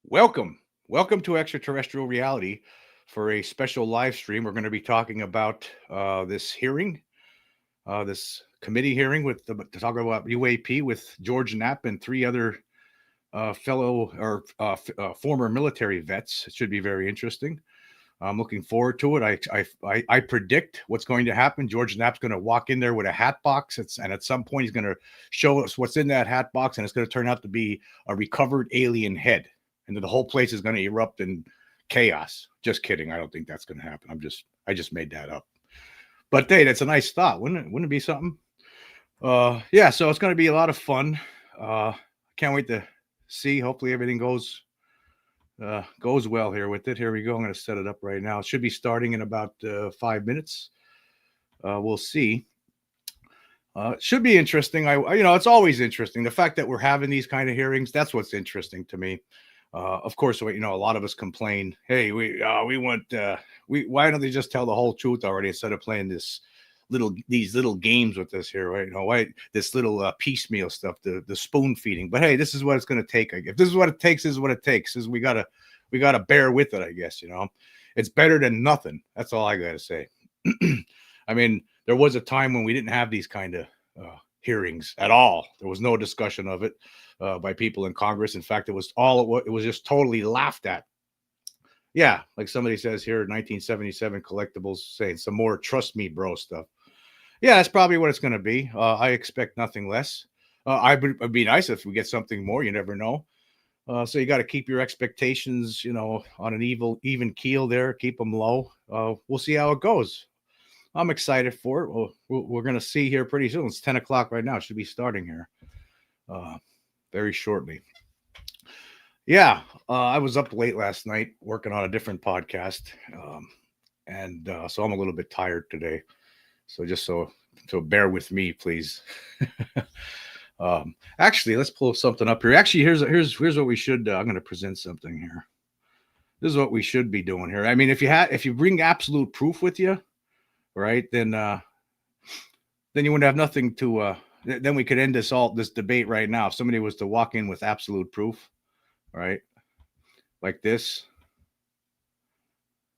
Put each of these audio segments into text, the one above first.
Welcome to Extraterrestrial Reality for a special live stream. We're going to be talking about this hearing, this committee hearing to talk about UAP with George Knapp and three other former military vets. It should be very interesting. I'm looking forward to it. I predict what's going to happen. George Knapp's going to walk in there with a hat box, and at some point he's going to show us what's in that hat box, and it's going to turn out to be a recovered alien head. And then the whole place is going to erupt in chaos. Just kidding. I don't think that's going to happen. I just made that up. But hey, that's a nice thought, wouldn't it be something? Yeah, so it's going to be a lot of fun. Can't wait to see. Hopefully everything goes well here with it. Here we go. I'm going to set it up right now. It should be starting in about 5 minutes. We'll see. It should be interesting. It's always interesting. The fact that we're having these kind of hearings, that's what's interesting to me. Of course, a lot of us complain, hey, why don't they just tell the whole truth already instead of playing these little games with this here, right? Why this little piecemeal stuff, the spoon feeding. But hey, this is what it's going to take. If this is what it takes, this is what it takes. We gotta bear with it, I guess. It's better than nothing. That's all I gotta say. I mean, there was a time when we didn't have these kind of hearings at all. There was no discussion of it by people in Congress. In fact, it was just totally laughed at. Yeah, like somebody says here, 1977 collectibles saying some more trust me, bro stuff. Yeah, that's probably what it's going to be. I expect nothing less. It'd be nice if we get something more. You never know. So you got to keep your expectations, on an even keel there. Keep them low. We'll see how it goes. I'm excited for it. We're going to see here pretty soon. It's 10 o'clock right now. It should be starting here very shortly. Yeah, I was up late last night working on a different podcast. So I'm a little bit tired today. So just so bear with me, please. Actually, let's pull something up here. Actually, here's what we should. I'm going to present something here. This is what we should be doing here. I mean, if you bring absolute proof with you, right, then you wouldn't have nothing to. Then we could end this debate right now. If somebody was to walk in with absolute proof, right, like this.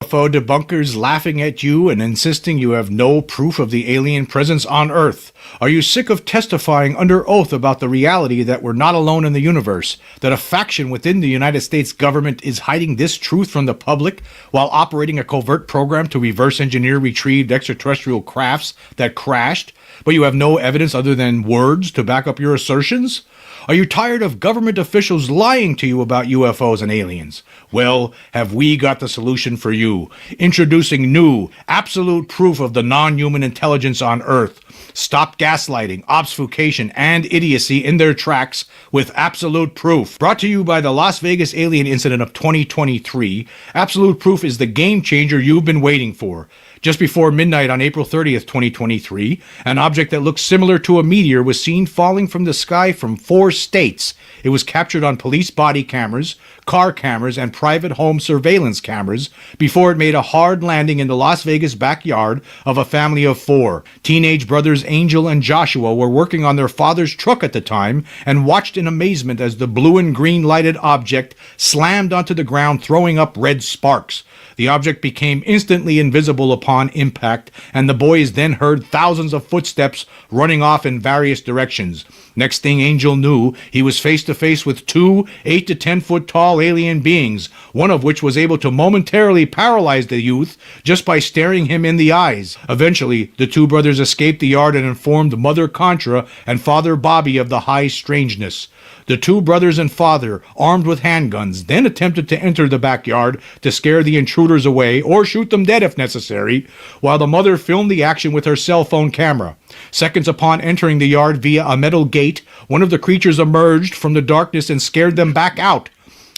UFO debunkers laughing at you and insisting you have no proof of the alien presence on Earth. Are you sick of testifying under oath about the reality that we're not alone in the universe, that a faction within the United States government is hiding this truth from the public while operating a covert program to reverse engineer retrieved extraterrestrial crafts that crashed, but you have no evidence other than words to back up your assertions? Are you tired of government officials lying to you about UFOs and aliens? Well, have we got the solution for you? Introducing new, absolute proof of the non-human intelligence on Earth. Stop gaslighting, obfuscation, and idiocy in their tracks with absolute proof. Brought to you by the Las Vegas alien incident of 2023, absolute proof is the game changer you've been waiting for. Just before midnight on April 30th, 2023, an object that looks similar to a meteor was seen falling from the sky from 4 states. It was captured on police body cameras, car cameras, and private home surveillance cameras before it made a hard landing in the Las Vegas backyard of a family of 4. Teenage brothers Angel and Joshua were working on their father's truck at the time and watched in amazement as the blue and green lighted object slammed onto the ground, throwing up red sparks. The object became instantly invisible upon impact, and the boys then heard thousands of footsteps running off in various directions. Next thing Angel knew, he was face to face with 2 8 to 10 foot tall alien beings, one of which was able to momentarily paralyze the youth just by staring him in the eyes. Eventually, the 2 brothers escaped the yard and informed Mother Contra and Father Bobby of the high strangeness. The 2 brothers and father, armed with handguns, then attempted to enter the backyard to scare the intruders away or shoot them dead if necessary, while the mother filmed the action with her cell phone camera. Seconds upon entering the yard via a metal gate, one of the creatures emerged from the darkness and scared them back out.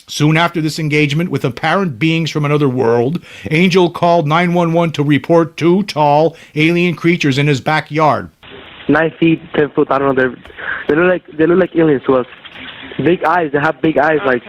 Soon after this engagement with apparent beings from another world, Angel called 911 to report 2 tall alien creatures in his backyard. 9 feet, 10 foot. I don't know. They look like aliens to us. Big eyes. They have big eyes. Like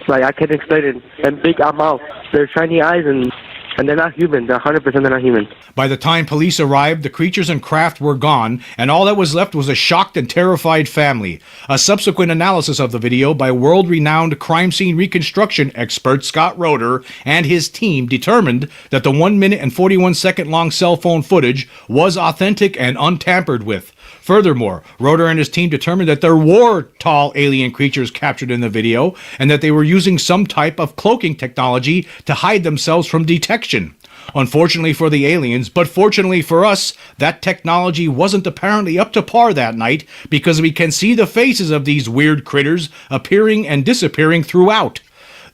I can't explain it. And big mouth. They're shiny eyes and And they're not human. They're 100% they're not human. By the time police arrived, the creatures and craft were gone, and all that was left was a shocked and terrified family. A subsequent analysis of the video by world-renowned crime scene reconstruction expert Scott Roeder and his team determined that the 1 minute and 41 second long cell phone footage was authentic and untampered with. Furthermore, Roeder and his team determined that there were tall alien creatures captured in the video and that they were using some type of cloaking technology to hide themselves from detection. Unfortunately for the aliens, but fortunately for us, that technology wasn't apparently up to par that night because we can see the faces of these weird critters appearing and disappearing throughout.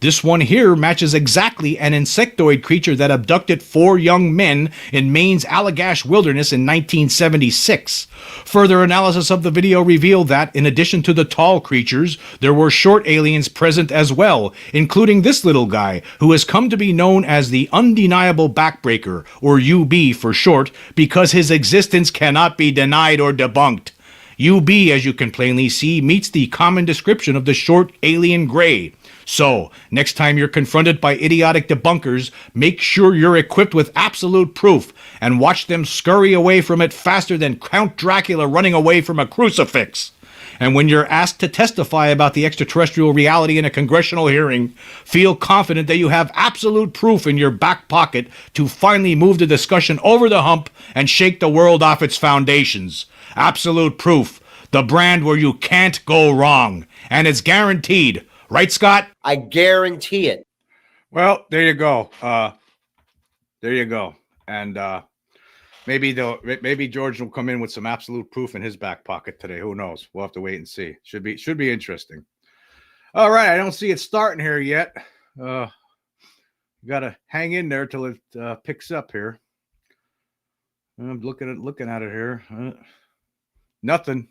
This one here matches exactly an insectoid creature that abducted 4 young men in Maine's Allagash Wilderness in 1976. Further analysis of the video revealed that, in addition to the tall creatures, there were short aliens present as well, including this little guy, who has come to be known as the Undeniable Backbreaker, or UB for short, because his existence cannot be denied or debunked. UB, as you can plainly see, meets the common description of the short alien gray. So, next time you're confronted by idiotic debunkers, make sure you're equipped with absolute proof and watch them scurry away from it faster than Count Dracula running away from a crucifix. And when you're asked to testify about the extraterrestrial reality in a congressional hearing, feel confident that you have absolute proof in your back pocket to finally move the discussion over the hump and shake the world off its foundations. Absolute proof, the brand where you can't go wrong, and it's guaranteed. Right, Scott? I guarantee it. Well, there you go. There you go. And maybe George will come in with some absolute proof in his back pocket today. Who knows? We'll have to wait and see. Should be interesting. All right, I don't see it starting here yet. You got to hang in there till it picks up here. I'm looking at it here. Nothing.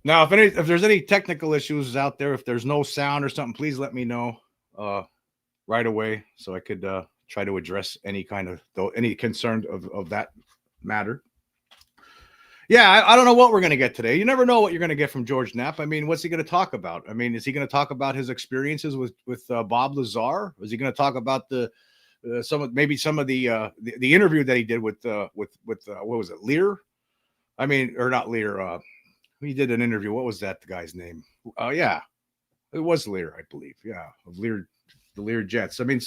Now, if there's any technical issues out there, if there's no sound or something, please let me know right away so I could try to address any concern of that matter. Yeah, I don't know what we're going to get today. You never know what you're going to get from George Knapp. I mean, what's he going to talk about? I mean, is he going to talk about his experiences with Bob Lazar? Is he going to talk about some of the interview that he did with what was it, Lear? I mean, or not Lear. He did an interview. What was that guy's name? Yeah, it was Lear, I believe. Yeah, of Lear, the Lear Jets. I mean,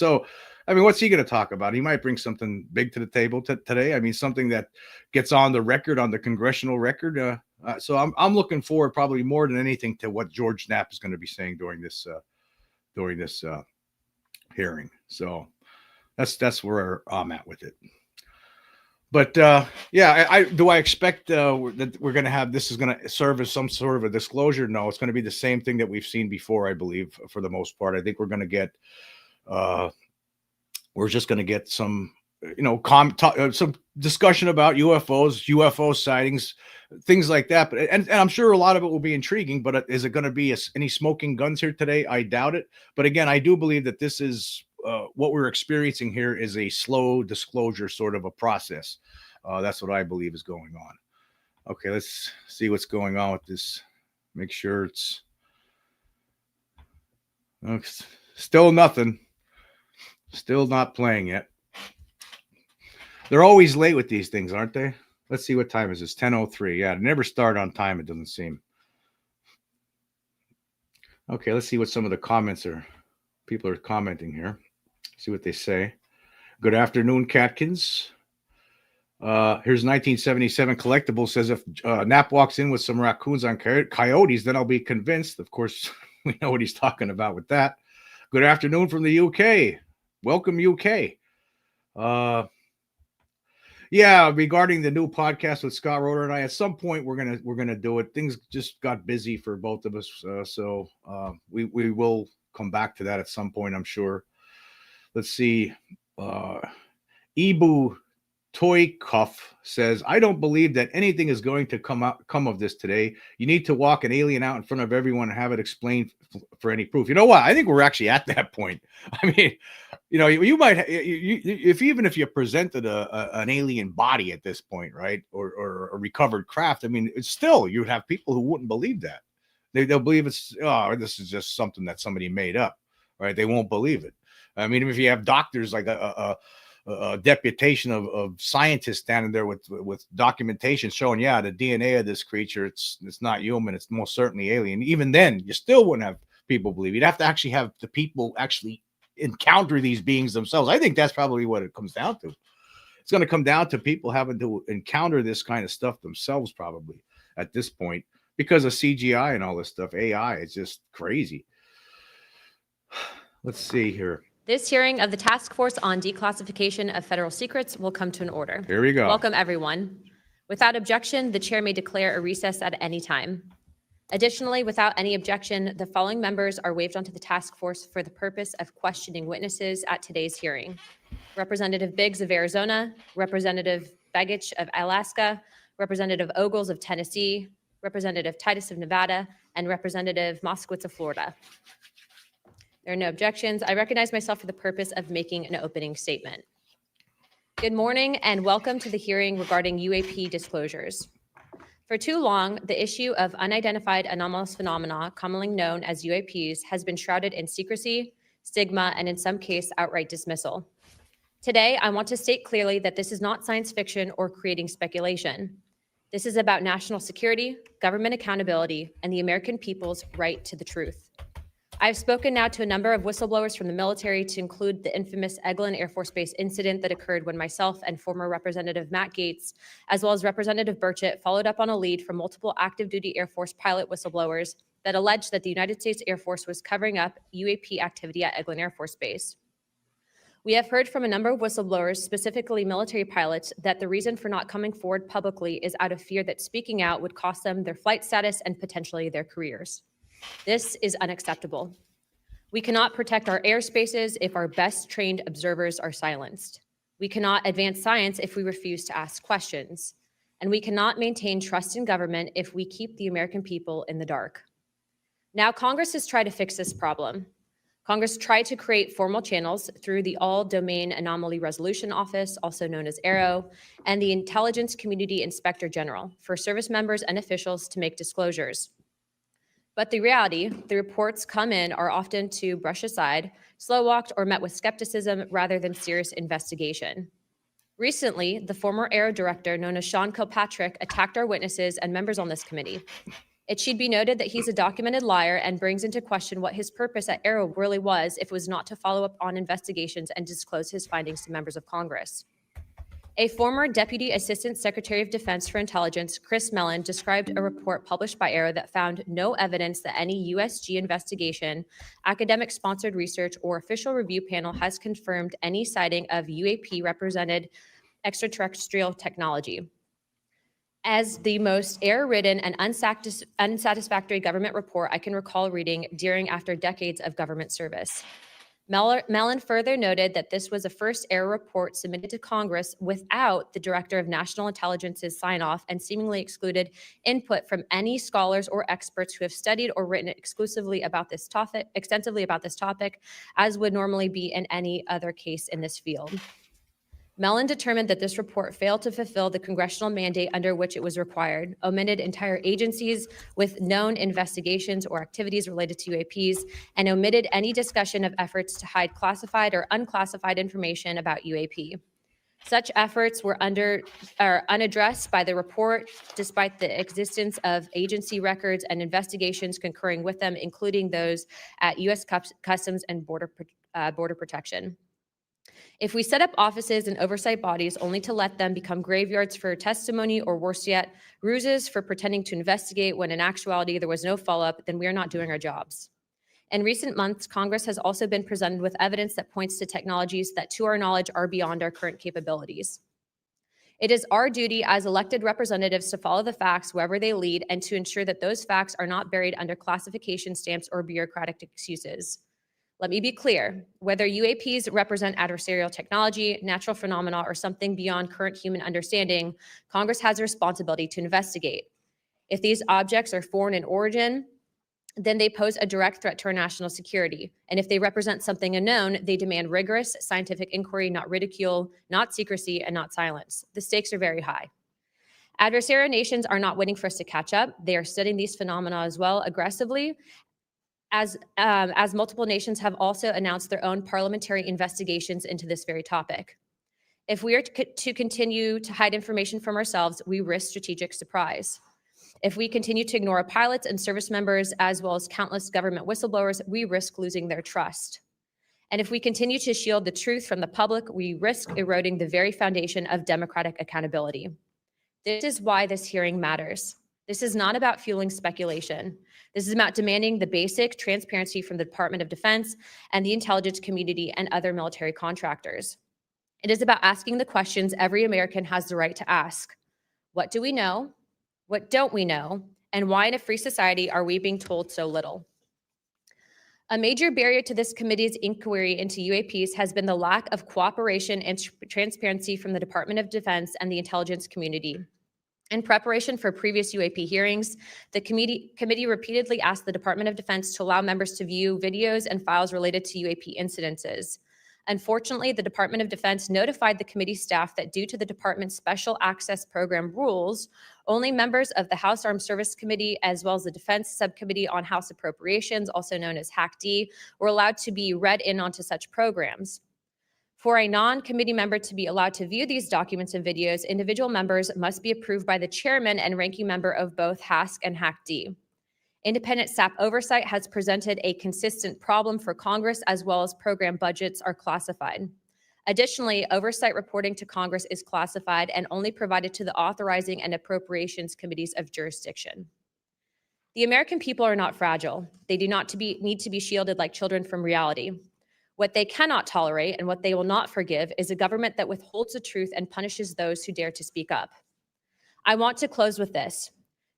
what's he going to talk about? He might bring something big to the table today. I mean, something that gets on the record, on the congressional record. So I'm looking forward, probably more than anything, to what George Knapp is going to be saying during this hearing. So that's where I'm at with it. But yeah, I expect that we're going to have, this is going to serve as some sort of a disclosure? No, it's going to be the same thing that we've seen before, I believe, for the most part. I think we're going to get, we're just going to get some, some discussion about UFOs, UFO sightings, things like that. But and I'm sure a lot of it will be intriguing. But is it going to be any smoking guns here today? I doubt it. But again, I do believe that this is. What we're experiencing here is a slow disclosure sort of a process. That's what I believe is going on. Okay, let's see what's going on with this. Make sure it's still nothing. Still not playing yet. They're always late with these things, aren't they? Let's see, what time is this? 10:03. Yeah, they never start on time, it doesn't seem. Okay, let's see what some of the comments are. People are commenting here. See what they say. Good afternoon, Catkins. Here's 1977 Collectible says, if Knapp walks in with some raccoons on coyotes, then I'll be convinced. Of course, we know what he's talking about with that. Good afternoon from the UK. Welcome, UK. Yeah, regarding the new podcast with Scott Roeder and I, at some point we're gonna do it. Things just got busy for both of us, so we will come back to that at some point, I'm sure. Let's see. Ibu Toy Cuff says, I don't believe that anything is going to come of this today. You need to walk an alien out in front of everyone and have it explained for any proof. You know what? I think we're actually at that point. I mean, you might, if you presented an alien body at this point, right, or a recovered craft, I mean, it's still, you'd have people who wouldn't believe that. They'll believe this is just something that somebody made up, right? They won't believe it. I mean, if you have doctors like a deputation of scientists standing there with documentation showing, yeah, the DNA of this creature, it's not human, it's most certainly alien. Even then, you still wouldn't have people believe. You'd have to actually have the people actually encounter these beings themselves. I think that's probably what it comes down to. It's going to come down to people having to encounter this kind of stuff themselves, probably at this point, because of CGI and all this stuff. AI is just crazy. Let's see here. This hearing of the Task Force on Declassification of Federal Secrets will come to an order. Here we go. Welcome, everyone. Without objection, the chair may declare a recess at any time. Additionally, without any objection, the following members are waived onto the task force for the purpose of questioning witnesses at today's hearing: Representative Biggs of Arizona, Representative Begich of Alaska, Representative Ogles of Tennessee, Representative Titus of Nevada, and Representative Moskowitz of Florida. There are no objections. I recognize myself for the purpose of making an opening statement. Good morning and welcome to the hearing regarding UAP disclosures. For too long, the issue of unidentified anomalous phenomena, commonly known as UAPs, has been shrouded in secrecy, stigma, and in some cases, outright dismissal. Today, I want to state clearly that this is not science fiction or creating speculation. This is about national security, government accountability, and the American people's right to the truth. I've spoken now to a number of whistleblowers from the military, to include the infamous Eglin Air Force Base incident that occurred when myself and former Representative Matt Gaetz, as well as Representative Burchett, followed up on a lead from multiple active duty Air Force pilot whistleblowers that alleged that the United States Air Force was covering up UAP activity at Eglin Air Force Base. We have heard from a number of whistleblowers, specifically military pilots, that the reason for not coming forward publicly is out of fear that speaking out would cost them their flight status and potentially their careers. This is unacceptable. We cannot protect our airspaces if our best trained observers are silenced. We cannot advance science if we refuse to ask questions. And we cannot maintain trust in government if we keep the American people in the dark. Now, Congress has tried to fix this problem. Congress tried to create formal channels through the All-Domain Anomaly Resolution Office, also known as AARO, and the Intelligence Community Inspector General for service members and officials to make disclosures. But the reality, the reports come in are often to brush aside, slow-walked, or met with skepticism rather than serious investigation. Recently, the former AARO director, known as Sean Kilpatrick, attacked our witnesses and members on this committee. It should be noted that he's a documented liar and brings into question what his purpose at AARO really was if it was not to follow up on investigations and disclose his findings to members of Congress. A former Deputy Assistant Secretary of Defense for Intelligence, Chris Mellon, described a report published by AARO that found no evidence that any USG investigation, academic-sponsored research, or official review panel has confirmed any sighting of UAP-represented extraterrestrial technology. As the most error-ridden and unsatisfactory government report I can recall reading during after decades of government service. Mellon further noted that this was a first error report submitted to Congress without the Director of National Intelligence's sign-off, and seemingly excluded input from any scholars or experts who have studied or written extensively about this topic, as would normally be in any other case in this field. Mellon determined that this report failed to fulfill the congressional mandate under which it was required, omitted entire agencies with known investigations or activities related to UAPs, and omitted any discussion of efforts to hide classified or unclassified information about UAP. Such efforts were unaddressed by the report, despite the existence of agency records and investigations concurring with them, including those at U.S. Customs and Border Protection. If we set up offices and oversight bodies only to let them become graveyards for testimony, or worse yet, ruses for pretending to investigate when in actuality there was no follow-up, then we are not doing our jobs. In recent months, Congress has also been presented with evidence that points to technologies that, to our knowledge, are beyond our current capabilities. It is our duty as elected representatives to follow the facts wherever they lead, and to ensure that those facts are not buried under classification stamps or bureaucratic excuses. Let me be clear, whether UAPs represent adversarial technology, natural phenomena, or something beyond current human understanding, Congress has a responsibility to investigate. If these objects are foreign in origin, then they pose a direct threat to our national security. And if they represent something unknown, they demand rigorous scientific inquiry, not ridicule, not secrecy, and not silence. The stakes are very high. Adversarial nations are not waiting for us to catch up. They are studying these phenomena as well aggressively, as multiple nations have also announced their own parliamentary investigations into this very topic. If we are to continue to hide information from ourselves, we risk strategic surprise. If we continue to ignore pilots and service members, as well as countless government whistleblowers, we risk losing their trust. And if we continue to shield the truth from the public, we risk eroding the very foundation of democratic accountability. This is why this hearing matters. This is not about fueling speculation. This is about demanding the basic transparency from the Department of Defense and the intelligence community and other military contractors. It is about asking the questions every American has the right to ask. What do we know? What don't we know? And why in a free society are we being told so little? A major barrier to this committee's inquiry into UAPs has been the lack of cooperation and transparency from the Department of Defense and the intelligence community. In preparation for previous UAP hearings, the committee repeatedly asked the Department of Defense to allow members to view videos and files related to UAP incidences. Unfortunately, the Department of Defense notified the committee staff that due to the department's special access program rules, only members of the House Armed Service Committee, as well as the Defense Subcommittee on House Appropriations, also known as HAC-D, were allowed to be read in onto such programs. For a non-committee member to be allowed to view these documents and videos, individual members must be approved by the chairman and ranking member of both HASC and HAC-D. Independent Sept Oversight has presented a consistent problem for Congress, as well as program budgets are classified. Additionally, oversight reporting to Congress is classified and only provided to the authorizing and appropriations committees of jurisdiction. The American people are not fragile. They do not need to be shielded like children from reality. What they cannot tolerate and what they will not forgive is a government that withholds the truth and punishes those who dare to speak up. I want to close with this.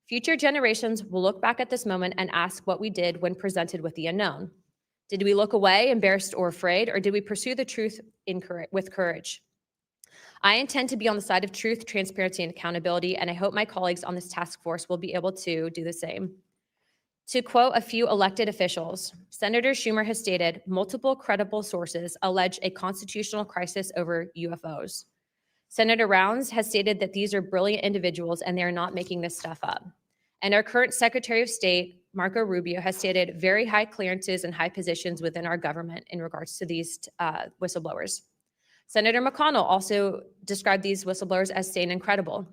Future generations will look back at this moment and ask what we did when presented with the unknown. Did we look away, embarrassed or afraid, or did we pursue the truth with courage? I intend to be on the side of truth, transparency, and accountability, and I hope my colleagues on this task force will be able to do the same. To quote a few elected officials, Senator Schumer has stated, multiple credible sources allege a constitutional crisis over UFOs. Senator Rounds has stated that these are brilliant individuals and they are not making this stuff up. And our current Secretary of State, Marco Rubio, has stated very high clearances and high positions within our government in regards to these whistleblowers. Senator McConnell also described these whistleblowers as sane and credible.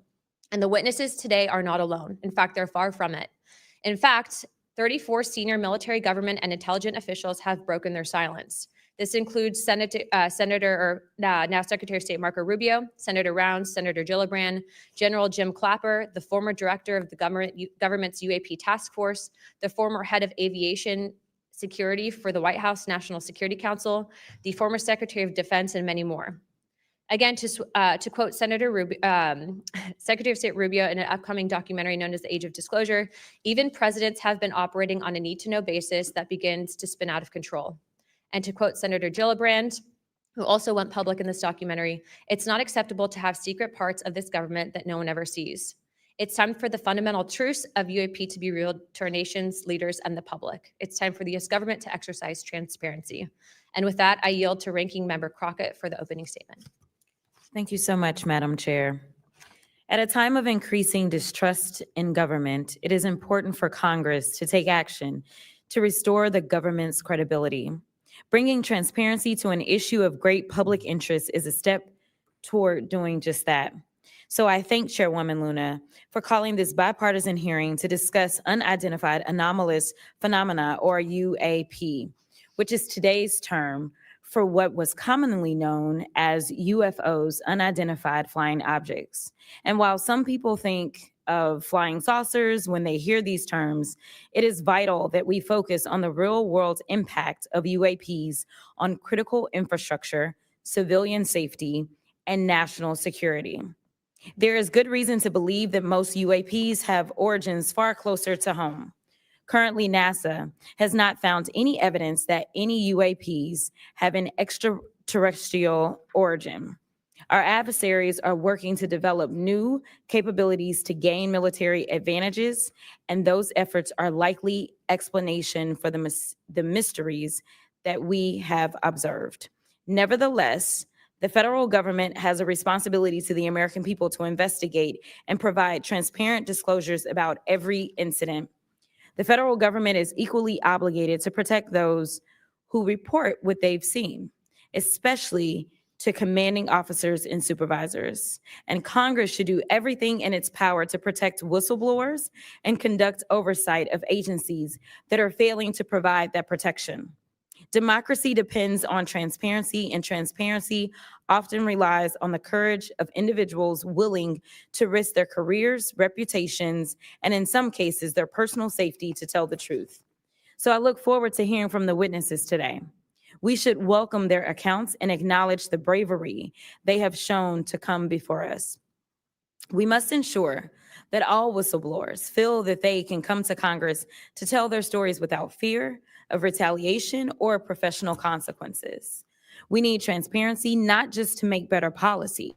And the witnesses today are not alone. In fact, they're far from it. In fact, 34 senior military, government, and intelligence officials have broken their silence. This includes now Secretary of State Marco Rubio, Senator Rounds, Senator Gillibrand, General Jim Clapper, the former director of the government's UAP task force, the former head of aviation security for the White House National Security Council, the former Secretary of Defense, and many more. Again, to quote Secretary of State Rubio in an upcoming documentary known as The Age of Disclosure, even presidents have been operating on a need-to-know basis that begins to spin out of control. And to quote Senator Gillibrand, who also went public in this documentary, it's not acceptable to have secret parts of this government that no one ever sees. It's time for the fundamental truths of UAP to be revealed to our nation's leaders and the public. It's time for the U.S. government to exercise transparency. And with that, I yield to Ranking Member Crockett for the opening statement. Thank you so much, Madam Chair. At a time of increasing distrust in government, it is important for Congress to take action to restore the government's credibility. Bringing transparency to an issue of great public interest is a step toward doing just that. So I thank Chairwoman Luna for calling this bipartisan hearing to discuss unidentified anomalous phenomena, or UAP, which is today's term for what was commonly known as UFOs, unidentified flying objects. And while some people think of flying saucers when they hear these terms, it is vital that we focus on the real-world impact of UAPs on critical infrastructure, civilian safety, and national security. There is good reason to believe that most UAPs have origins far closer to home. Currently, NASA has not found any evidence that any UAPs have an extraterrestrial origin. Our adversaries are working to develop new capabilities to gain military advantages, and those efforts are likely explanation for the mysteries that we have observed. Nevertheless, the federal government has a responsibility to the American people to investigate and provide transparent disclosures about every incident. The federal government is equally obligated to protect those who report what they've seen, especially to commanding officers and supervisors. And Congress should do everything in its power to protect whistleblowers and conduct oversight of agencies that are failing to provide that protection. Democracy depends on transparency, and transparency often relies on the courage of individuals willing to risk their careers, reputations, and in some cases, their personal safety to tell the truth. So I look forward to hearing from the witnesses today. We should welcome their accounts and acknowledge the bravery they have shown to come before us. We must ensure that all whistleblowers feel that they can come to Congress to tell their stories without fear of retaliation or professional consequences. We need transparency, not just to make better policy,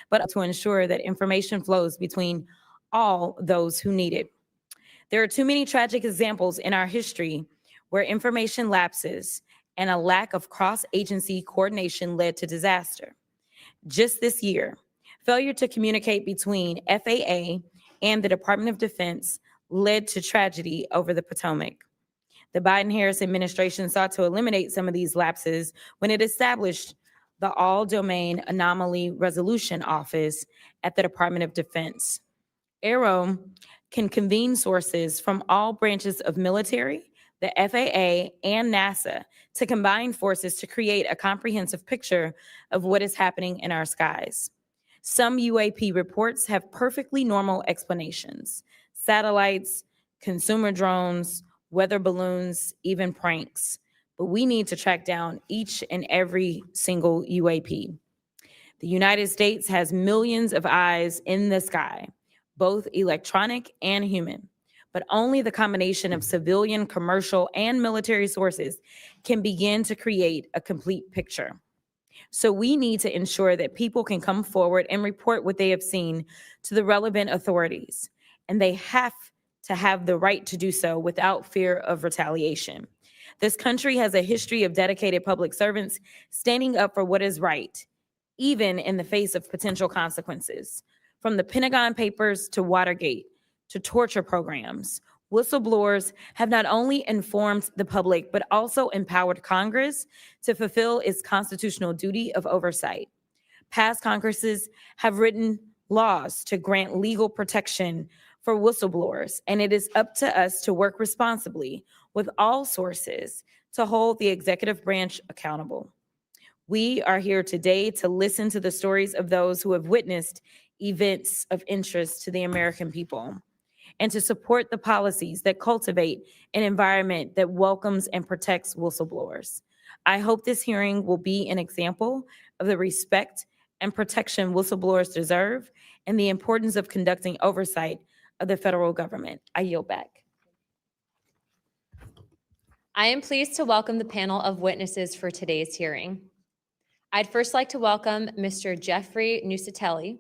but to ensure that information flows between all those who need it. There are too many tragic examples in our history where information lapses and a lack of cross-agency coordination led to disaster. Just this year, failure to communicate between FAA and the Department of Defense led to tragedy over the Potomac. The Biden-Harris administration sought to eliminate some of these lapses when it established the All-Domain Anomaly Resolution Office at the Department of Defense. AARO can convene sources from all branches of military, the FAA, and NASA to combine forces to create a comprehensive picture of what is happening in our skies. Some UAP reports have perfectly normal explanations: satellites, consumer drones, weather balloons, even pranks. But we need to track down each and every single UAP. The United States has millions of eyes in the sky, both electronic and human. But only the combination of civilian, commercial, and military sources can begin to create a complete picture. So we need to ensure that people can come forward and report what they have seen to the relevant authorities. And they have to have the right to do so without fear of retaliation. This country has a history of dedicated public servants standing up for what is right, even in the face of potential consequences. From the Pentagon Papers to Watergate to torture programs, whistleblowers have not only informed the public, but also empowered Congress to fulfill its constitutional duty of oversight. Past Congresses have written laws to grant legal protection for whistleblowers, and it is up to us to work responsibly with all sources to hold the executive branch accountable. We are here today to listen to the stories of those who have witnessed events of interest to the American people, and to support the policies that cultivate an environment that welcomes and protects whistleblowers. I hope this hearing will be an example of the respect and protection whistleblowers deserve and the importance of conducting oversight of the federal government. I yield back. I am pleased to welcome the panel of witnesses for today's hearing. I'd first like to welcome Mr. Jeffrey Nuccetelli.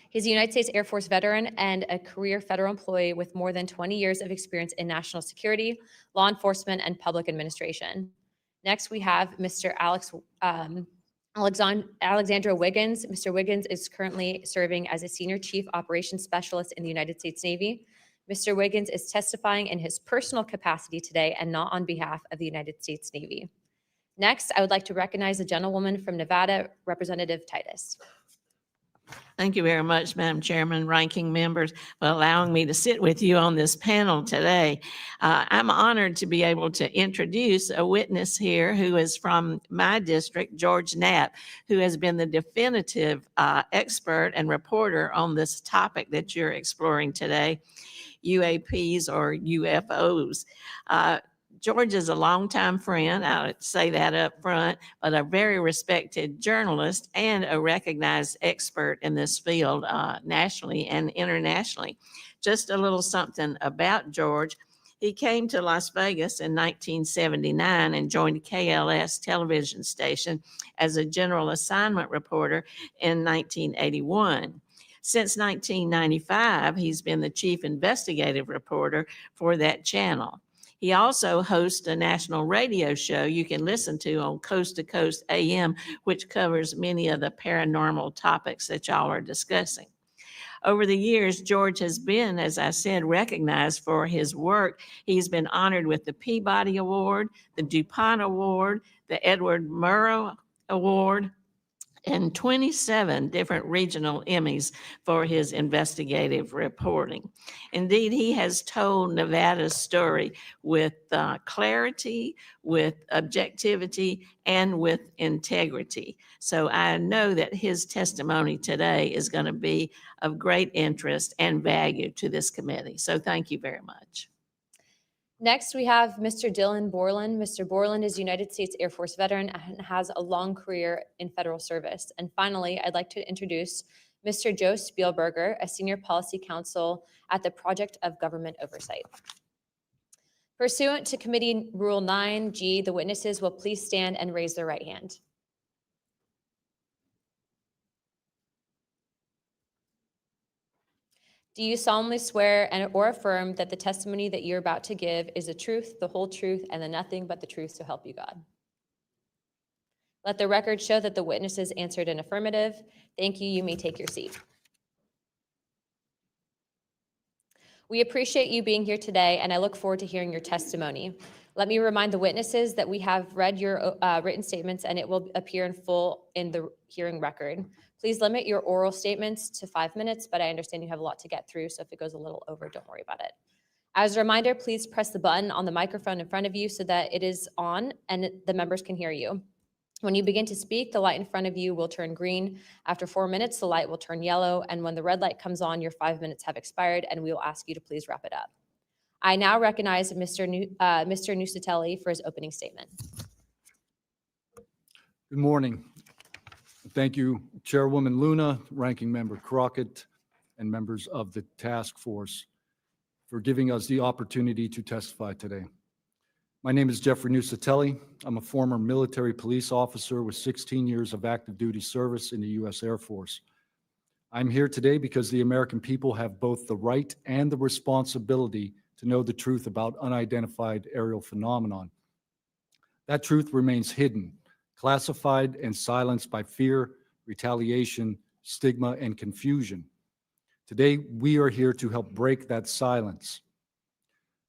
He's a United States Air Force veteran and a career federal employee with more than 20 years of experience in national security, law enforcement, and public administration. Next, we have Mr. Alexandro Wiggins. Mr. Wiggins is currently serving as a Senior Chief Operations Specialist in the United States Navy. Mr. Wiggins is testifying in his personal capacity today and not on behalf of the United States Navy. Next, I would like to recognize the gentlewoman from Nevada, Representative Titus. Thank you very much, Madam Chairman, ranking members, for allowing me to sit with you on this panel today. I'm honored to be able to introduce a witness here who is from my district, George Knapp, who has been the definitive expert and reporter on this topic that you're exploring today, UAPs or UFOs. George is a longtime friend, I would say that up front, but a very respected journalist and a recognized expert in this field nationally and internationally. Just a little something about George. He came to Las Vegas in 1979 and joined KLS television station as a general assignment reporter in 1981. Since 1995, he's been the chief investigative reporter for that channel. He also hosts a national radio show you can listen to on Coast to Coast AM, which covers many of the paranormal topics that y'all are discussing. Over the years, George has been, as I said, recognized for his work. He's been honored with the Peabody Award, the DuPont Award, the Edward Murrow Award, and 27 different regional Emmys for his investigative reporting. Indeed, he has told Nevada's story with clarity, with objectivity, and with integrity. So I know that his testimony today is going to be of great interest and value to this committee. So thank you very much. Next, we have Mr. Dylan Borland. Mr. Borland is a United States Air Force veteran and has a long career in federal service. And finally, I'd like to introduce Mr. Joe Spielberger, a senior policy counsel at the Project of Government Oversight. Pursuant to Committee Rule 9G, the witnesses will please stand and raise their right hand. Do you solemnly swear or affirm that the testimony that you're about to give is the truth, the whole truth, and the nothing but the truth, so help you God? Let the record show that the witnesses answered an affirmative. Thank you. You may take your seat. We appreciate you being here today, and I look forward to hearing your testimony. Let me remind the witnesses that we have read your written statements, and it will appear in full in the hearing record. Please limit your oral statements to 5 minutes, but I understand you have a lot to get through, so if it goes a little over, don't worry about it. As a reminder, please press the button on the microphone in front of you so that it is on and the members can hear you. When you begin to speak, the light in front of you will turn green. After 4 minutes, the light will turn yellow, and when the red light comes on, your 5 minutes have expired, and we will ask you to please wrap it up. I now recognize Mr. Nuccetelli for his opening statement. Good morning. Thank you, Chairwoman Luna, Ranking Member Crockett, and members of the task force for giving us the opportunity to testify today. My name is Jeffrey Nuccetelli. I'm a former military police officer with 16 years of active duty service in the U.S. Air Force. I'm here today because the American people have both the right and the responsibility to know the truth about unidentified aerial phenomenon. That truth remains hidden, classified and silenced by fear, retaliation, stigma, and confusion. Today, we are here to help break that silence.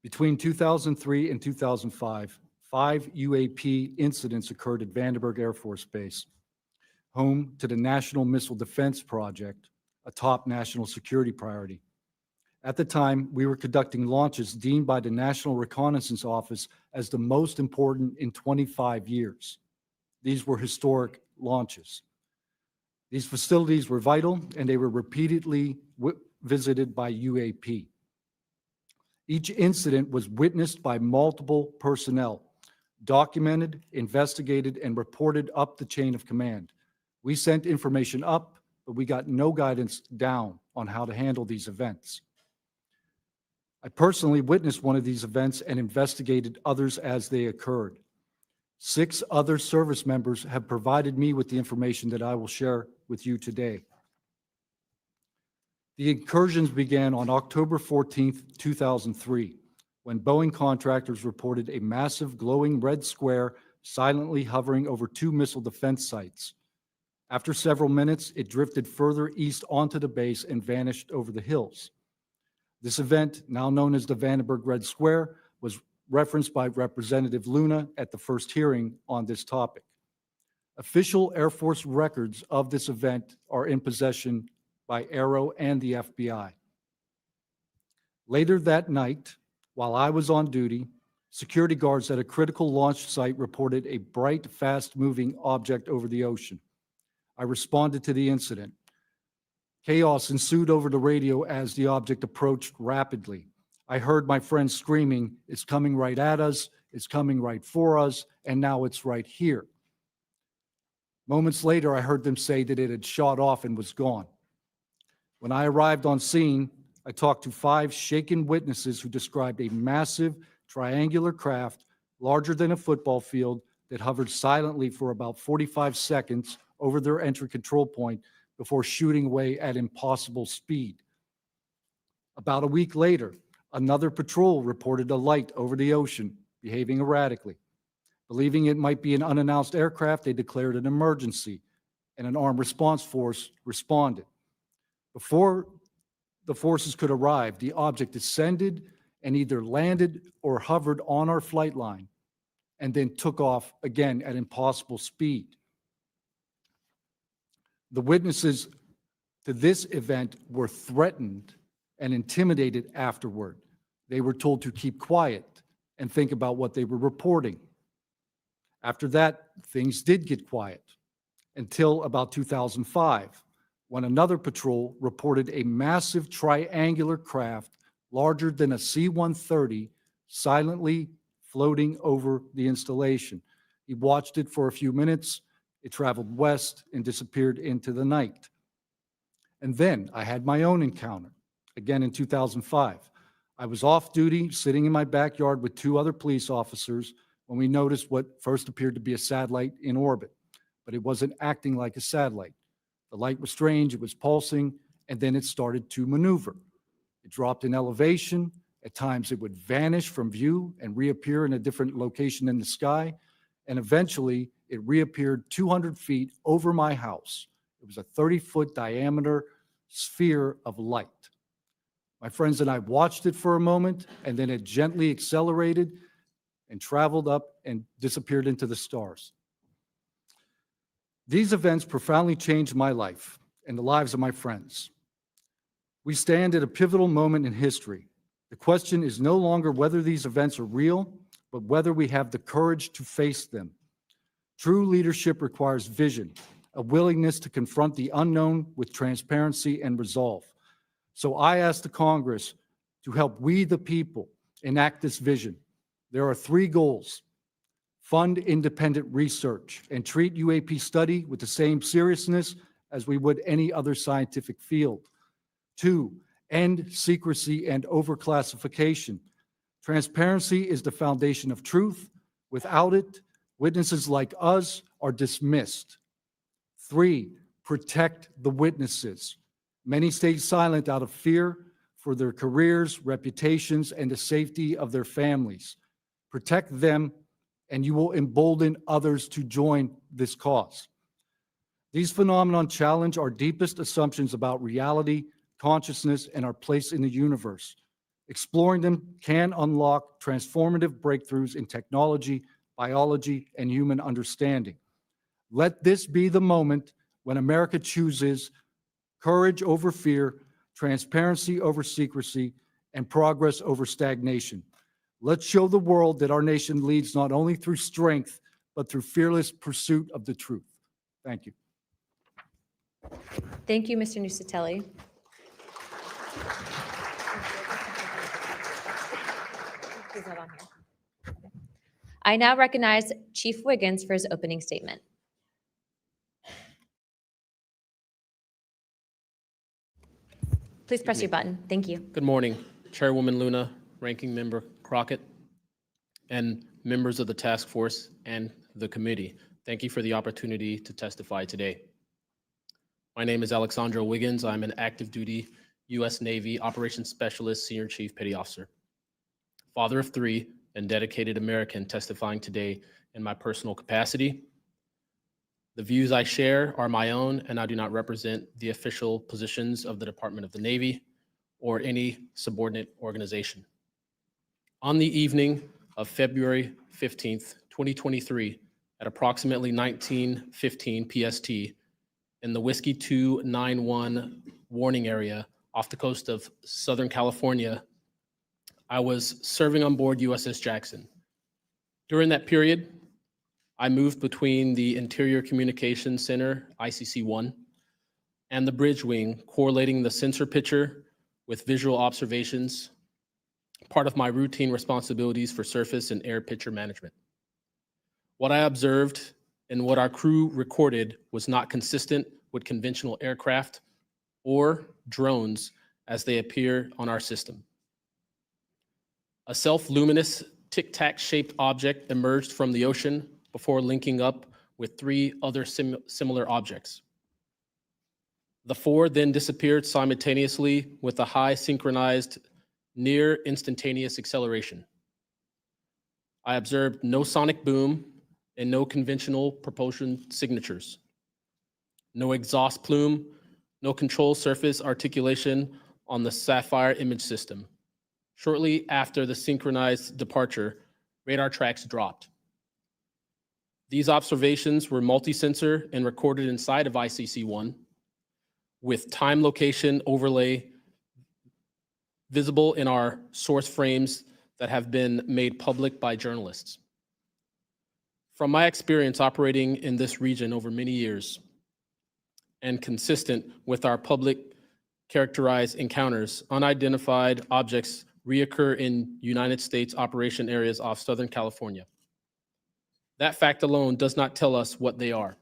Between 2003 and 2005, 5 UAP incidents occurred at Vandenberg Air Force Base, home to the National Missile Defense Project, a top national security priority. At the time, we were conducting launches deemed by the National Reconnaissance Office as the most important in 25 years. These were historic launches. These facilities were vital, and they were repeatedly visited by UAP. Each incident was witnessed by multiple personnel, documented, investigated, and reported up the chain of command. We sent information up, but we got no guidance down on how to handle these events. I personally witnessed one of these events and investigated others as they occurred. 6 other service members have provided me with the information that I will share with you today. The incursions began on October 14th, 2003, when Boeing contractors reported a massive glowing red square silently hovering over 2 missile defense sites. After several minutes, it drifted further east onto the base and vanished over the hills. This event, now known as the Vandenberg Red Square, was referenced by Representative Luna at the first hearing on this topic. Official Air Force records of this event are in possession by Aero and the FBI. Later that night, while I was on duty, security guards at a critical launch site reported a bright, fast-moving object over the ocean. I responded to the incident. Chaos ensued over the radio as the object approached rapidly. I heard my friends screaming, "It's coming right at us, it's coming right for us, and now it's right here." Moments later, I heard them say that it had shot off and was gone. When I arrived on scene, I talked to 5 shaken witnesses who described a massive triangular craft larger than a football field that hovered silently for about 45 seconds over their entry control point before shooting away at impossible speed. About a week later, another patrol reported a light over the ocean behaving erratically. Believing it might be an unannounced aircraft, they declared an emergency, and an armed response force responded. Before the forces could arrive, the object descended and either landed or hovered on our flight line and then took off again at impossible speed. The witnesses to this event were threatened and intimidated afterward. They were told to keep quiet and think about what they were reporting. After that, things did get quiet until about 2005, when another patrol reported a massive triangular craft larger than a C-130 silently floating over the installation. He watched it for a few minutes. It traveled west and disappeared into the night. And then I had my own encounter, again in 2005. I was off duty, sitting in my backyard with two other police officers when we noticed what first appeared to be a satellite in orbit, but it wasn't acting like a satellite. The light was strange, it was pulsing, and then it started to maneuver. It dropped in elevation. At times it would vanish from view and reappear in a different location in the sky, and eventually it reappeared 200 feet over my house. It was a 30-foot diameter sphere of light. My friends and I watched it for a moment, and then it gently accelerated and traveled up and disappeared into the stars. These events profoundly changed my life and the lives of my friends. We stand at a pivotal moment in history. The question is no longer whether these events are real, but whether we have the courage to face them. True leadership requires vision, a willingness to confront the unknown with transparency and resolve. So I ask the Congress to help we, the people, enact this vision. There are three goals: fund independent research and treat UAP study with the same seriousness as we would any other scientific field. 2, end secrecy and overclassification. Transparency is the foundation of truth. Without it, witnesses like us are dismissed. 3, protect the witnesses. Many stay silent out of fear for their careers, reputations, and the safety of their families. Protect them, and you will embolden others to join this cause. These phenomena challenge our deepest assumptions about reality, consciousness, and our place in the universe. Exploring them can unlock transformative breakthroughs in technology, biology, and human understanding. Let this be the moment when America chooses courage over fear, transparency over secrecy, and progress over stagnation. Let's show the world that our nation leads not only through strength, but through fearless pursuit of the truth. Thank you. Thank you, Mr. Nuccetelli. I now recognize Chief Wiggins for his opening statement. Please press your button. Thank you. Good morning, Chairwoman Luna, Ranking Member Crockett, and members of the task force and the committee. Thank you for the opportunity to testify today. My name is Alexandro Wiggins. I'm an active duty U.S. Navy Operations Specialist, Senior Chief Petty Officer, father of 3, and dedicated American testifying today in my personal capacity. The views I share are my own, and I do not represent the official positions of the Department of the Navy or any subordinate organization. On the evening of February 15th, 2023, at approximately 19:15 PST, in the Whiskey 291 warning area off the coast of Southern California, I was serving on board USS Jackson. During that period, I moved between the Interior Communications Center, ICC-1, and the bridge wing, correlating the sensor picture with visual observations, part of my routine responsibilities for surface and air picture management. What I observed and what our crew recorded was not consistent with conventional aircraft or drones as they appear on our system. A self-luminous tic-tac shaped object emerged from the ocean before linking up with 3 other similar objects. The 4 then disappeared simultaneously with a high synchronized near instantaneous acceleration. I observed no sonic boom and no conventional propulsion signatures, no exhaust plume, no control surface articulation on the Sapphire image system. Shortly after the synchronized departure, radar tracks dropped. These observations were multi-sensor and recorded inside of ICC-1 with time location overlay visible in our source frames that have been made public by journalists. From my experience operating in this region over many years and consistent with our public characterized encounters, unidentified objects reoccur in United States operation areas off Southern California. That fact alone does not tell us what they are,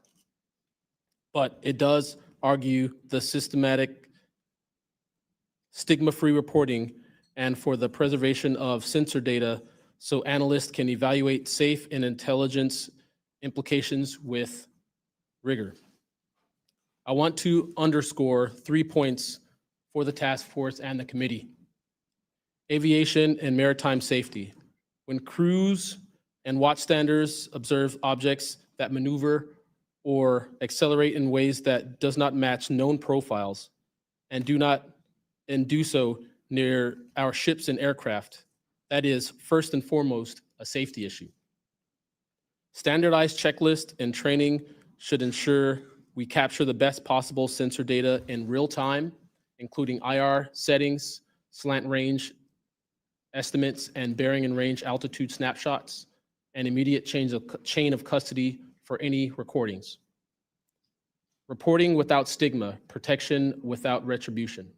but it does argue the systematic stigma-free reporting and for the preservation of sensor data so analysts can evaluate safe and intelligence implications with rigor. I want to underscore 3 points for the task force and the committee. Aviation and maritime safety. When crews and watchstanders observe objects that maneuver or accelerate in ways that does not match known profiles and do so near our ships and aircraft, that is first and foremost a safety issue. Standardized checklist and training should ensure we capture the best possible sensor data in real time, including IR settings, slant range estimates, and bearing and range altitude snapshots, and immediate chain of custody for any recordings. Reporting without stigma, protection without retribution.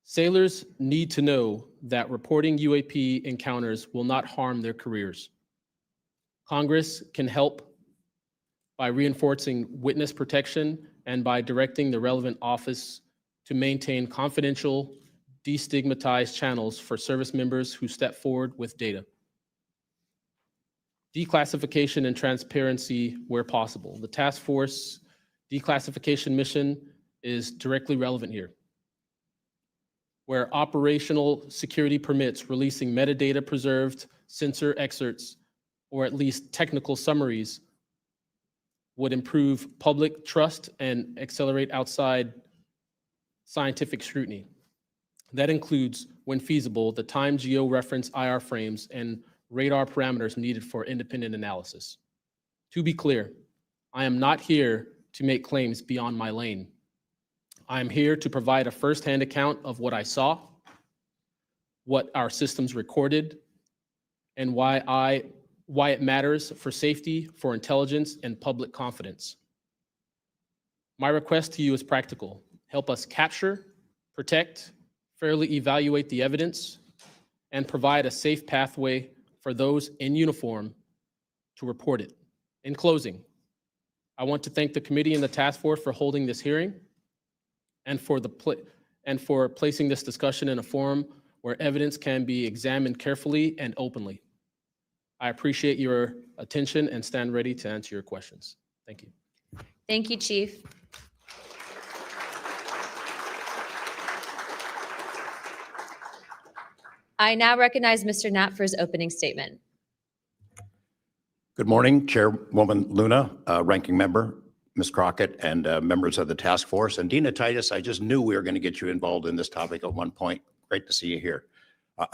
Sailors need to know that reporting UAP encounters will not harm their careers. Congress can help by reinforcing witness protection and by directing the relevant office to maintain confidential, destigmatized channels for service members who step forward with data. Declassification and transparency where possible. The task force declassification mission is directly relevant here, where operational security permits releasing metadata preserved sensor excerpts or at least technical summaries would improve public trust and accelerate outside scientific scrutiny. That includes, when feasible, the time geo-reference IR frames and radar parameters needed for independent analysis. To be clear, I am not here to make claims beyond my lane. I am here to provide a firsthand account of what I saw, what our systems recorded, and why it matters for safety, for intelligence, and public confidence. My request to you is practical. Help us capture, protect, fairly evaluate the evidence, and provide a safe pathway for those in uniform to report it. In closing, I want to thank the committee and the task force for holding this hearing and for placing this discussion in a forum where evidence can be examined carefully and openly. I appreciate your attention and stand ready to answer your questions. Thank you. Thank you, Chief. I now recognize Mr. Knapp for his opening statement. Good morning, Chairwoman Luna, Ranking Member, Ms. Crockett, and members of the task force. And Dina Titus, I just knew we were going to get you involved in this topic at one point. Great to see you here.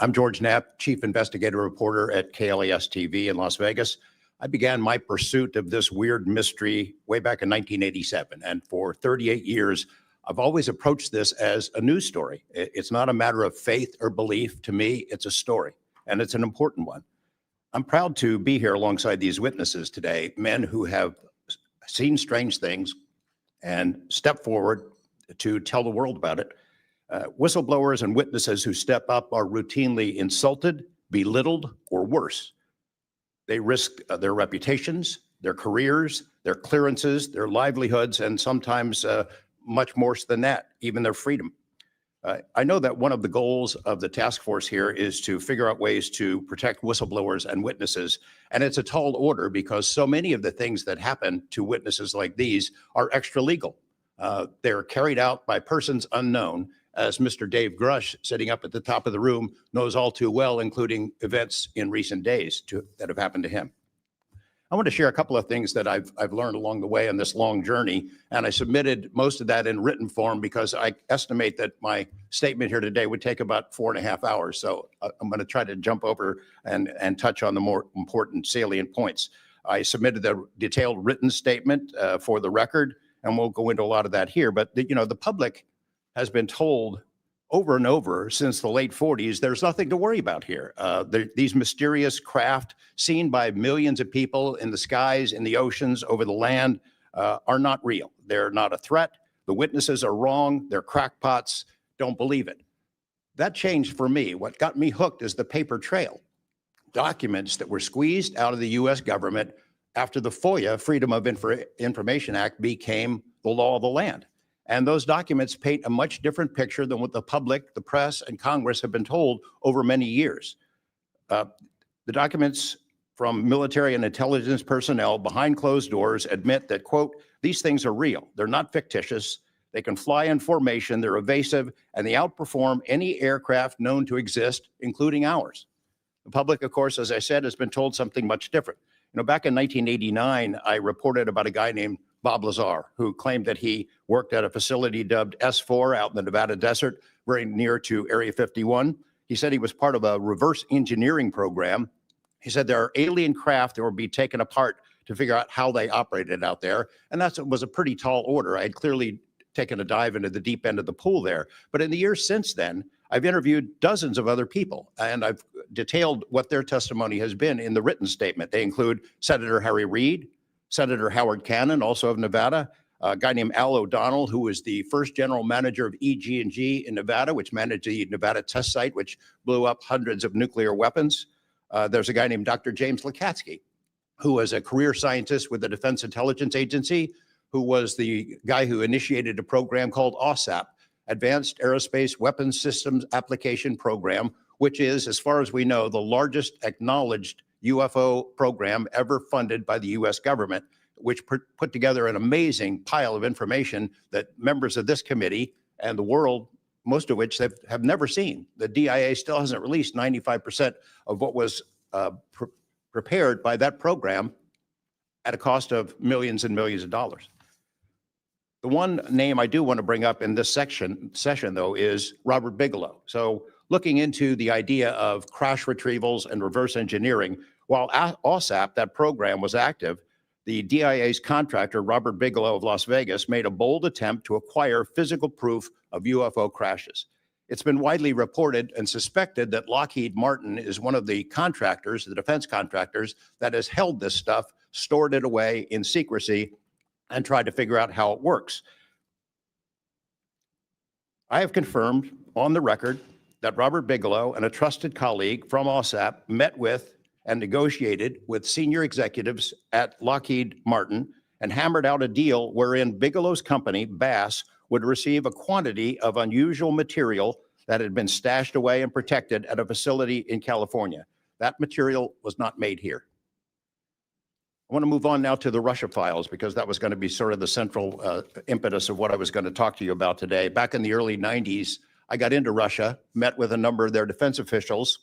I'm George Knapp, Chief Investigative Reporter at KLAS TV in Las Vegas. I began my pursuit of this weird mystery way back in 1987. And for 38 years, I've always approached this as a news story. It's not a matter of faith or belief. To me, it's a story, and it's an important one. I'm proud to be here alongside these witnesses today, men who have seen strange things and stepped forward to tell the world about it. Whistleblowers and witnesses who step up are routinely insulted, belittled, or worse. They risk their reputations, their careers, their clearances, their livelihoods, and sometimes much more than that, even their freedom. I know that one of the goals of the task force here is to figure out ways to protect whistleblowers and witnesses. And it's a tall order because so many of the things that happen to witnesses like these are extra legal. They're carried out by persons unknown, as Mr. Dave Grush, sitting up at the top of the room, knows all too well, including events in recent days that have happened to him. I want to share a couple of things that I've learned along the way on this long journey, and I submitted most of that in written form because I estimate that my statement here today would take about 4.5 hours. So I'm going to try to jump over and touch on the more important salient points. I submitted a detailed written statement for the record, and we'll go into a lot of that here. But the public has been told over and over since the late 40s, there's nothing to worry about here. These mysterious craft seen by millions of people in the skies, in the oceans, over the land are not real. They're not a threat. The witnesses are wrong. They're crackpots. Don't believe it. That changed for me. What got me hooked is the paper trail. Documents that were squeezed out of the U.S. government after the FOIA, Freedom of Information Act, became the law of the land. And those documents paint a much different picture than what the public, the press, and Congress have been told over many years. The documents from military and intelligence personnel behind closed doors admit that, quote, these things are real. They're not fictitious. They can fly in formation. They're evasive, and they outperform any aircraft known to exist, including ours. The public, of course, as I said, has been told something much different. Back in 1989, I reported about a guy named Bob Lazar, who claimed that he worked at a facility dubbed S4 out in the Nevada desert, very near to Area 51. He said he was part of a reverse engineering program. He said there are alien craft that will be taken apart to figure out how they operated out there. And that was a pretty tall order. I had clearly taken a dive into the deep end of the pool there. But in the years since then, I've interviewed dozens of other people, and I've detailed what their testimony has been in the written statement. They include Senator Harry Reid, Senator Howard Cannon, also of Nevada, a guy named Al O'Donnell, who was the first general manager of EG&G in Nevada, which managed the Nevada test site, which blew up hundreds of nuclear weapons. There's a guy named Dr. James Lakatsky, who was a career scientist with the Defense Intelligence Agency, who was the guy who initiated a program called OSAP, Advanced Aerospace Weapons Systems Application Program, which is, as far as we know, the largest acknowledged UFO program ever funded by the U.S. government, which put together an amazing pile of information that members of this committee and the world, most of which have never seen. The DIA still hasn't released 95% of what was prepared by that program at a cost of millions and millions of dollars. The one name I do want to bring up in this session, though, is Robert Bigelow. So looking into the idea of crash retrievals and reverse engineering, while OSAP, that program, was active, the DIA's contractor, Robert Bigelow of Las Vegas, made a bold attempt to acquire physical proof of UFO crashes. It's been widely reported and suspected that Lockheed Martin is one of the contractors, the defense contractors, that has held this stuff, stored it away in secrecy, and tried to figure out how it works. I have confirmed on the record that Robert Bigelow and a trusted colleague from OSAP met with and negotiated with senior executives at Lockheed Martin and hammered out a deal wherein Bigelow's company, Bass, would receive a quantity of unusual material that had been stashed away and protected at a facility in California. That material was not made here. I want to move on now to the Russia files, because that was going to be sort of the central impetus of what I was going to talk to you about today. Back in the early 90s, I got into Russia, met with a number of their defense officials,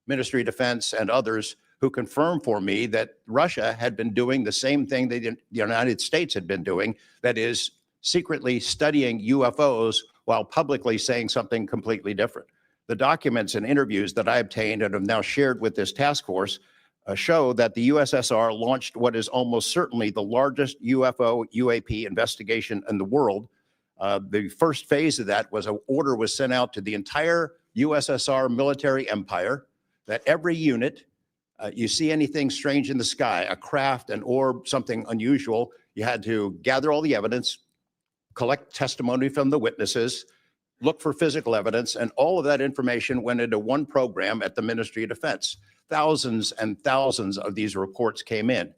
Ministry of Defense and others, who confirmed for me that Russia had been doing the same thing the United States had been doing, that is, secretly studying UFOs while publicly saying something completely different. The documents and interviews that I obtained and have now shared with this task force show that the USSR launched what is almost certainly the largest UFO UAP investigation in the world. The first phase of that was an order was sent out to the entire USSR military empire that every unit, you see anything strange in the sky, a craft, an orb, something unusual, you had to gather all the evidence, collect testimony from the witnesses, look for physical evidence, and all of that information went into one program at the Ministry of Defense. Thousands and thousands of these reports came in.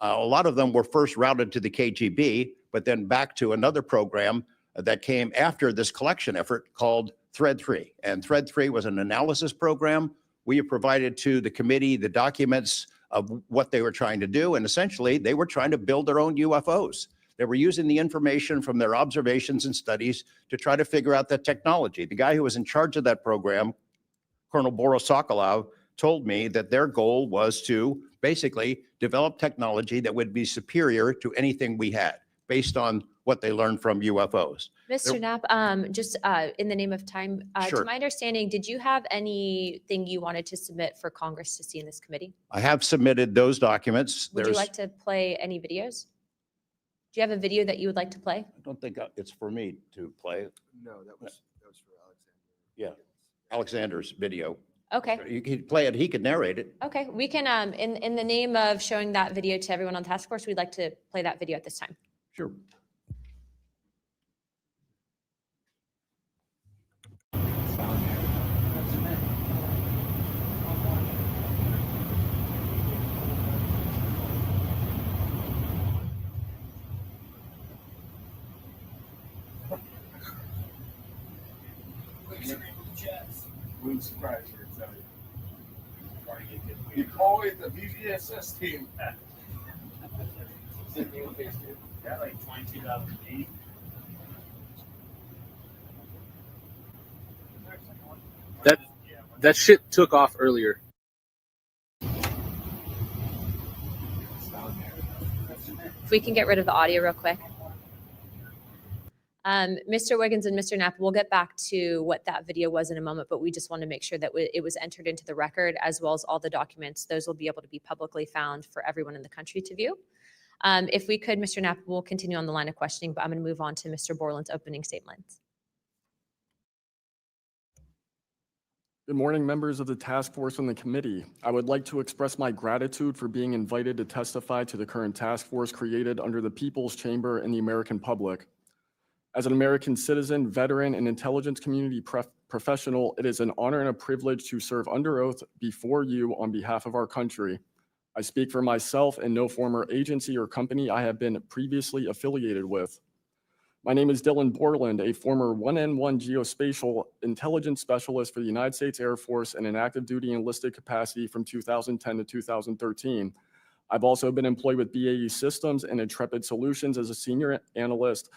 A lot of them were first routed to the KGB, but then back to another program that came after this collection effort called Thread 3. And Thread 3 was an analysis program. We have provided to the committee the documents of what they were trying to do, and essentially they were trying to build their own UFOs. They were using the information from their observations and studies to try to figure out the technology. The guy who was in charge of that program, Colonel Boris Sokolov, told me that their goal was to basically develop technology that would be superior to anything we had based on what they learned from UFOs. Mr. Knapp, just in the name of time, Sure. to my understanding, did you have anything you wanted to submit for Congress to see in this committee? I have submitted those documents. Would you like to play any videos? Do you have a video that you would like to play? I don't think it's for me to play. No, that was for Alexander. Yeah, Alexander's video. Okay. You could play it, he could narrate it. Okay, we can, in the name of showing that video to everyone on the task force, we'd like to play that video at this time. Sure. Wouldn't surprise you, I tell you. You call it the VVSS team. Yeah, like 2008. That shit took off earlier. If we can get rid of the audio real quick. Mr. Wiggins and Mr. Knapp, we'll get back to what that video was in a moment, but we just want to make sure that it was entered into the record as well as all the documents. Those will be able to be publicly found for everyone in the country to view. If we could, Mr. Knapp, we'll continue on the line of questioning, but I'm going to move on to Mr. Borland's opening statements. Good morning, members of the task force and the committee. I would like to express my gratitude for being invited to testify to the current task force created under the People's Chamber and the American public. As an American citizen, veteran, and intelligence community professional, it is an honor and a privilege to serve under oath before you on behalf of our country. I speak for myself and no former agency or company I have been previously affiliated with. My name is Dylan Borland, a former 1N1 geospatial intelligence specialist for the United States Air Force in an active duty enlisted capacity from 2010 to 2013. I've also been employed with BAE Systems and Intrepid Solutions as a senior analyst,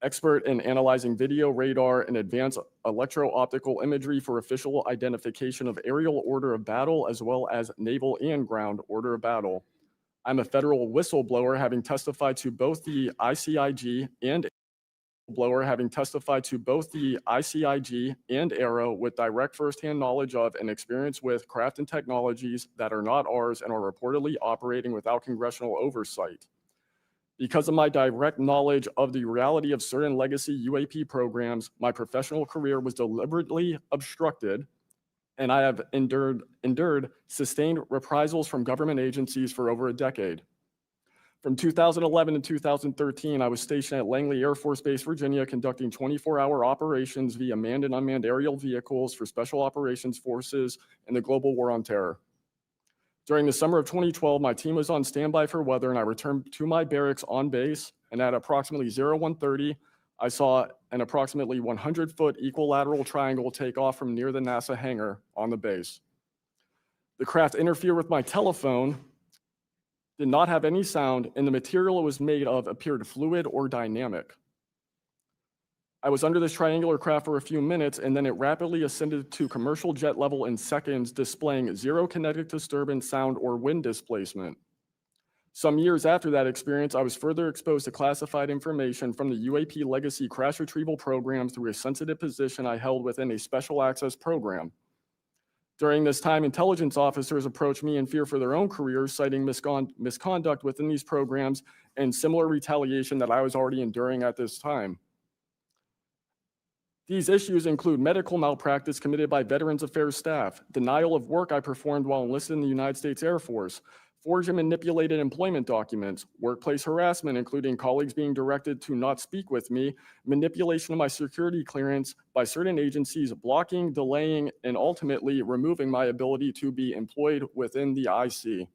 expert in analyzing video, radar, and advanced electro-optical imagery for official identification of aerial order of battle, as well as naval and ground order of battle. I'm a federal whistleblower, having testified to both the ICIG and ARROW with direct firsthand knowledge of and experience with craft and technologies that are not ours and are reportedly operating without congressional oversight. Because of my direct knowledge of the reality of certain legacy UAP programs, my professional career was deliberately obstructed, and I have endured sustained reprisals from government agencies for over a decade. From 2011 to 2013, I was stationed at Langley Air Force Base, Virginia, conducting 24-hour operations via manned and unmanned aerial vehicles for Special Operations Forces in the global war on terror. During the summer of 2012, my team was on standby for weather, and I returned to my barracks on base, and at approximately 01:30, I saw an approximately 100-foot equilateral triangle take off from near the NASA hangar on the base. The craft interfered with my telephone, did not have any sound, and the material it was made of appeared fluid or dynamic. I was under this triangular craft for a few minutes, and then it rapidly ascended to commercial jet level in seconds, displaying zero kinetic disturbance, sound, or wind displacement. Some years after that experience, I was further exposed to classified information from the UAP legacy crash retrieval program through a sensitive position I held within a special access program. During this time, intelligence officers approached me in fear for their own careers, citing misconduct within these programs and similar retaliation that I was already enduring at this time. These issues include medical malpractice committed by Veterans Affairs staff, denial of work I performed while enlisted in the United States Air Force, forged and manipulated employment documents, workplace harassment, including colleagues being directed to not speak with me, manipulation of my security clearance by certain agencies, blocking, delaying, and ultimately removing my ability to be employed within the IC.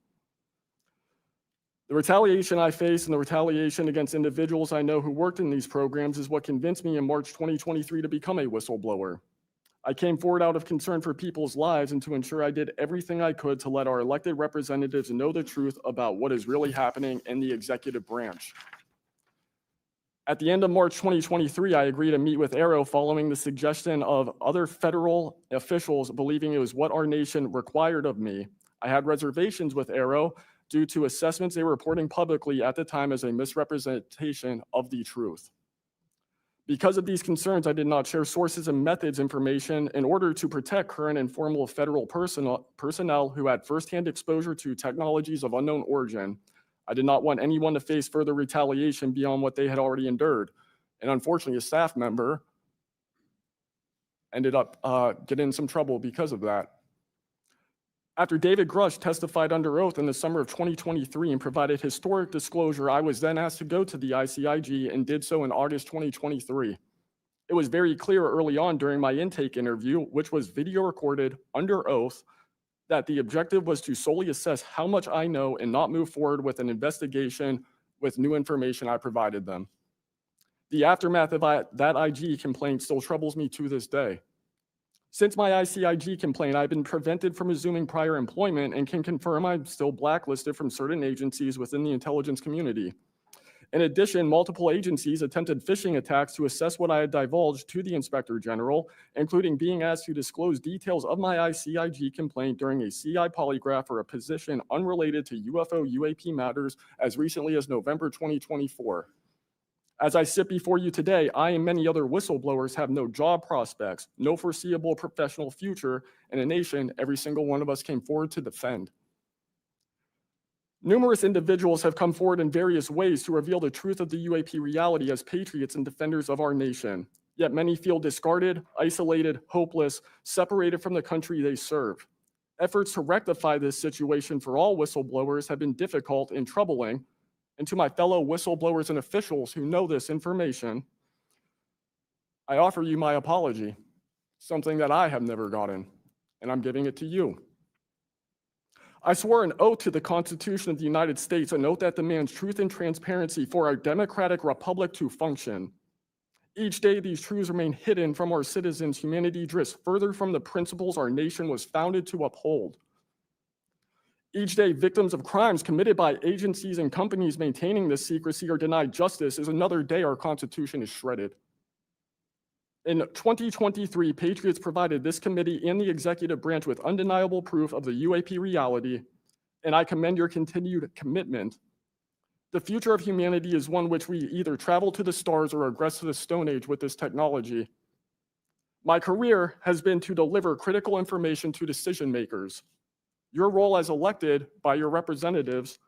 The retaliation I face and the retaliation against individuals I know who worked in these programs is what convinced me in March 2023 to become a whistleblower. I came forward out of concern for people's lives and to ensure I did everything I could to let our elected representatives know the truth about what is really happening in the executive branch. At the end of March 2023, I agreed to meet with ARROW following the suggestion of other federal officials believing it was what our nation required of me. I had reservations with Arrow due to assessments they were reporting publicly at the time as a misrepresentation of the truth. Because of these concerns, I did not share sources and methods information in order to protect current and former federal personnel who had firsthand exposure to technologies of unknown origin. I did not want anyone to face further retaliation beyond what they had already endured. And unfortunately, a staff member ended up getting in some trouble because of that. After David Grush testified under oath in the summer of 2023 and provided historic disclosure, I was then asked to go to the ICIG and did so in August 2023. It was very clear early on during my intake interview, which was video recorded under oath, that the objective was to solely assess how much I know and not move forward with an investigation with new information I provided them. The aftermath of that IG complaint still troubles me to this day. Since my ICIG complaint, I've been prevented from resuming prior employment and can confirm I'm still blacklisted from certain agencies within the intelligence community. In addition, multiple agencies attempted phishing attacks to assess what I had divulged to the Inspector General, including being asked to disclose details of my ICIG complaint during a CI polygraph for a position unrelated to UFO UAP matters as recently as November 2024. As I sit before you today, I and many other whistleblowers have no job prospects, no foreseeable professional future, and a nation every single one of us came forward to defend. Numerous individuals have come forward in various ways to reveal the truth of the UAP reality as patriots and defenders of our nation. Yet many feel discarded, isolated, hopeless, separated from the country they serve. Efforts to rectify this situation for all whistleblowers have been difficult and troubling. And to my fellow whistleblowers and officials who know this information, I offer you my apology, something that I have never gotten, and I'm giving it to you. I swore an oath to the Constitution of the United States, an oath that demands truth and transparency for our democratic republic to function. Each day, these truths remain hidden from our citizens. Humanity drifts further from the principles our nation was founded to uphold. Each day, victims of crimes committed by agencies and companies maintaining this secrecy are denied justice is another day our Constitution is shredded. In 2023, Patriots provided this committee and the executive branch with undeniable proof of the UAP reality, and I commend your continued commitment. The future of humanity is one which we either travel to the stars or regress to the Stone Age with this technology. My career has been to deliver critical information to decision makers. Your role as elected by your representatives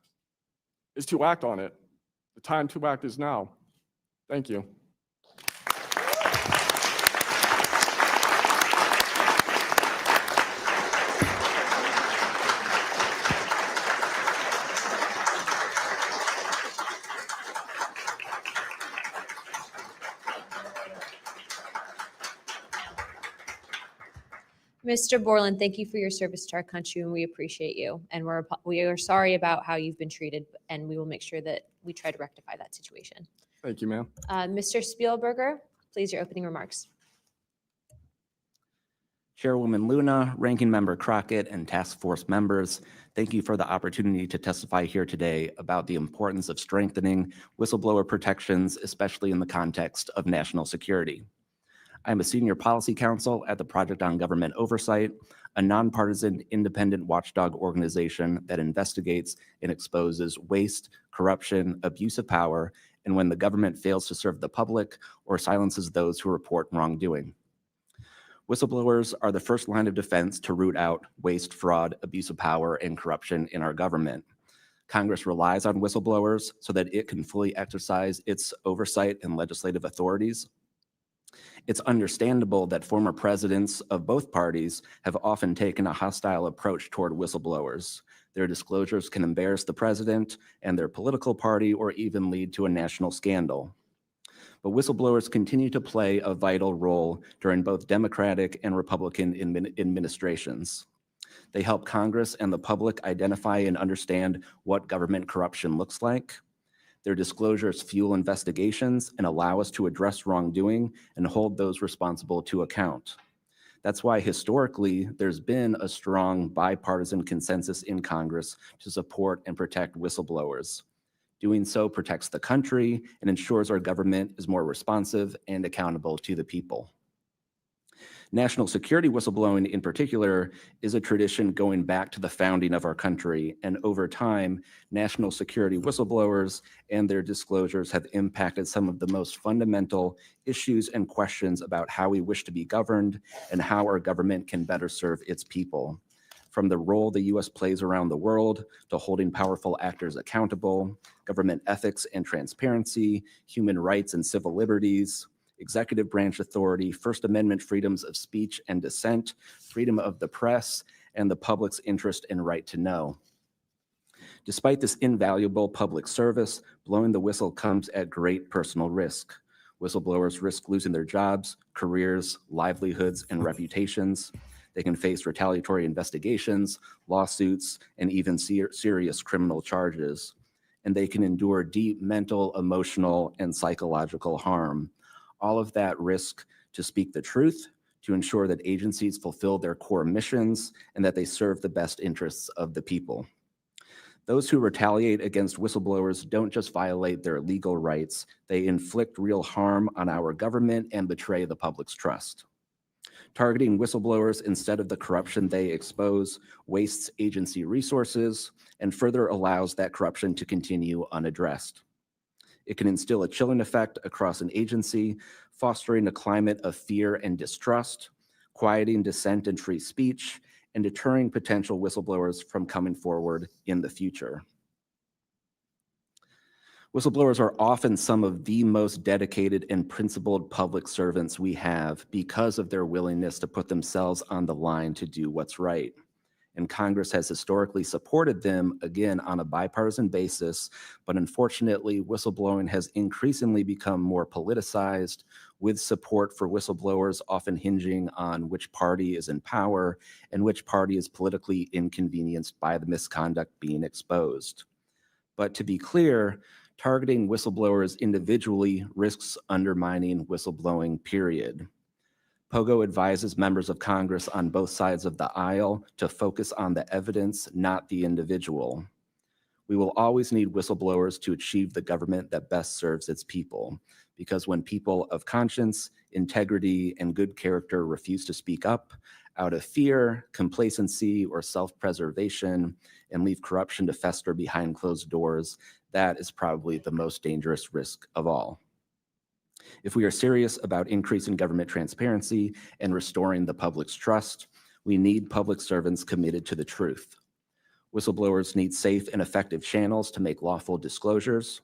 is to act on it. The time to act is now. Thank you. Mr. Borland, thank you for your service to our country, and we appreciate you. And we are sorry about how you've been treated, and we will make sure that we try to rectify that situation. Thank you, ma'am. Mr. Spielberger, please, your opening remarks. Chairwoman Luna, Ranking Member Crockett, and Task Force members, thank you for the opportunity to testify here today about the importance of strengthening whistleblower protections, especially in the context of national security. I'm a senior policy counsel at the Project on Government Oversight, a nonpartisan independent watchdog organization that investigates and exposes waste, corruption, abuse of power, and when the government fails to serve the public or silences those who report wrongdoing. Whistleblowers are the first line of defense to root out waste, fraud, abuse of power, and corruption in our government. Congress relies on whistleblowers so that it can fully exercise its oversight and legislative authorities. It's understandable that former presidents of both parties have often taken a hostile approach toward whistleblowers. Their disclosures can embarrass the president and their political party or even lead to a national scandal. But whistleblowers continue to play a vital role during both Democratic and Republican administrations. They help Congress and the public identify and understand what government corruption looks like. Their disclosures fuel investigations and allow us to address wrongdoing and hold those responsible to account. That's why historically there's been a strong bipartisan consensus in Congress to support and protect whistleblowers. Doing so protects the country and ensures our government is more responsive and accountable to the people. National security whistleblowing in particular is a tradition going back to the founding of our country, and over time, national security whistleblowers and their disclosures have impacted some of the most fundamental issues and questions about how we wish to be governed and how our government can better serve its people. From the role the U.S. plays around the world to holding powerful actors accountable, government ethics and transparency, human rights and civil liberties, executive branch authority, First Amendment freedoms of speech and dissent, freedom of the press, and the public's interest and right to know. Despite this invaluable public service, blowing the whistle comes at great personal risk. Whistleblowers risk losing their jobs, careers, livelihoods, and reputations. They can face retaliatory investigations, lawsuits, and even serious criminal charges. And they can endure deep mental, emotional, and psychological harm. All of that risk to speak the truth, to ensure that agencies fulfill their core missions, and that they serve the best interests of the people. Those who retaliate against whistleblowers don't just violate their legal rights, they inflict real harm on our government and betray the public's trust. Targeting whistleblowers instead of the corruption they expose wastes agency resources and further allows that corruption to continue unaddressed. It can instill a chilling effect across an agency, fostering a climate of fear and distrust, quieting dissent and free speech, and deterring potential whistleblowers from coming forward in the future. Whistleblowers are often some of the most dedicated and principled public servants we have because of their willingness to put themselves on the line to do what's right. And Congress has historically supported them, again, on a bipartisan basis, but unfortunately, whistleblowing has increasingly become more politicized, with support for whistleblowers often hinging on which party is in power and which party is politically inconvenienced by the misconduct being exposed. But to be clear, targeting whistleblowers individually risks undermining whistleblowing, period. POGO advises members of Congress on both sides of the aisle to focus on the evidence, not the individual. We will always need whistleblowers to achieve the government that best serves its people, because when people of conscience, integrity, and good character refuse to speak up out of fear, complacency, or self-preservation, and leave corruption to fester behind closed doors, that is probably the most dangerous risk of all. If we are serious about increasing government transparency and restoring the public's trust, we need public servants committed to the truth. Whistleblowers need safe and effective channels to make lawful disclosures.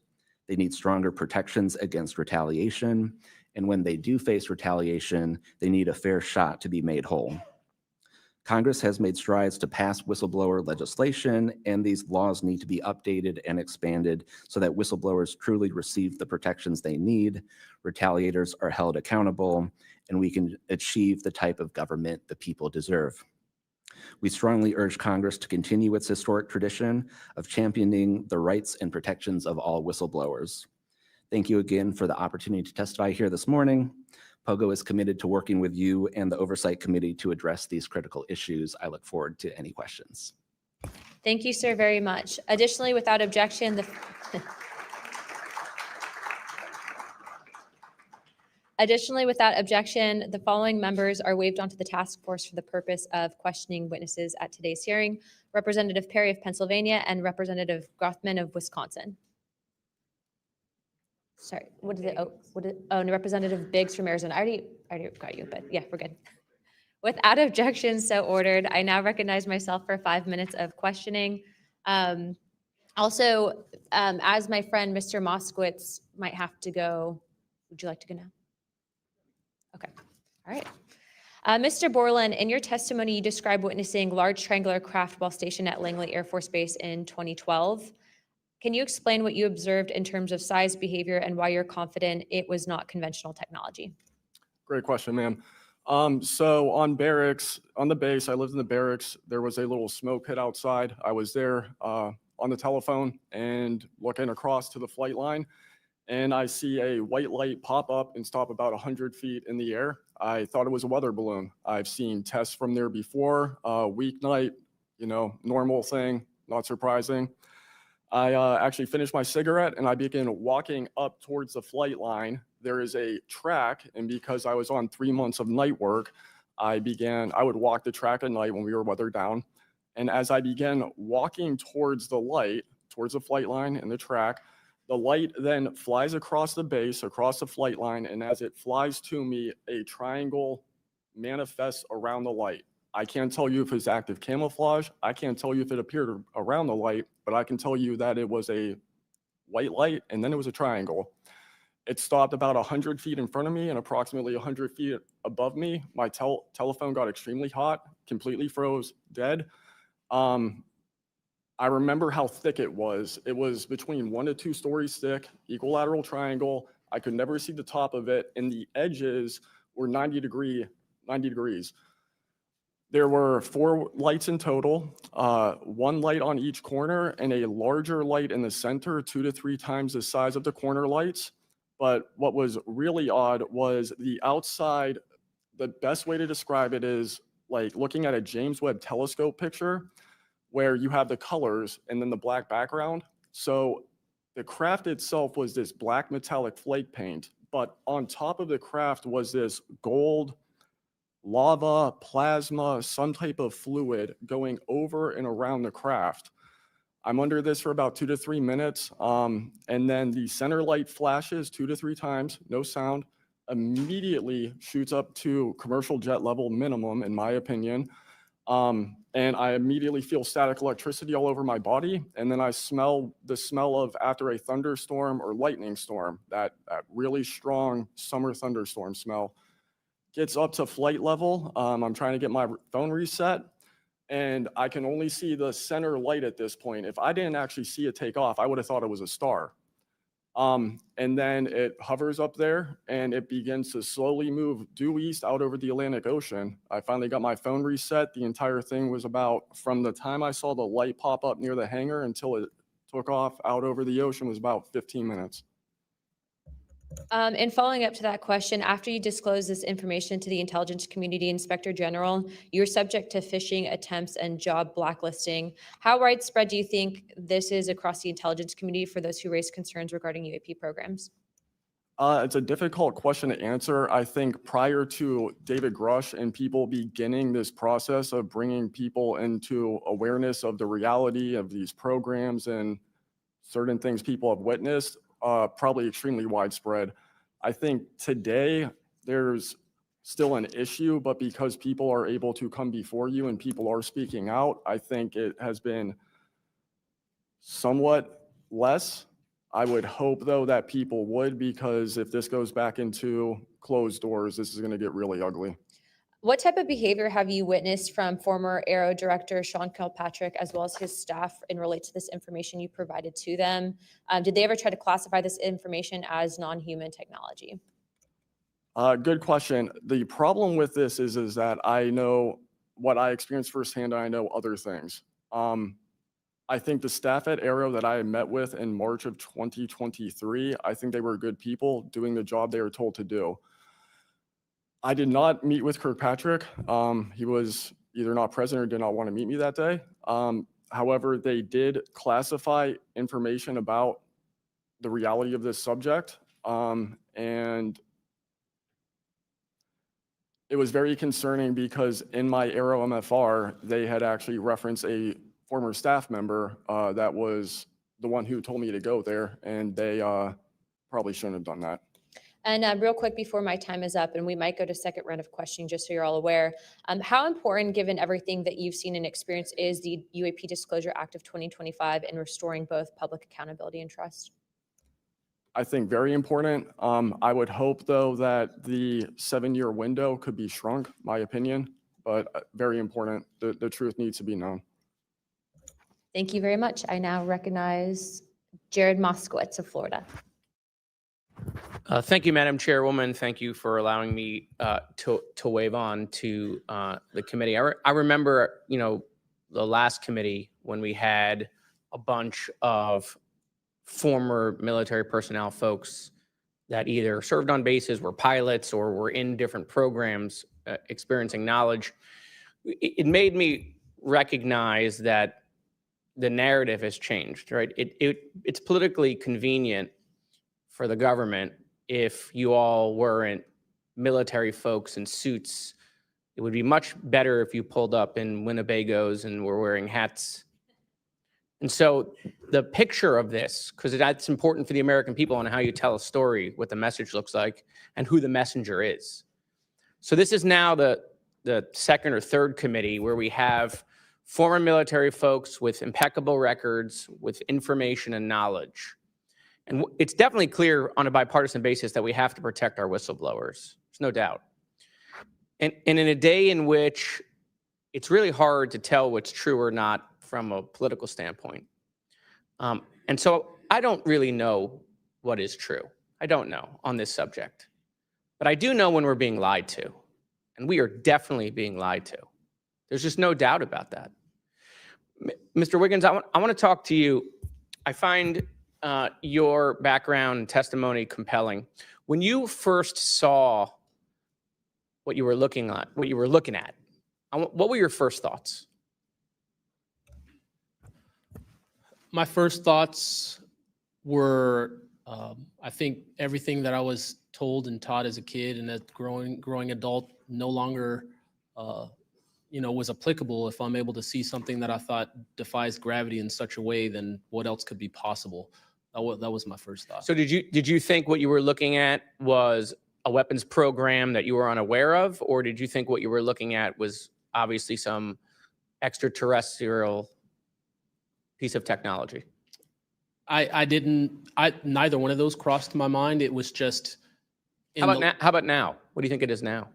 They need stronger protections against retaliation. And when they do face retaliation, they need a fair shot to be made whole. Congress has made strides to pass whistleblower legislation, and these laws need to be updated and expanded so that whistleblowers truly receive the protections they need, retaliators are held accountable, and we can achieve the type of government the people deserve. We strongly urge Congress to continue its historic tradition of championing the rights and protections of all whistleblowers. Thank you again for the opportunity to testify here this morning. POGO is committed to working with you and the Oversight Committee to address these critical issues. I look forward to any questions. Thank you, sir, very much. Additionally, without objection, the following members are waived onto the task force for the purpose of questioning witnesses at today's hearing: Representative Perry of Pennsylvania and Representative Grothman of Wisconsin. Sorry, what is it? Oh, and Representative Biggs from Arizona. I already got you, but yeah, we're good. Without objection, so ordered. I now recognize myself for 5 minutes of questioning. Also, as my friend Mr. Moskowitz might have to go, would you like to go now? Okay, all right. Mr. Borland, in your testimony, you described witnessing large triangular craft while stationed at Langley Air Force Base in 2012. Can you explain what you observed in terms of size, behavior, and why you're confident it was not conventional technology? Great question, ma'am. So on the base, I lived in the barracks. There was a little smoke pit outside. I was there on the telephone and looking across to the flight line, and I see a white light pop up and stop about 100 feet in the air. I thought it was a weather balloon. I've seen tests from there before, weeknight, normal thing, not surprising. I actually finished my cigarette and I began walking up towards the flight line. There is a track, and because I was on 3 months of night work, I would walk the track at night when we were weather down. And as I began walking towards the light, towards the flight line and the track, the light then flies across the base, across the flight line, and as it flies to me, a triangle manifests around the light. I can't tell you if it's active camouflage. I can't tell you if it appeared around the light, but I can tell you that it was a white light and then it was a triangle. It stopped about 100 feet in front of me and approximately 100 feet above me. My telephone got extremely hot, completely froze, dead. I remember how thick it was. It was between 1 to 2 stories thick, equilateral triangle. I could never see the top of it, and the edges were 90 degrees. There were 4 lights in total, 1 light on each corner and a larger light in the center, 2 to 3 times the size of the corner lights. But what was really odd was the outside. The best way to describe it is like looking at a James Webb telescope picture where you have the colors and then the black background. So the craft itself was this black metallic flake paint, but on top of the craft was this gold lava, plasma, some type of fluid going over and around the craft. I'm under this for about 2 to 3 minutes, and then the center light flashes 2 to 3 times, no sound, immediately shoots up to commercial jet level minimum, in my opinion. And I immediately feel static electricity all over my body. And then I smell the smell of after a thunderstorm or lightning storm, that really strong summer thunderstorm smell. Gets up to flight level. I'm trying to get my phone reset, and I can only see the center light at this point. If I didn't actually see it take off, I would have thought it was a star. And then it hovers up there and it begins to slowly move due east out over the Atlantic Ocean. I finally got my phone reset. The entire thing was about, from the time I saw the light pop up near the hangar until it took off out over the ocean, was about 15 minutes. And following up to that question, after you disclose this information to the Intelligence Community Inspector General, you're subject to phishing attempts and job blacklisting. How widespread do you think this is across the intelligence community for those who raise concerns regarding UAP programs? It's a difficult question to answer. I think prior to David Grush and people beginning this process of bringing people into awareness of the reality of these programs and certain things people have witnessed, probably extremely widespread. I think today there's still an issue, but because people are able to come before you and people are speaking out, I think it has been somewhat less. I would hope, though, that people would, because if this goes back into closed doors, this is going to get really ugly. What type of behavior have you witnessed from former Aero Director Sean Kilpatrick as well as his staff in relate to this information you provided to them? Did they ever try to classify this information as non-human technology? Good question. The problem with this is that I know what I experienced firsthand, and I know other things. I think the staff at Aero that I met with in March of 2023, I think they were good people doing the job they were told to do. I did not meet with Kirkpatrick. He was either not present or did not want to meet me that day. However, they did classify information about the reality of this subject. And it was very concerning because in my Aero MFR, they had actually referenced a former staff member that was the one who told me to go there, and they probably shouldn't have done that. And real quick before my time is up, and we might go to second round of questioning just so you're all aware, how important, given everything that you've seen and experienced, is the UAP Disclosure Act of 2025 in restoring both public accountability and trust? I think very important. I would hope, though, that the 7-year window could be shrunk, my opinion, but very important. The truth needs to be known. Thank you very much. I now recognize Jared Moskowitz of Florida. Thank you, Madam Chairwoman. Thank you for allowing me to wave on to the committee. I remember, the last committee when we had a bunch of former military personnel folks that either served on bases, were pilots, or were in different programs experiencing knowledge. It made me recognize that the narrative has changed, right? It's politically convenient for the government if you all weren't military folks in suits It would be much better if you pulled up in Winnebagos and were wearing hats. And so the picture of this, because that's important for the American people and how you tell a story, what the message looks like, and who the messenger is. So this is now the second or third committee where we have former military folks with impeccable records, with information and knowledge. And it's definitely clear on a bipartisan basis that we have to protect our whistleblowers. There's no doubt. And in a day in which it's really hard to tell what's true or not from a political standpoint. And so I don't really know what is true. I don't know on this subject. But I do know when we're being lied to. And we are definitely being lied to. There's just no doubt about that. Mr. Wiggins, I want to talk to you. I find your background and testimony compelling. When you first saw what you were looking at, what were your first thoughts? My first thoughts were, I think everything that I was told and taught as a kid and as growing adult no longer, was applicable. If I'm able to see something that I thought defies gravity in such a way, then what else could be possible? That was my first thought. So did you think what you were looking at was a weapons program that you were unaware of, or did you think what you were looking at was obviously some extraterrestrial piece of technology? Neither one of those crossed my mind. It was just. How about now? What do you think it is now?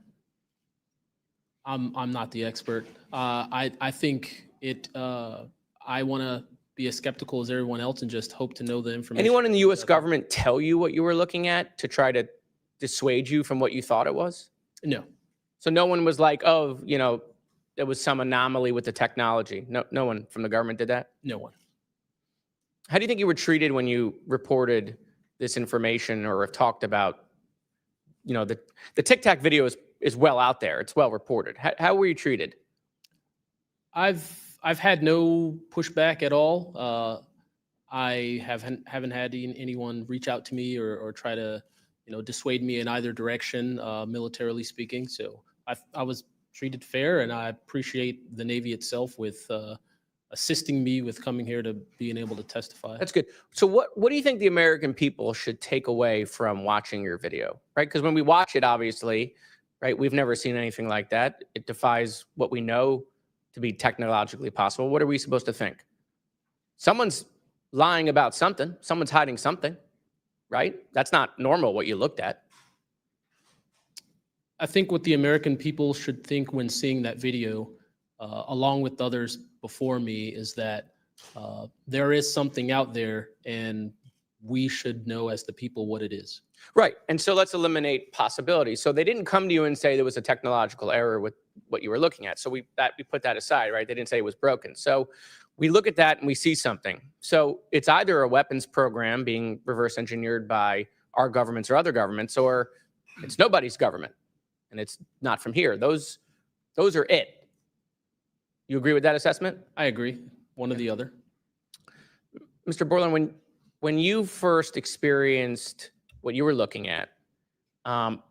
I'm not the expert. I think it. I want to be as skeptical as everyone else and just hope to know the information. Anyone in the U.S. government tell you what you were looking at to try to dissuade you from what you thought it was? No. So no one was like, oh, there was some anomaly with the technology. No one from the government did that? No one. How do you think you were treated when you reported this information or have talked about, the Tic Tac video is well out there. It's well reported. How were you treated? I've had no pushback at all. I haven't had anyone reach out to me or try to, dissuade me in either direction, militarily speaking. So I was treated fair, and I appreciate the Navy itself with assisting me with coming here to being able to testify. That's good. So what do you think the American people should take away from watching your video, right? Because when we watch it, obviously, right, we've never seen anything like that. It defies what we know to be technologically possible. What are we supposed to think? Someone's lying about something. Someone's hiding something, right? That's not normal what you looked at. I think what the American people should think when seeing that video, along with others before me, is that there is something out there and we should know as the people what it is. Right. And so let's eliminate possibilities. So they didn't come to you and say there was a technological error with what you were looking at. So we put that aside, right? They didn't say it was broken. So we look at that and we see something. So it's either a weapons program being reverse engineered by our governments or other governments, or it's nobody's government and it's not from here. Those are it. You agree with that assessment? I agree. One or the other. Mr. Borland, when you first experienced what you were looking at, what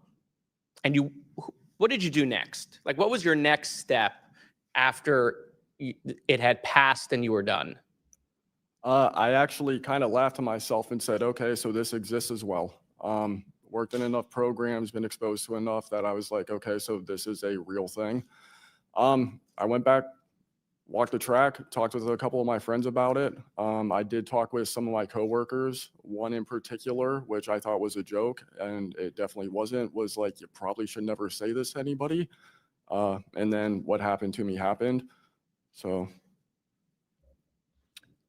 did you do next? Like, what was your next step after it had passed and you were done? I actually kind of laughed to myself and said, okay, so this exists as well. Worked in enough programs, been exposed to enough that I was like, okay, so this is a real thing. I went back, walked the track, talked with a couple of my friends about it. I did talk with some of my coworkers, one in particular, which I thought was a joke, and it definitely wasn't, was like, you probably should never say this to anybody. And then what happened to me happened. So.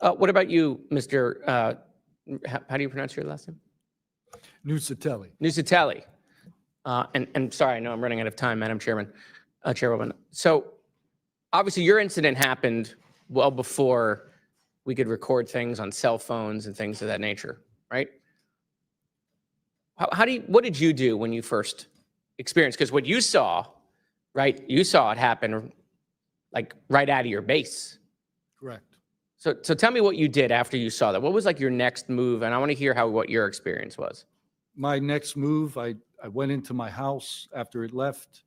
What about you, Mr. How do you pronounce your last name? Nuccetelli. Nuccetelli. And sorry, I know I'm running out of time, Madam Chairwoman. So obviously your incident happened well before we could record things on cell phones and things of that nature, right? What did you do when you first experienced? Because what you saw, right? You saw it happen like right out of your base. Correct. So tell me what you did after you saw that. What was like your next move? And I want to hear what your experience was. My next move, I went into my house after it left.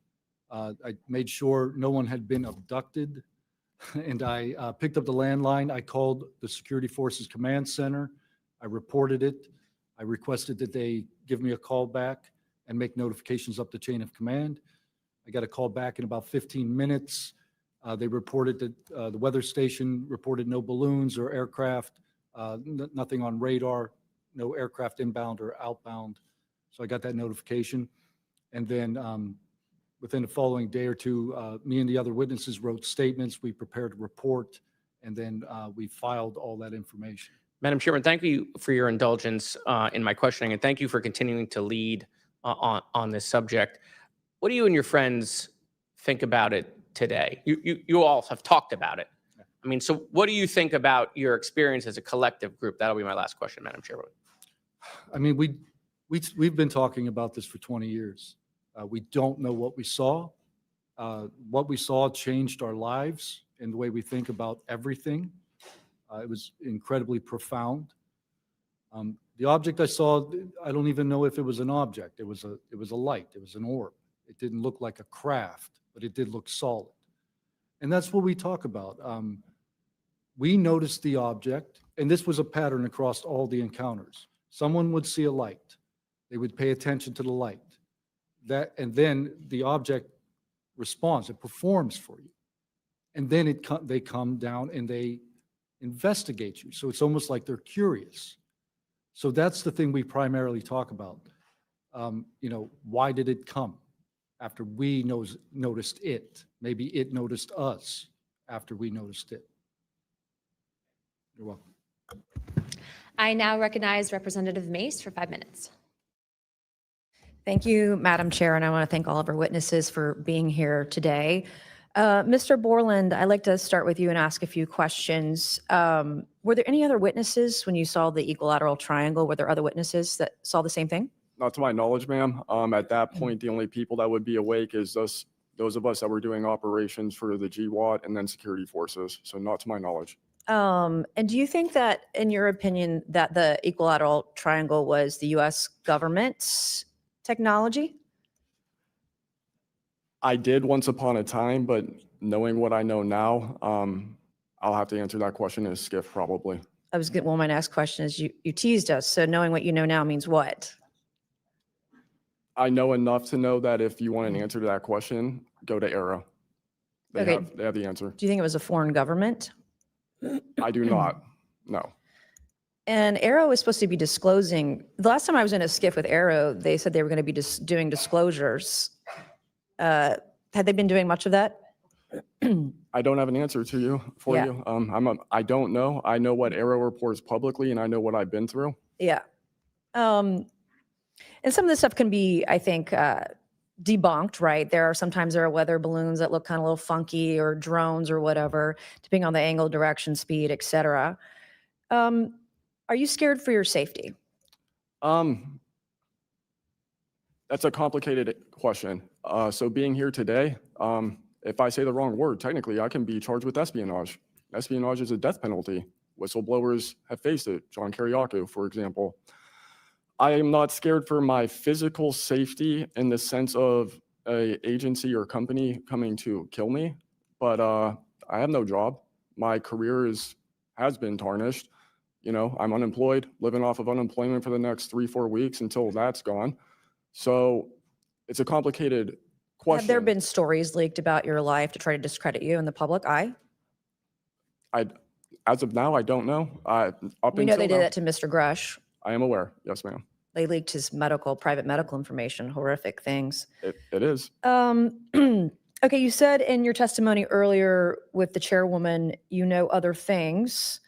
I made sure no one had been abducted, and I picked up the landline. I called the Security Forces Command Center. I reported it. I requested that they give me a call back and make notifications up the chain of command. I got a call back in about 15 minutes. They reported that the weather station reported no balloons or aircraft, nothing on radar, no aircraft inbound or outbound. So I got that notification. And then within the following day or two, me and the other witnesses wrote statements. We prepared a report, and then we filed all that information. Madam Chairman, thank you for your indulgence in my questioning, and thank you for continuing to lead on this subject. What do you and your friends think about it today? You all have talked about it. I mean, so what do you think about your experience as a collective group? That'll be my last question, Madam Chairman. I mean, we've been talking about this for 20 years. We don't know what we saw. What we saw changed our lives and the way we think about everything. It was incredibly profound. The object I saw, I don't even know if it was an object. It was a light. It was an orb. It didn't look like a craft, but it did look solid. And that's what we talk about. We noticed the object, and this was a pattern across all the encounters. Someone would see a light. They would pay attention to the light. And then the object responds. It performs for you. And then they come down and they investigate you. So it's almost like they're curious. So that's the thing we primarily talk about. Why did it come after we noticed it? Maybe it noticed us after we noticed it. You're welcome. I now recognize Representative Mace for 5 minutes. Thank you, Madam Chair, and I want to thank all of our witnesses for being here today. Mr. Borland, I'd like to start with you and ask a few questions. Were there any other witnesses when you saw the equilateral triangle? Were there other witnesses that saw the same thing? Not to my knowledge, ma'am. At that point, the only people that would be awake is those of us that were doing operations for the GWAT and then security forces. So not to my knowledge. And do you think that, in your opinion, that the equilateral triangle was the U.S. government's technology? I did once upon a time, but knowing what I know now, I'll have to answer that question in a skiff probably. Well, my next question is, you teased us, so knowing what you know now means what? I know enough to know that if you want an answer to that question, go to ERA. They have the answer. Do you think it was a foreign government? I do not, no. And Arrow is supposed to be disclosing. The last time I was in a skiff with Arrow, they said they were going to be doing disclosures. Had they been doing much of that? I don't have an answer to you you. I don't know. I know what Arrow reports publicly, and I know what I've been through. Yeah. And some of this stuff can be, I think, debunked, right? Sometimes there are weather balloons that look kind of a little funky, or drones or whatever, depending on the angle, direction, speed, etc. Are you scared for your safety? That's a complicated question. So being here today, if I say the wrong word, technically I can be charged with espionage. Espionage is a death penalty. Whistleblowers have faced it. John Kiriakou, for example. I am not scared for my physical safety in the sense of an agency or company coming to kill me, but I have no job. My career has been tarnished. I'm unemployed, living off of unemployment for the next 3-4 weeks until that's gone. So it's a complicated question. Have there been stories leaked about your life to try to discredit you in the public eye? As of now, I don't know. We know they did that to Mr. Grush. I am aware. Yes, ma'am. They leaked his private medical information, horrific things. It is. Okay, you said in your testimony earlier with the chairwoman, you know other things.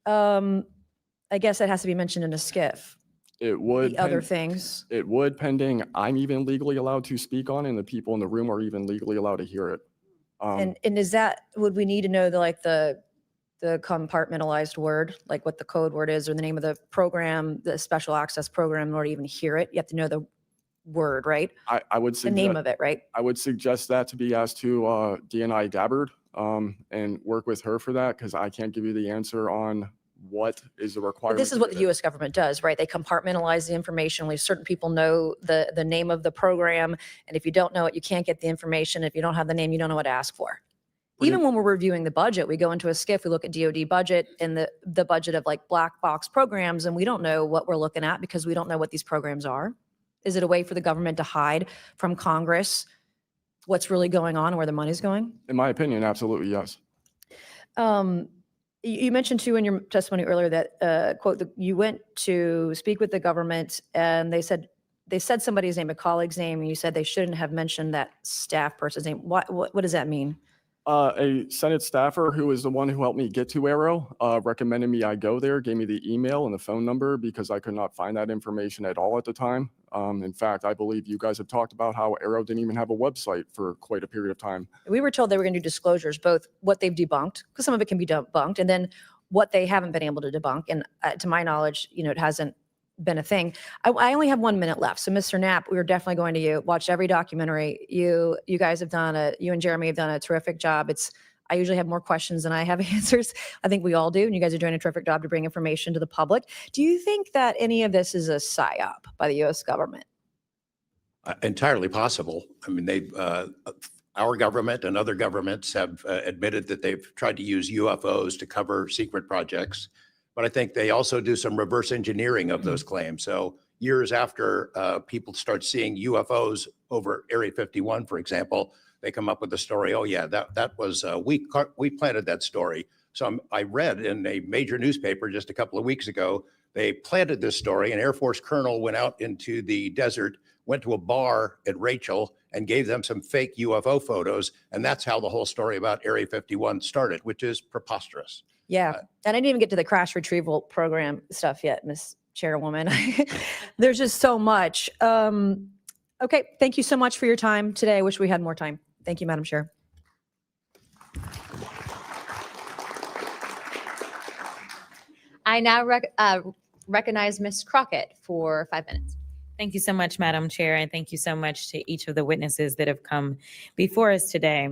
I guess that has to be mentioned in a skiff. It would. The other things. It would, pending I'm even legally allowed to speak on, and the people in the room are even legally allowed to hear it. And is that, would we need to know the compartmentalized word, like what the code word is or the name of the program, the special access program, in order to even hear it? You have to know the word, right? I would suggest the name of it, right? I would suggest that to be asked to DNI Gabbard and work with her for that, because I can't give you the answer on what is the But requirement. this is to what do the that. U.S. government does, right? They compartmentalize the information. Only certain people know the name of the program. And if you don't know it, you can't get the information. If you don't have the name, you don't know what to ask for. Even when we're reviewing the budget, we go into a SCIF, we look at DoD budget and the budget of like black box programs, and we don't know what we're looking at because we don't know what these programs are. Is it a way for the government to hide from Congress what's really going on and where the money's going? In my opinion, absolutely, yes. You mentioned too in your testimony earlier that, quote, you went to speak with the government and they said somebody's name, a colleague's name, and you said they shouldn't have mentioned that staff person's name. What does that mean? A Senate staffer who is the one who helped me get to Arrow recommended me I go there, gave me the email and the phone number because I could not find that information at all at the time. In fact, I believe you guys have talked about how Arrow didn't even have a website for quite a period of time. We were told they were going to do disclosures, both what they've debunked, because some of it can be debunked, and then what they haven't been able to debunk. And to my knowledge, it hasn't been a thing. I only have 1 minute left. So Mr. Knapp, we were definitely going to you. Watch every documentary. You guys have done you and Jeremy have done a terrific job. I usually have more questions than I have answers. I think we all do. And you guys are doing a terrific job to bring information to the public. Do you think that any of this is a psyop by the U.S. government? Entirely possible. I mean, our government and other governments have admitted that they've tried to use UFOs to cover secret projects. But I think they also do some reverse engineering of those claims. So years after people start seeing UFOs over Area 51, for example, they come up with the story, oh yeah, that was, we planted that story. So I read in a major newspaper just a couple of weeks ago, they planted this story. An Air Force colonel went out into the desert, went to a bar at Rachel and gave them some fake UFO photos. And that's how the whole story about Area 51 started, which is preposterous. Yeah. And I didn't even get to the crash retrieval program stuff yet, Miss Chairwoman. There's just so much. Okay. Thank you so much for your time today. I wish we had more time. Thank you, Madam Chair. I now recognize Ms. Crockett for 5 minutes. Thank you so much, Madam Chair, and thank you so much to each of the witnesses that have come before us today.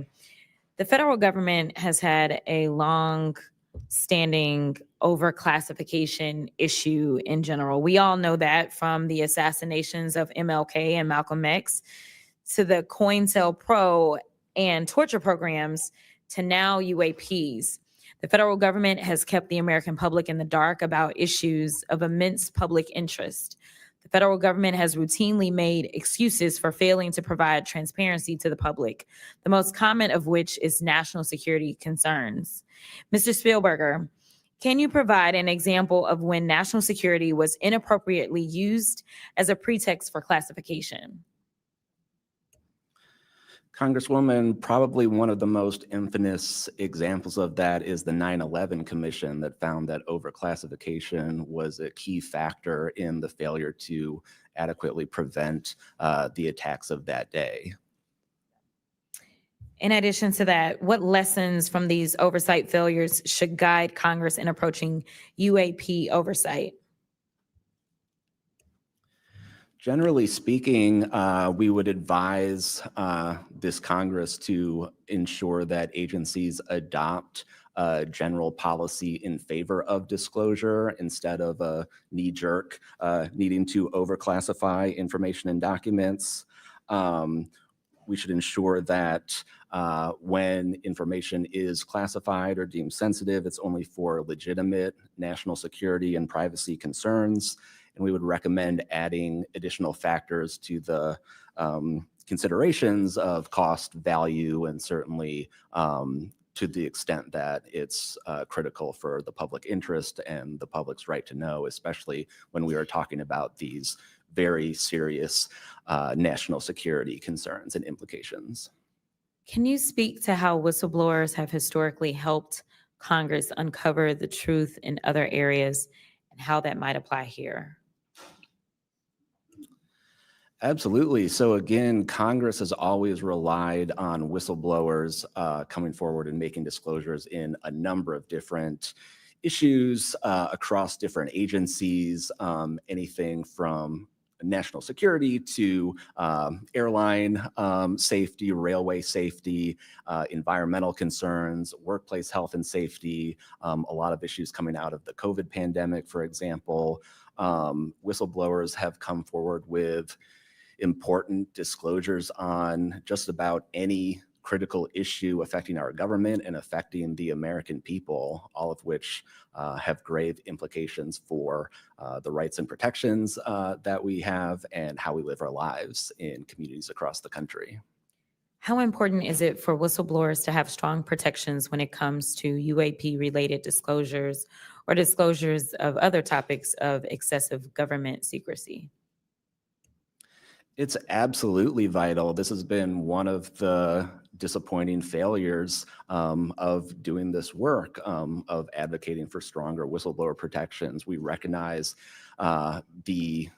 The federal government has had a long-standing overclassification issue in general. We all know that, from the assassinations of MLK and Malcolm X to the COINTELPRO and torture programs to now UAPs. The federal government has kept the American public in the dark about issues of immense public interest. The federal government has routinely made excuses for failing to provide transparency to the public, the most common of which is national security concerns. Mr. Spielberger, can you provide an example of when national security was inappropriately used as a pretext for classification? Congresswoman, probably one of the most infamous examples of that is the 9/11 Commission that found that overclassification was a key factor in the failure to adequately prevent the attacks of that day. In addition to that, what lessons from these oversight failures should guide Congress in approaching UAP oversight? Generally speaking, we would advise this Congress to ensure that agencies adopt a general policy in favor of disclosure instead of a knee-jerk needing to overclassify information and documents. We should ensure that when information is classified or deemed sensitive, it's only for legitimate national security and privacy concerns. And we would recommend adding additional factors to the considerations of cost, value, and certainly to the extent that it's critical for the public interest and the public's right to know, especially when we are talking about these very serious national security concerns and implications. Can you speak to how whistleblowers have historically helped Congress uncover the truth in other areas and how that might apply here? Absolutely. So again, Congress has always relied on whistleblowers coming forward and making disclosures in a number of different issues across different agencies, anything from national security to airline safety, railway safety, environmental concerns, workplace health and safety, a lot of issues coming out of the COVID pandemic, for example. Whistleblowers have come forward with important disclosures on just about any critical issue affecting our government and affecting the American people, all of which have grave implications for the rights and protections that we have and how we live our lives in communities across the country. How important is it for whistleblowers to have strong protections when it comes to UAP-related disclosures or disclosures of other topics of excessive government secrecy? It's absolutely vital. This has been one of the disappointing failures of doing this work, of advocating for stronger whistleblower protections. We recognize the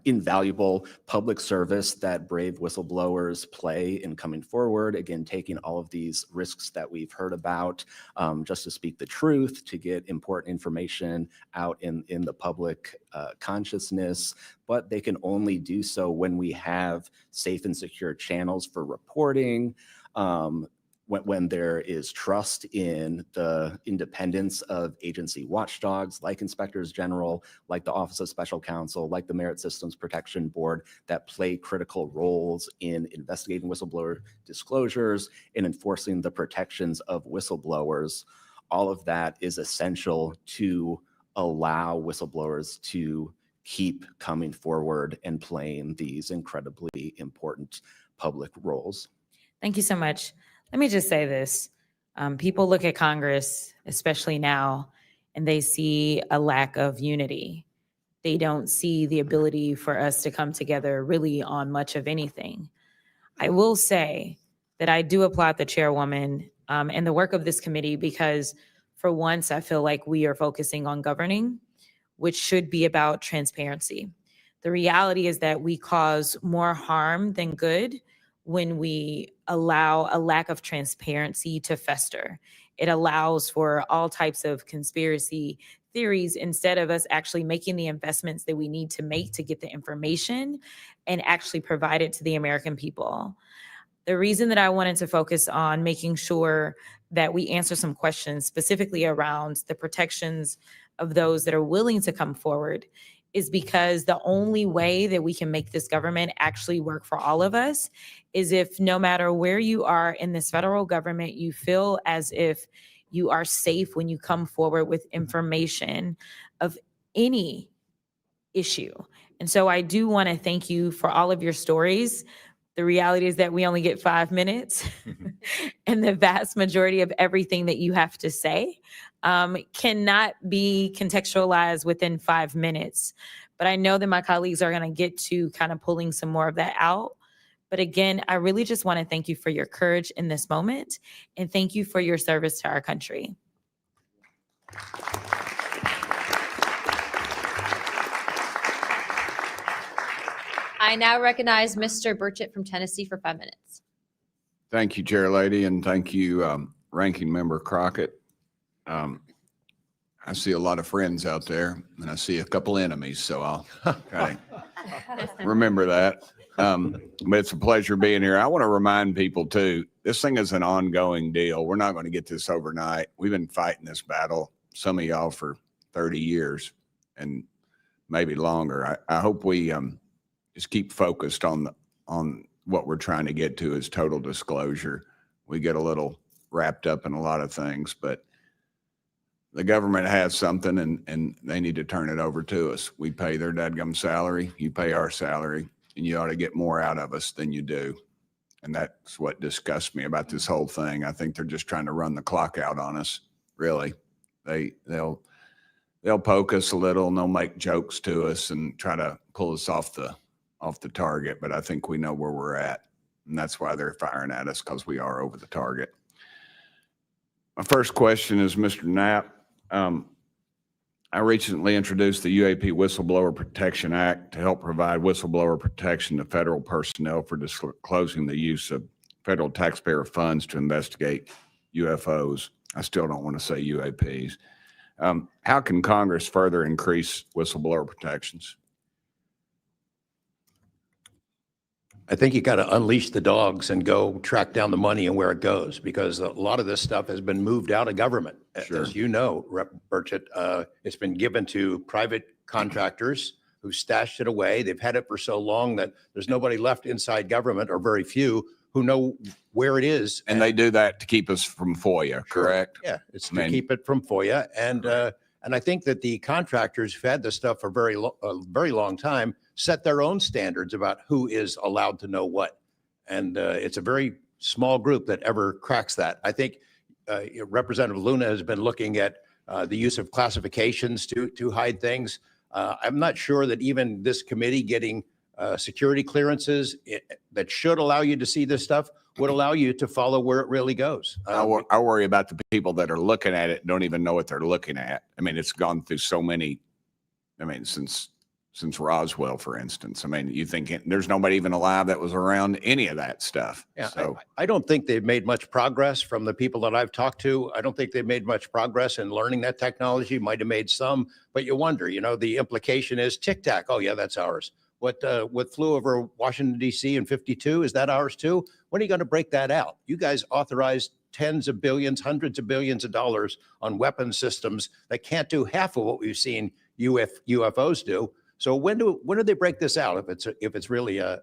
invaluable public service that brave whistleblowers play in coming forward, again, taking all of these risks that we've heard about just to speak the truth, to get important information out in the public consciousness, but they can only do so when we have safe and secure channels for reporting, when there is trust in the independence of agency watchdogs like inspectors general, like the Office of Special Counsel, like the Merit Systems Protection Board, that play critical roles in investigating whistleblower disclosures and enforcing the protections of whistleblowers. All of that is essential to allow whistleblowers to keep coming forward and playing these incredibly important public roles. Thank you so much. Let me just say this. People look at Congress, especially now, and they see a lack of unity. They don't see the ability for us to come together really on much of anything. I will say that I do applaud the chairwoman and the work of this committee because for once, I feel like we are focusing on governing, which should be about transparency. The reality is that we cause more harm than good when we allow a lack of transparency to fester. It allows for all types of conspiracy theories instead of us actually making the investments that we need to make to get the information and actually provide it to the American people. The reason that I wanted to focus on making sure that we answer some questions specifically around the protections of those that are willing to come forward is because the only way that we can make this government actually work for all of us is if no matter where you are in this federal government, you feel as if you are safe when you come forward with information of any issue. And so I do want to thank you for all of your stories. The reality is that we only get 5 minutes and the vast majority of everything that you have to say cannot be contextualized within 5 minutes. But I know that my colleagues are going to get to kind of pulling some more of that out. But again, I really just want to thank you for your courage in this moment and thank you for your service to our country. I now recognize Mr. Burchett from Tennessee for 5 minutes. Thank you, Chair Lady, and thank you, Ranking Member Crockett. I see a lot of friends out there, and I see a couple enemies, so I'll try to remember that. But it's a pleasure being here. I want to remind people, too, this thing is an ongoing deal. We're not going to get this overnight. We've been fighting this battle, some of y'all, for 30 years and maybe longer. I hope we just keep focused on what we're trying to get to is total disclosure. We get a little wrapped up in a lot of things, but the government has something and they need to turn it over to us. We pay their dadgum salary, you pay our salary, and you ought to get more out of us than you do. And that's what disgusts me about this whole thing. I think they're just trying to run the clock out on us, really. They'll poke us a little and they'll make jokes to us and try to pull us off the target, but I think we know where we're at. And that's why they're firing at us, because we are over the target. My first question is Mr. Knapp. I recently introduced the UAP Whistleblower Protection Act to help provide whistleblower protection to federal personnel for disclosing the use of federal taxpayer funds to investigate UFOs. I still don't want to say UAPs. How can Congress further increase whistleblower protections? I think you got to unleash the dogs and go track down the money and where it goes, because a lot of this stuff has been moved out of government. Sure. As you know, Rep. Burchett, it's been given to private contractors who stashed it away. They've had it for so long that there's nobody left inside government, or very few, who know where it is. And they do that to keep us from FOIA, correct? Yeah, it's to keep it from FOIA. And I think that the contractors who've had this stuff for a very long time set their own standards about who is allowed to know what. And it's a very small group that ever cracks that. I think Representative Luna has been looking at the use of classifications to hide things. I'm not sure that even this committee getting security clearances that should allow you to see this stuff would allow you to follow where it really goes. I worry about the people that are looking at it and don't even know what they're looking at. I mean, it's gone through so many, I mean, since Roswell, for instance. I mean, you think there's nobody even alive that was around any of that stuff. Yeah, So I don't think they've made much progress from the people that I've talked to. I don't think they've made much progress in learning that technology. Might have made some, but you wonder, the implication is Tic Tac. Oh yeah, that's ours. What flew over Washington, D.C. in 52, is that ours too? When are you going to break that out? You guys authorized tens of billions, hundreds of billions of dollars on weapon systems that can't do half of what we've seen UFOs do. So when do they break this out? If it's really a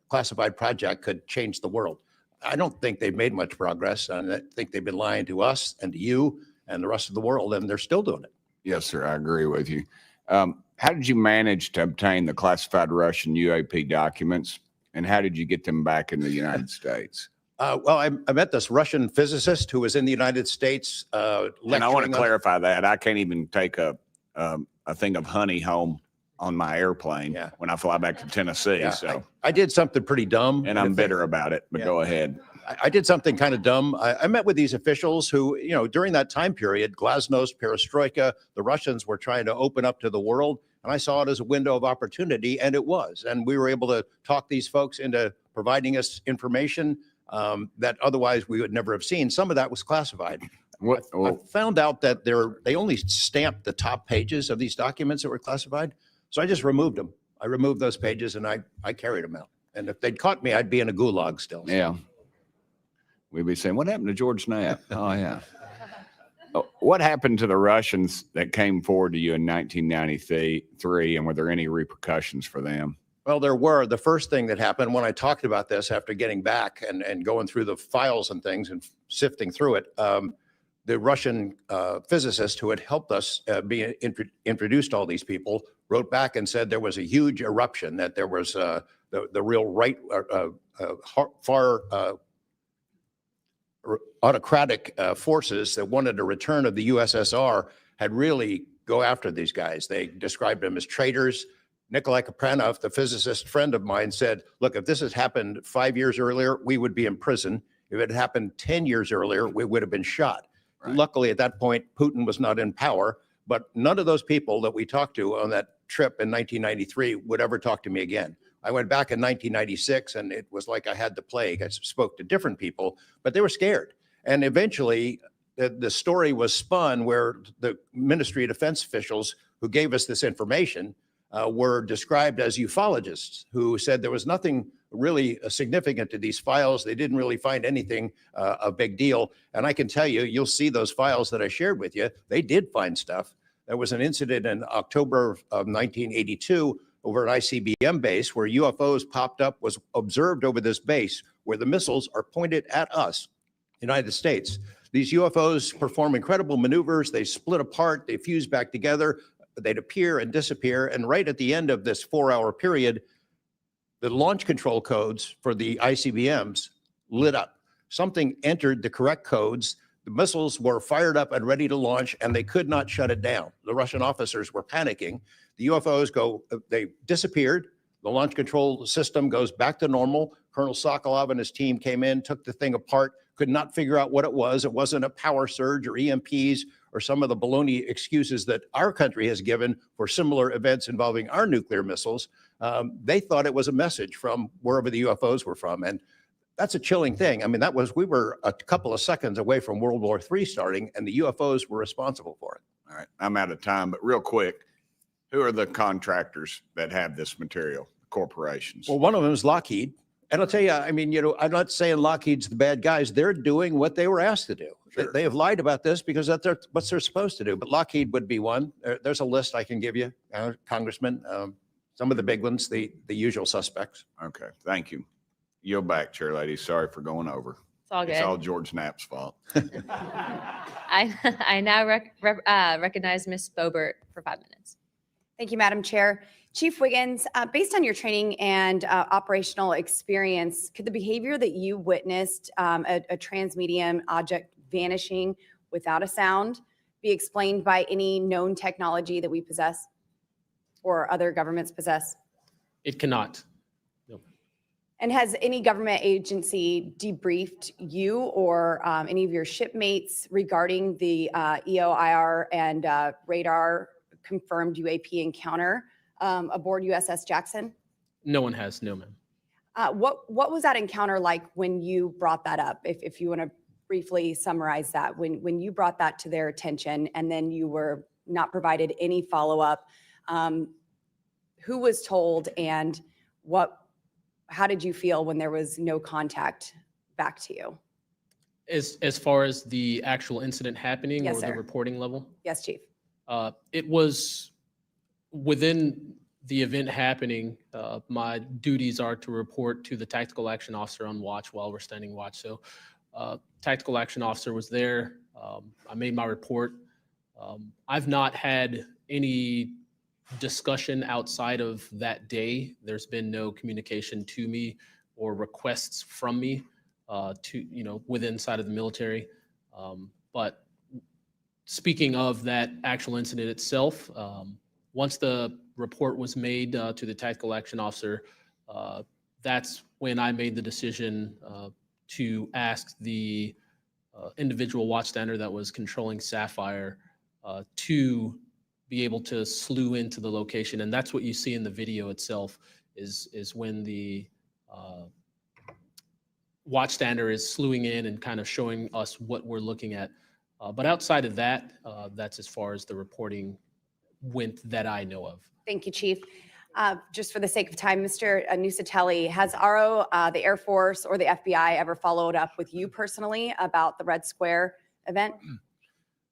classified project could change the world. I don't think they've made much progress. And I think they've been lying to us and to you and the rest of the world, and they're still doing it. yes, sir, I agree with you. How did you manage to obtain the classified Russian UAP documents, and how did you get them back in the United States? Well, I met this Russian physicist who was in the United States. And I want to clarify that I can't even take a thing of honey home on my airplane when I fly back to Tennessee. Yeah, so I did something pretty dumb. And I'm bitter about it, but go ahead. I did something kind of dumb. I met with these officials who, during that time period, glasnost, perestroika, the Russians were trying to open up to the world. And I saw it as a window of opportunity, and it was. And we were able to talk these folks into providing us information that otherwise we would never have seen. Some of that was classified. I found out that they only stamped the top pages of these documents that were classified. So I just removed them. I removed those pages and I carried them out. And if they'd caught me, I'd be in a gulag still. Yeah. We'd be saying, what happened to George Knapp? Oh, yeah. What happened to the Russians that came forward to you in 1993, and were there any repercussions for them? Well, there were. The first thing that happened when I talked about this after getting back and going through the files and things and sifting through it, the Russian physicist who had helped us be introduced to all these people wrote back and said there was a huge eruption, that there was the real right, far autocratic forces that wanted a return of the USSR had really go after these guys. They described them as traitors. Nikolai Kapranov, the physicist friend of mine, said, look, if this had happened 5 years earlier, we would be in prison. If it had happened 10 years earlier, we would have been shot. Right. Luckily, at that point, Putin was not in power, but none of those people that we talked to on that trip in 1993 would ever talk to me again. I went back in 1996, and it was like I had the plague. I spoke to different people, but they were scared. And eventually, the story was spun where the Ministry of Defense officials who gave us this information were described as ufologists who said there was nothing really significant to these files. They didn't really find anything a big deal. And I can tell you, you'll see those files that I shared with you. They did find stuff. There was an incident in October of 1982 over an ICBM base where UFOs popped up, was observed over this base where the missiles are pointed at us, United States. These UFOs perform incredible maneuvers. They split apart, they fuse back together, they'd appear and disappear. And right at the end of this 4-hour period, the launch control codes for the ICBMs lit up. Something entered the correct codes. The missiles were fired up and ready to launch, and they could not shut it down. The Russian officers were panicking. The UFOs they disappeared. The launch control system goes back to normal. Colonel Sokolov and his team came in, took the thing apart, could not figure out what it was. It wasn't a power surge or EMPs or some of the baloney excuses that our country has given for similar events involving our nuclear missiles. They thought it was a message from wherever the UFOs were from. And that's a chilling thing. I mean, we were a couple of seconds away from World War III starting, and the UFOs were responsible for it. All right, I'm out of time, but real quick, who are the contractors that have this material, corporations? Well, one of them is Lockheed, And I'll tell you, I mean, I'm not saying Lockheed's the bad guys. They're doing what they were asked to do. They have lied about this because that's what they're supposed to do. But Lockheed would be one. There's a list I can give you, Congressman. Some of the big ones, the usual suspects. Okay, thank you. Yield back, Chair Lady. Sorry for going over. It's all good. It's all George Knapp's fault. I now recognize Ms. Boebert for 5 minutes. Thank you, Madam Chair. Chief Wiggins, based on your training and operational experience, could the behavior that you witnessed, a transmedium object vanishing without a sound, be explained by any known technology that we possess or other governments possess? It cannot. No. And has any government agency debriefed you or any of your shipmates regarding the EOIR and radar confirmed UAP encounter aboard USS Jackson? No one has, no, ma'am. What was that encounter like when you brought that up? If you want to briefly summarize that, when you brought that to their attention and then you were not provided any follow-up, who was told and how did you feel when there was no contact back to you? As far as the actual incident happening Yes, or sir. the reporting level? Yes, Chief. It was within the event happening. My duties are to report to the tactical action officer on watch while we're standing watch. So tactical action officer was there. I made my report. I've not had any discussion outside of that day. There's been no communication to me or requests from me within side of the military. But speaking of that actual incident itself, once the report was made to the tactical action officer, that's when I made the decision to ask the individual watchstander that was controlling Sapphire to be able to slew into the location. And that's what you see in the video itself is when the watchstander is slewing in and kind of showing us what we're looking at. But outside of that, that's as far as the reporting went that I know of. Thank you, Chief. Just for the sake of time, Mr. Nuccetelli, has RO, the Air Force, or the FBI ever followed up with you personally about the Red Square event?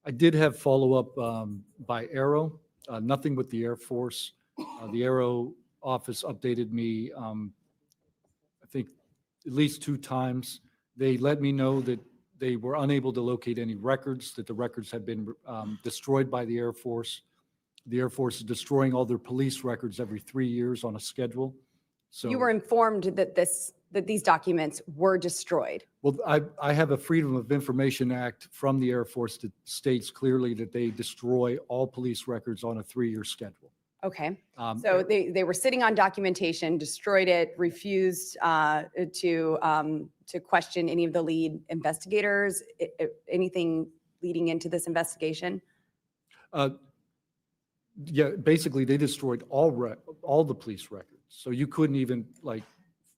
I did have follow-up by Aero, nothing with the Air Force. The Aero office updated me, I think, at least 2 times. They let me know that they were unable to locate any records, that the records had been destroyed by the Air Force. The Air Force is destroying all their police records every 3 years on a schedule. So You were informed that these documents were destroyed. Well, I have a Freedom of Information Act from the Air Force that states clearly that they destroy all police records on a 3-year schedule. Okay. So they were sitting on documentation, destroyed it, refused to question any of the lead investigators, anything leading into this investigation? Yeah, basically they destroyed all the police records. So you couldn't even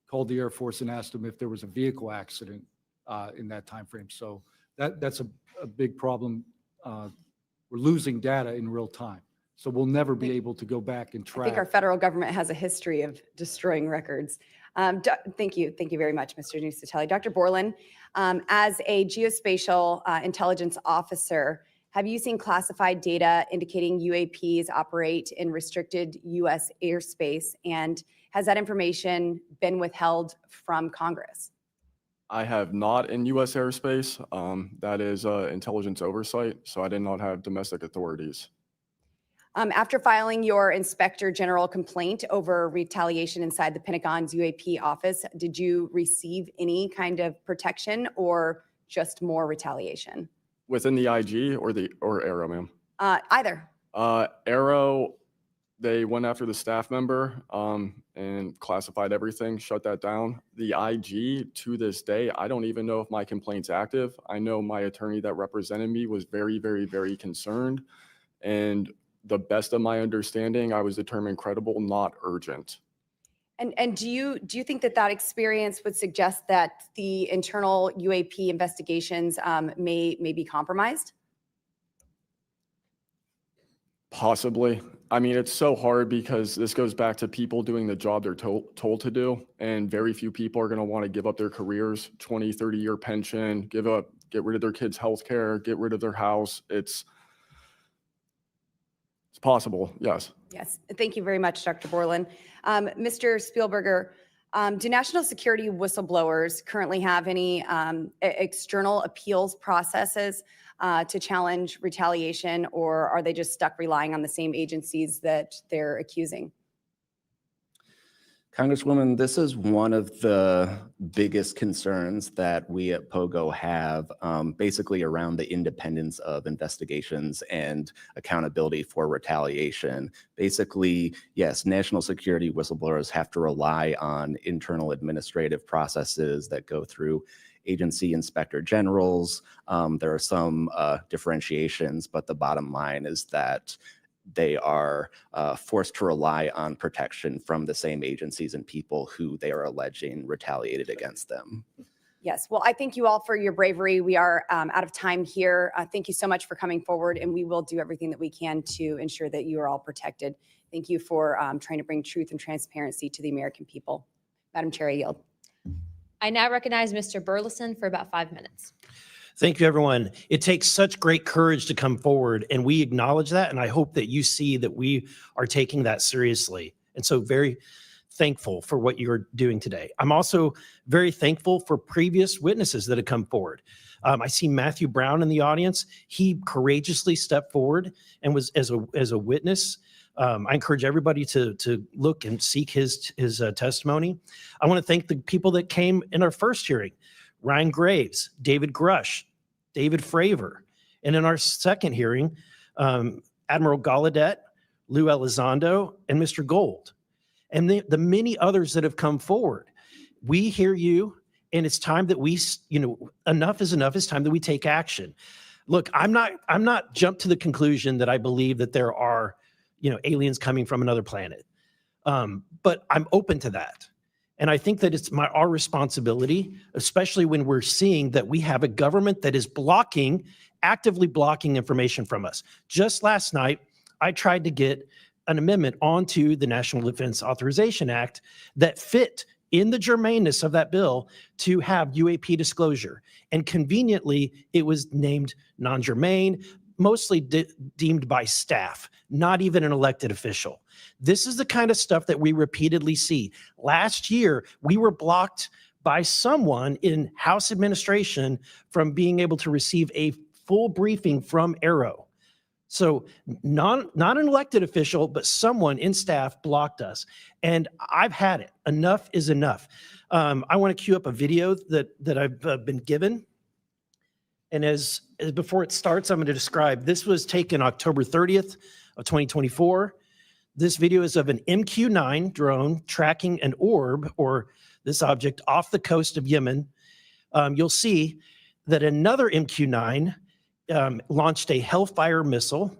call the Air Force and ask them if there was a vehicle accident in that time frame. So that's a big problem. We're losing data in real time. So we'll never be able to go back and I track. think our federal government has a history of destroying records. Thank you. Thank you very much, Mr. Nuccetelli. Dr. Borland, as a geospatial intelligence officer, have you seen classified data indicating UAPs operate in restricted U.S. airspace? And has that information been withheld from Congress? I have not in U.S. airspace. That is intelligence oversight, so I did not have domestic authorities. After filing your Inspector General complaint over retaliation inside the Pentagon's UAP office, did you receive any kind of protection or just more retaliation? Within the IG or Aero, ma'am? Either. Aero, they went after the staff member and classified everything, shut that down. The IG, to this day, I don't even know if my complaint's active. I know my attorney that represented me was very, very, very concerned. And the best of my understanding, I was determined credible, not urgent. And do you think that experience would suggest that the internal UAP investigations may be compromised? Possibly. I mean, it's so hard because this goes back to people doing the job they're told to do. And very few people are going to want to give up their careers, 20, 30-year pension, get rid of their kids' health care, get rid of their house. It's possible, yes. Yes, thank you very much, Dr. Borland. Mr. Spielberger, do national security whistleblowers currently have any external appeals processes to challenge retaliation, or are they just stuck relying on the same agencies that they're accusing? Congresswoman, this is one of the biggest concerns that we at POGO have, basically around the independence of investigations and accountability for retaliation. Basically, yes, national security whistleblowers have to rely on internal administrative processes that go through agency inspector generals. There are some differentiations, but the bottom line is that they are forced to rely on protection from the same agencies and people who they are alleging retaliated against them. Yes, well, I thank you all for your bravery. We are out of time here. Thank you so much for coming forward, and we will do everything that we can to ensure that you are all protected. Thank you for trying to bring truth and transparency to the American people. Madam Chair, I yield. I now recognize Mr. Burleson for about 5 minutes. Thank you, everyone. It takes such great courage to come forward, and we acknowledge that, and I hope that you see that we are taking that seriously. And so very thankful for what you're doing today. I'm also very thankful for previous witnesses that have come forward. I see Matthew Brown in the audience. He courageously stepped forward and was as a witness. I encourage everybody to look and seek his testimony. I want to thank the people that came in our first hearing: Ryan Graves, David Grush, David Fravor. And in our second hearing, Admiral Gallaudet, Lou Elizondo, and Mr. Gold. And the many others that have come forward. We hear you, and it's time that we, enough is enough. It's time that we take action. Look, I'm not jumped to the conclusion that I believe that there are, aliens coming from another planet. But I'm open to that. And I think that it's our responsibility, especially when we're seeing that we have a government that is actively blocking information from us. Just last night, I tried to get an amendment onto the National Defense Authorization Act that fit in the germaneness of that bill to have UAP disclosure. And conveniently, it was named non-germane, mostly deemed by staff, not even an elected official. This is the kind of stuff that we repeatedly see. Last year, we were blocked by someone in House administration from being able to receive a full briefing from Arrow. So not an elected official, but someone in staff blocked us. And I've had it. Enough is enough. I want to cue up a video that I've been given. And as before it starts, I'm going to describe, this was taken October 30th of 2024. This video is of an MQ-9 drone tracking an orb, or this object, off the coast of Yemen. You'll see that another MQ-9 launched a Hellfire missile.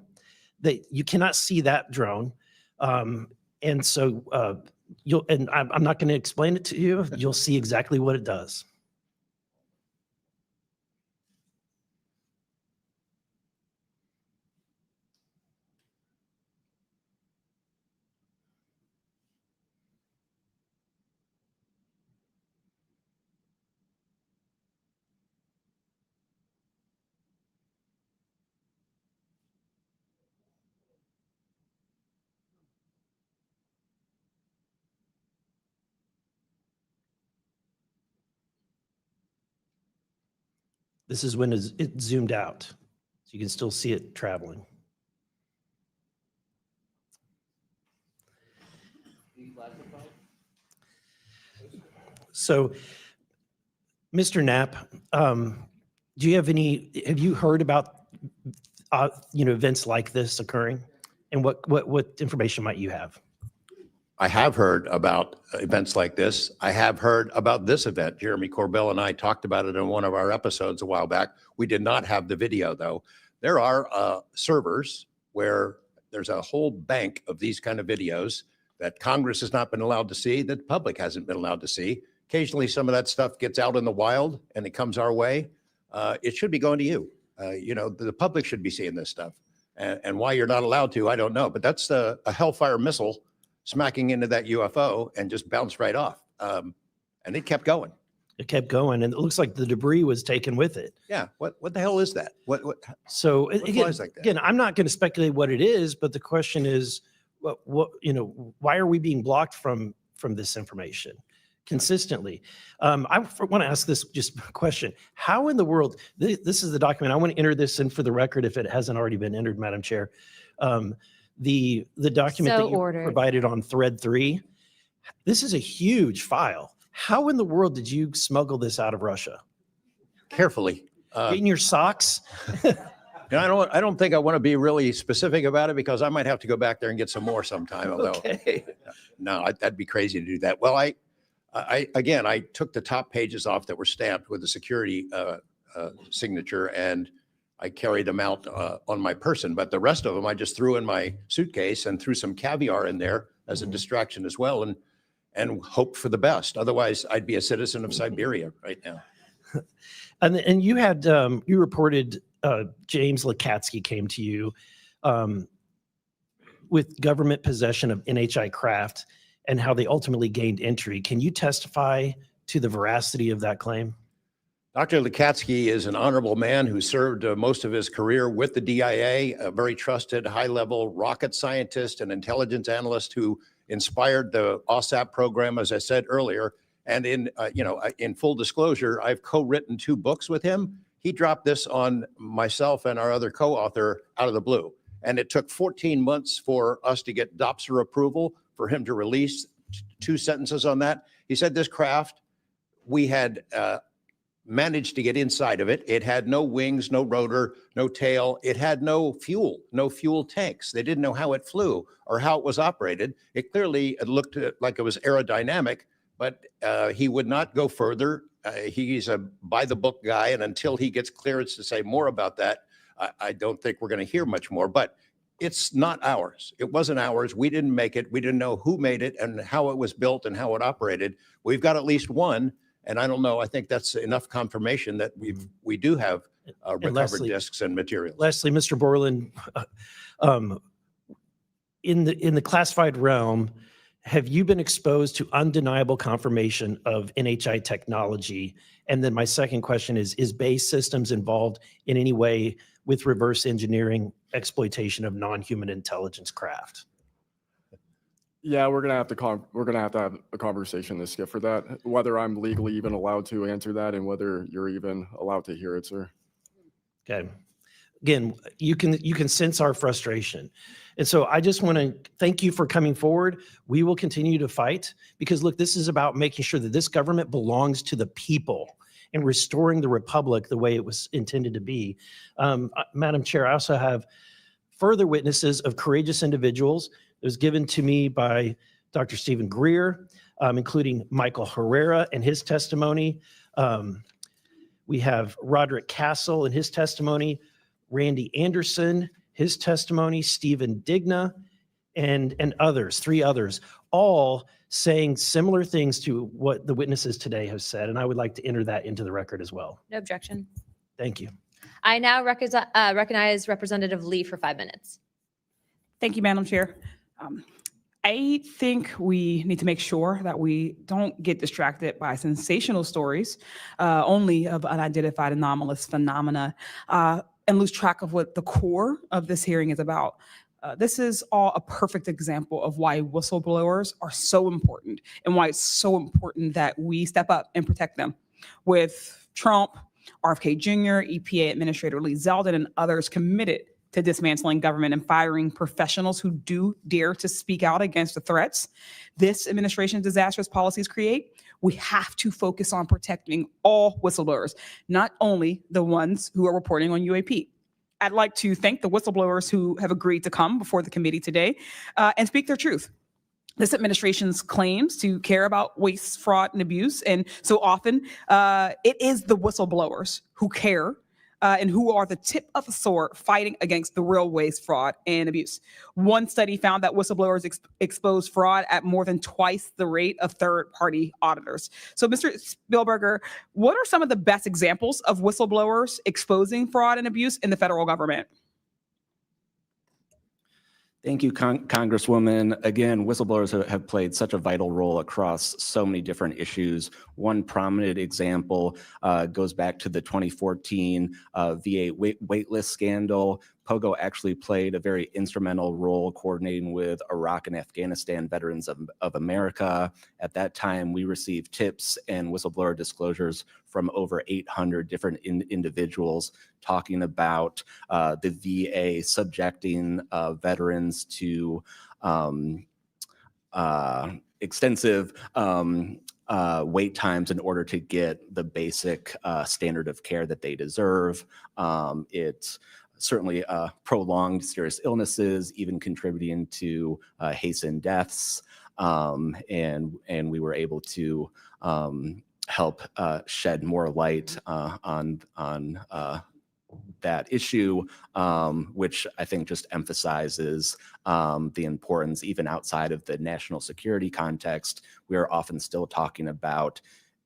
That you cannot see that drone. And so I'm not going to explain it to you. You'll see exactly what it does. This is when it zoomed out. So you can still see it traveling. So, Mr. Knapp, have you heard about, events like this occurring? And what information might you have? I have heard about events like this. I have heard about this event. Jeremy Corbell and I talked about it in one of our episodes a while back. We did not have the video, though. There are servers where there's a whole bank of these kind of videos that Congress has not been allowed to see, that the public hasn't been allowed to see. Occasionally, some of that stuff gets out in the wild and it comes our way. It should be going to you. The public should be seeing this stuff. And why you're not allowed to, I don't know. But that's a Hellfire missile smacking into that UFO and just bounced right off. And it kept going. It kept going, and it looks like the debris was taken with it. Yeah. What the hell is that? What So what again, flies like that? again, I'm not going to speculate what it is, but the question is, why are we being blocked from this information consistently? I want to ask this just question: how in the world? This is the document. I want to enter this in for the record if it hasn't already been entered, Madam Chair. The document So that you ordered. provided on thread 3. This is a huge file. How in the world did you smuggle this out of Russia? Carefully. In your socks? And I don't think I want to be really specific about it because I might have to go back there and get some more sometime. Although, Okay. no, that'd be crazy to do that. Well, I took the top pages off that were stamped with the security signature, and I carried them out on my person. But the rest of them, I just threw in my suitcase and threw some caviar in there as a distraction as well, and hoped for the best. Otherwise, I'd be a citizen of Siberia right now. And you had you reported James Lukatsky came to you with government possession of NHI craft and how they ultimately gained entry. Can you testify to the veracity of that claim? Dr. Lukatsky is an honorable man who served most of his career with the DIA, a very trusted, high-level rocket scientist and intelligence analyst who inspired the OSAP program, as I said earlier. And in full disclosure, I've co-written 2 books with him. He dropped this on myself and our other co-author out of the blue. And it took 14 months for us to get DOPSR approval for him to release 2 sentences on that. He said this craft, we had managed to get inside of it. It had no wings, no rotor, no tail. It had no fuel tanks. They didn't know how it flew or how it was operated. It clearly looked like it was aerodynamic, but he would not go further. He's a by-the-book guy, and until he gets clearance to say more about that, I don't think we're going to hear much more. But it's not ours. It wasn't ours. We didn't make it. We didn't know who made it and how it was built and how it operated. We've got at least one. And I don't know, I think that's enough confirmation that we do have recovered Leslie, discs and materials. Leslie, Mr. Borland, in the classified realm, have you been exposed to undeniable confirmation of NHI technology? And then my second question is Bay Systems involved in any way with reverse engineering exploitation of non-human intelligence craft? Yeah, we're gonna have to have a conversation this skip for that. Whether I'm legally even allowed to answer that, and whether you're even allowed to hear it, sir. Okay. Again, you can sense our frustration. And so I just want to thank you for coming forward. We will continue to fight because look, this is about making sure that this government belongs to the people and restoring the republic the way it was intended to be. Madam Chair, I also have further witnesses of courageous individuals. It was given to me by Dr. Stephen Greer, including Michael Herrera and his testimony. We have Roderick Castle and his testimony, Randy Anderson, his testimony, Stephen Digna, and others, 3 others, all saying similar things to what the witnesses today have said. And I would like to enter that into the record as well. No objection. Thank you. I now recognize Representative Lee for 5 minutes. Thank you, Madam Chair. I think we need to make sure that we don't get distracted by sensational stories only of unidentified anomalous phenomena and lose track of what the core of this hearing is about. This is all a perfect example of why whistleblowers are so important and why it's so important that we step up and protect them. With Trump, RFK Jr., EPA Administrator Lee Zeldin, and others committed to dismantling government and firing professionals who do dare to speak out against the threats this administration's disastrous policies create, we have to focus on protecting all whistleblowers, not only the ones who are reporting on UAP. I'd like to thank the whistleblowers who have agreed to come before the committee today and speak their truth. This administration's claims to care about waste, fraud, and abuse, and so often it is the whistleblowers who care and who are the tip of the sword fighting against the real waste, fraud, and abuse. One study found that whistleblowers expose fraud at more than twice the rate of third-party auditors. So, Mr. Spielberger, what are some of the best examples of whistleblowers exposing fraud and abuse in the federal government? Thank you, Congresswoman. Again, whistleblowers have played such a vital role across so many different issues. One prominent example goes back to the 2014 VA waitlist scandal. Pogo actually played a very instrumental role coordinating with Iraq and Afghanistan Veterans of America. At that time, we received tips and whistleblower disclosures from over 800 different individuals talking about the VA subjecting veterans to extensive wait times in order to get the basic standard of care that they deserve. It's certainly prolonged serious illnesses, even contributing to hastened deaths. And we were able to help shed more light on that issue, which I think just emphasizes the importance, even outside of the national security context. We are often still talking about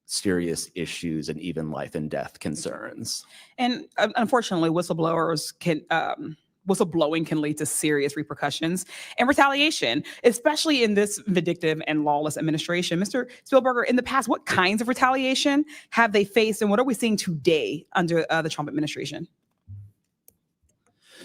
serious issues and even life and death concerns. And unfortunately, whistleblowing can lead to serious repercussions and retaliation, especially in this vindictive and lawless administration. Mr. Spielberger, in the past, what kinds of retaliation have they faced, and what are we seeing today under the Trump administration?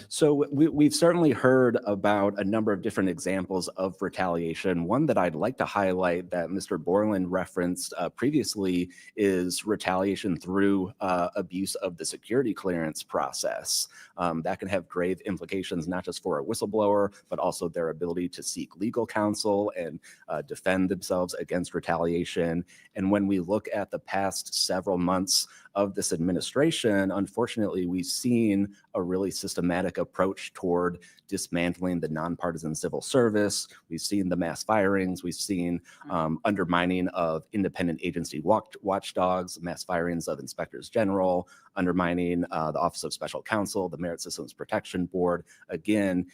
So we've certainly heard about a number of different examples of retaliation. One that I'd like to highlight that Mr. Borland referenced previously is retaliation through abuse of the security clearance process. That can have grave implications, not just for a whistleblower, but also their ability to seek legal counsel and defend themselves against retaliation. And when we look at the past several months of this administration, unfortunately, we've seen a really systematic approach toward dismantling the nonpartisan civil service. We've seen the mass firings. We've seen undermining of independent agency watchdogs, mass firings of inspectors general, undermining the Office of Special Counsel, the Merit Systems Protection Board. Again,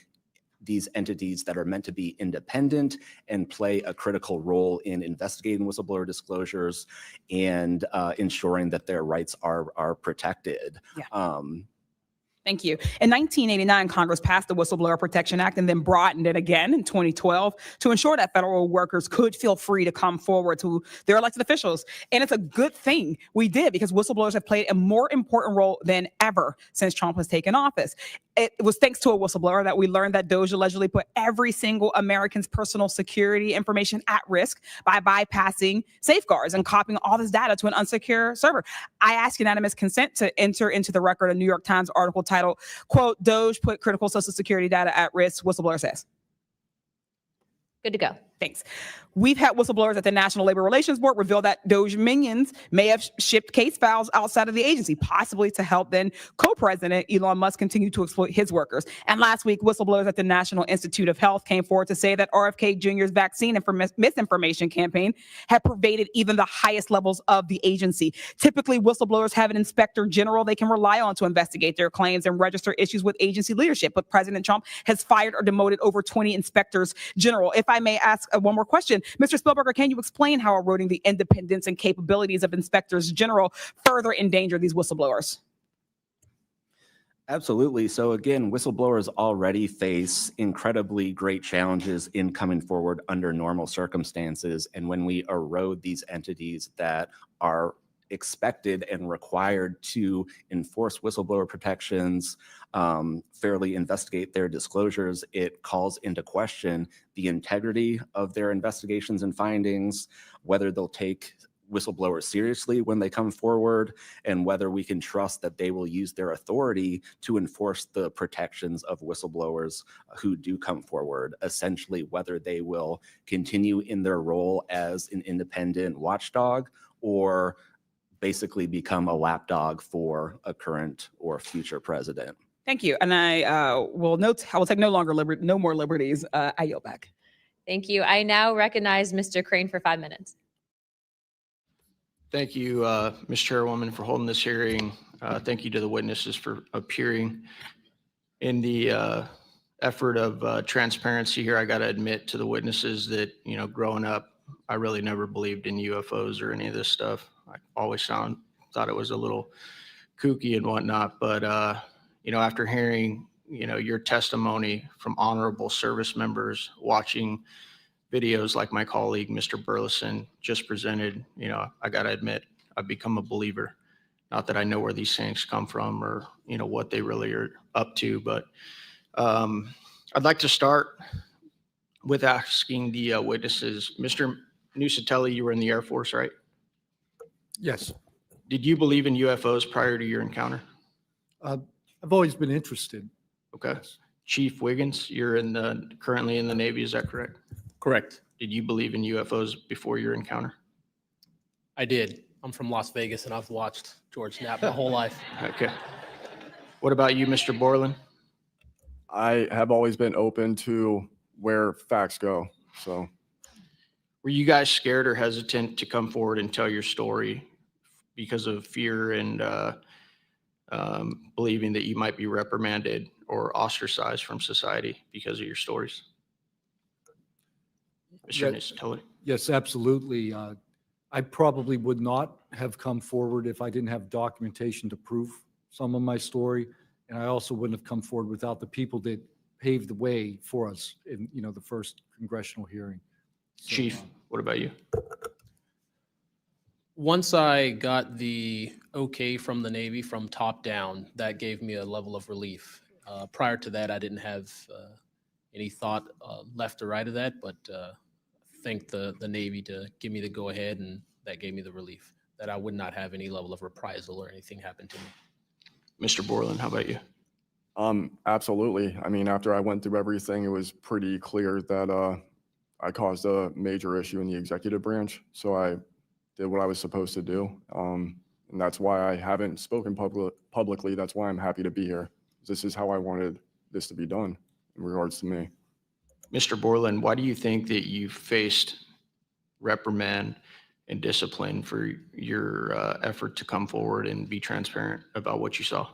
these entities that are meant to be independent and play a critical role in investigating whistleblower disclosures and ensuring that their rights are protected. Yeah. Thank you. In 1989, Congress passed the Whistleblower Protection Act and then broadened it again in 2012 to ensure that federal workers could feel free to come forward to their elected officials. And it's a good thing we did, because whistleblowers have played a more important role than ever since Trump has taken office. It was thanks to a whistleblower that we learned that DOJ allegedly put every single American's personal security information at risk by bypassing safeguards and copying all this data to an unsecure server. I ask unanimous consent to enter into the record a New York Times article titled, quote, "DOJ put critical Social Security data at risk," whistleblower says. Good to go. Thanks. We've had whistleblowers at the National Labor Relations Board reveal that DOJ minions may have shipped case files outside of the agency, possibly to help then co-president Elon Musk continue to exploit his workers. And last week, whistleblowers at the National Institute of Health came forward to say that RFK Jr.'s vaccine misinformation campaign had pervaded even the highest levels of the agency. Typically, whistleblowers have an inspector general they can rely on to investigate their claims and register issues with agency leadership. But President Trump has fired or demoted over 20 inspectors general. If I may ask one more question, Mr. Spielberger, can you explain how eroding the independence and capabilities of inspectors general further endanger these whistleblowers? Absolutely. So again, whistleblowers already face incredibly great challenges in coming forward under normal circumstances. And when we erode these entities that are expected and required to enforce whistleblower protections, fairly investigate their disclosures, it calls into question the integrity of their investigations and findings, whether they'll take whistleblowers seriously when they come forward, and whether we can trust that they will use their authority to enforce the protections of whistleblowers who do come forward. Essentially, whether they will continue in their role as an independent watchdog or basically become a lapdog for a current or future president. Thank you. And I will take no more liberties. I yield back. Thank you. I now recognize Mr. Crane for 5 minutes. Thank you, Ms. Chairwoman, for holding this hearing. Thank you to the witnesses for appearing. In the effort of transparency here, I got to admit to the witnesses that, growing up, I really never believed in UFOs or any of this stuff. I always thought it was a little kooky and whatnot. But, after hearing your testimony from honorable service members, watching videos like my colleague, Mr. Burleson, just presented, I got to admit, I've become a believer. Not that I know where these things come from or, what they really are up to, but I'd like to start with asking the witnesses. Mr. Nuccetelli, you were in the Air Force, right? Yes. Did you believe in UFOs prior to your encounter? I've always been interested. Okay. Chief Wiggins, you're currently in the Navy, is that correct? Correct. Did you believe in UFOs before your encounter? I did. I'm from Las Vegas and I've watched George Knapp my whole life. Okay. What about you, Mr. Borland? I have always been open to where facts go. So, were you guys scared or hesitant to come forward and tell your story because of fear and believing that you might be reprimanded or ostracized from society because of your stories? Mr. Nuccetelli? Yes, absolutely. I probably would not have come forward if I didn't have documentation to prove some of my story. And I also wouldn't have come forward without the people that paved the way for us in, the first congressional hearing. So, Chief, what about you? Once I got the okay from the Navy from top down, that gave me a level of relief. Prior to that, I didn't have any thought left or right of that, but thank the Navy to give me the go ahead, and that gave me the relief that I would not have any level of reprisal or anything happen to me. Mr. Borland, how about you? Absolutely. I mean, after I went through everything, it was pretty clear that I caused a major issue in the executive branch. So I did what I was supposed to do. And that's why I haven't spoken publicly. That's why I'm happy to be here. This is how I wanted this to be done in regards to me. Mr. Borland, why do you think that you faced reprimand and discipline for your effort to come forward and be transparent about what you saw?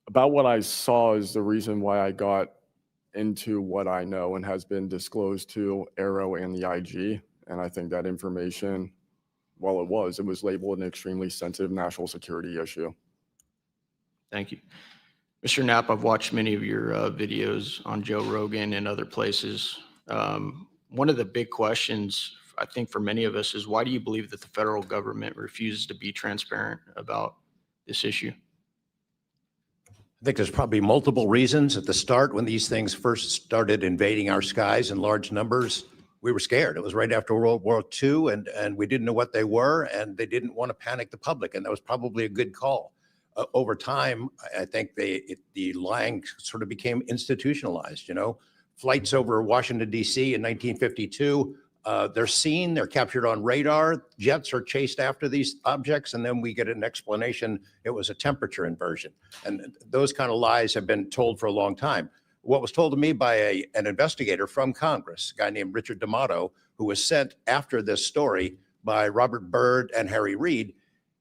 About what I saw is the reason why I got into what I know and has been disclosed to Aero and the IG. And I think that information, well, it was labeled an extremely sensitive national security issue. Thank you. Mr. Knapp, I've watched many of your videos on Joe Rogan and other places. One of the big questions, I think, for many of us is, why do you believe that the federal government refuses to be transparent about this issue? I think there's probably multiple reasons. At the start, when these things first started invading our skies in large numbers, we were scared. It was right after World War II, and we didn't know what they were, and they didn't want to panic the public, and that was probably a good call. Over time, I think the lying sort of became institutionalized. Flights over Washington, D.C. in 1952, they're seen, they're captured on radar, jets are chased after these objects, and then we get an explanation it was a temperature inversion. And those kind of lies have been told for a long time. What was told to me by an investigator from Congress, a guy named Richard D'Amato, who was sent after this story by Robert Byrd and Harry Reid,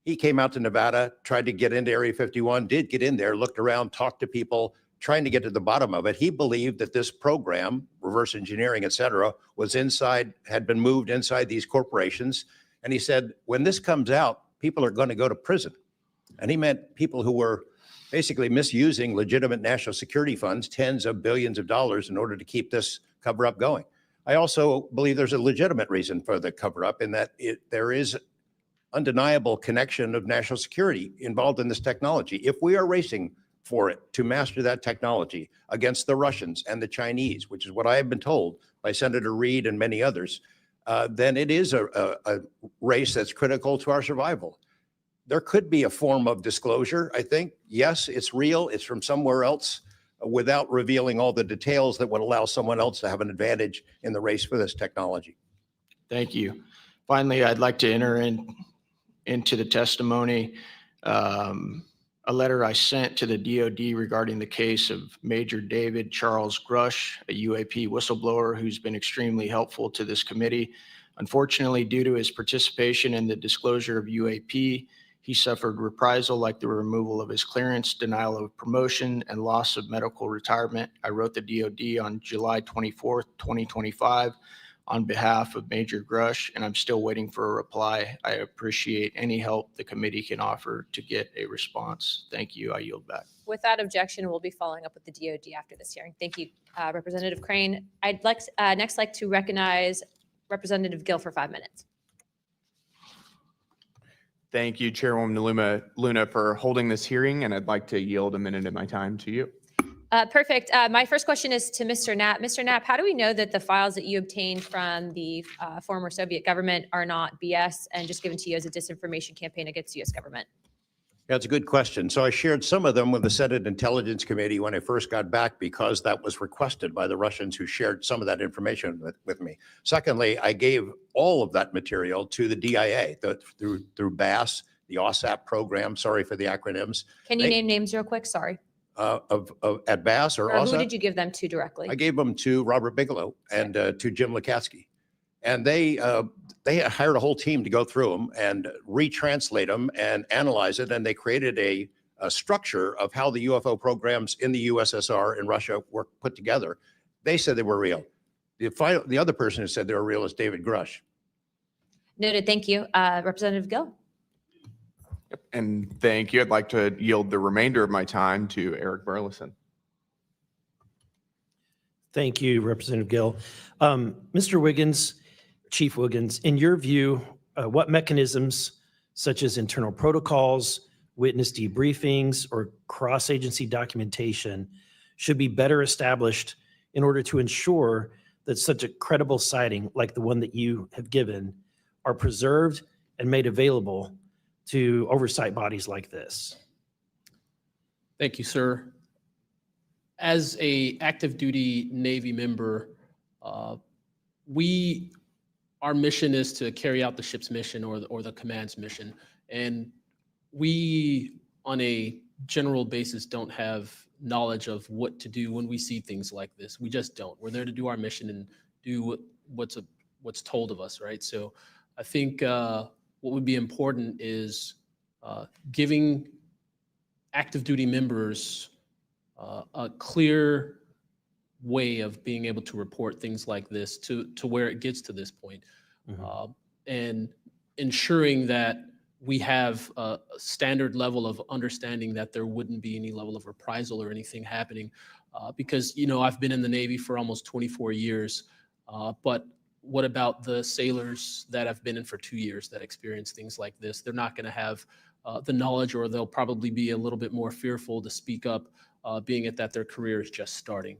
he came out to Nevada, tried to get into Area 51, did get in there, looked around, talked to people, trying to get to the bottom of it. He believed that this program, reverse engineering, et cetera, was had been moved inside these corporations. And he said, when this comes out, people are going to go to prison. And he meant people who were basically misusing legitimate national security funds, tens of billions of dollars, in order to keep this cover up going. I also believe there's a legitimate reason for the cover up, in that there is undeniable connection of national security involved in this technology. If we are racing for it to master that technology against the Russians and the Chinese, which is what I have been told by Senator Reid and many others, then it is a race that's critical to our survival. There could be a form of disclosure, I think. Yes, it's real, it's from somewhere else, without revealing all the details that would allow someone else to have an advantage in the race for this technology. Thank you. Finally, I'd like to enter into the testimony a letter I sent to the DOD regarding the case of Major David Charles Grush, a UAP whistleblower who's been extremely helpful to this committee. Unfortunately, due to his participation in the disclosure of UAP, he suffered reprisal like the removal of his clearance, denial of promotion, and loss of medical retirement. I wrote the DOD on July 24th, 2025, on behalf of Major Grush, and I'm still waiting for a reply. I appreciate any help the committee can offer to get a response. Thank you. I yield back. Without objection, we'll be following up with the DoD after this hearing. Thank you, Representative Crane. I'd next like to recognize Representative Gill for 5 minutes. Thank you, Chairwoman Luna, for holding this hearing, and I'd like to yield a minute of my time to you. Perfect. My first question is to Mr. Knapp. Mr. Knapp, how do we know that the files that you obtained from the former Soviet government are not BS and just given to you as a disinformation campaign against the U.S. government? Yeah, it's a good question. So I shared some of them with the Senate Intelligence Committee when I first got back because that was requested by the Russians who shared some of that information with me. Secondly, I gave all of that material to the DIA through BASS, the OSAP program. Sorry for the acronyms. Can you name names real quick? Sorry. At BASS or Who OSAP? did you give them to directly? I gave them to Robert Bigelow and to Jim Lukatsky. And they hired a whole team to go through them and retranslate them and analyze it. And they created a structure of how the UFO programs in the USSR and Russia were put together. They said they were real. The other person who said they were real is David Grush. Noted. Thank you. Representative Gill. And thank you. I'd like to yield the remainder of my time to Eric Burleson. Thank you, Representative Gill. Mr. Wiggins, Chief Wiggins, in your view, what mechanisms such as internal protocols, witness debriefings, or cross-agency documentation should be better established in order to ensure that such a credible sighting like the one that you have given are preserved and made available to oversight bodies like this? Thank you, sir. As a active duty Navy member, our mission is to carry out the ship's mission or the command's mission. And we, on a general basis, don't have knowledge of what to do when we see things like this. We just don't. We're there to do our mission and do what's told of us, right? So I think what would be important is giving active duty members a clear way of being able to report things like this to where it gets to this point. And ensuring that we have a standard level of understanding that there wouldn't be any level of reprisal or anything happening. Because, you know, I've been in the Navy for almost 24 years, but what about the sailors that have been in for 2 years that experience things like this? They're not going to have the knowledge, or they'll probably be a little bit more fearful to speak up, being it that their career is just starting.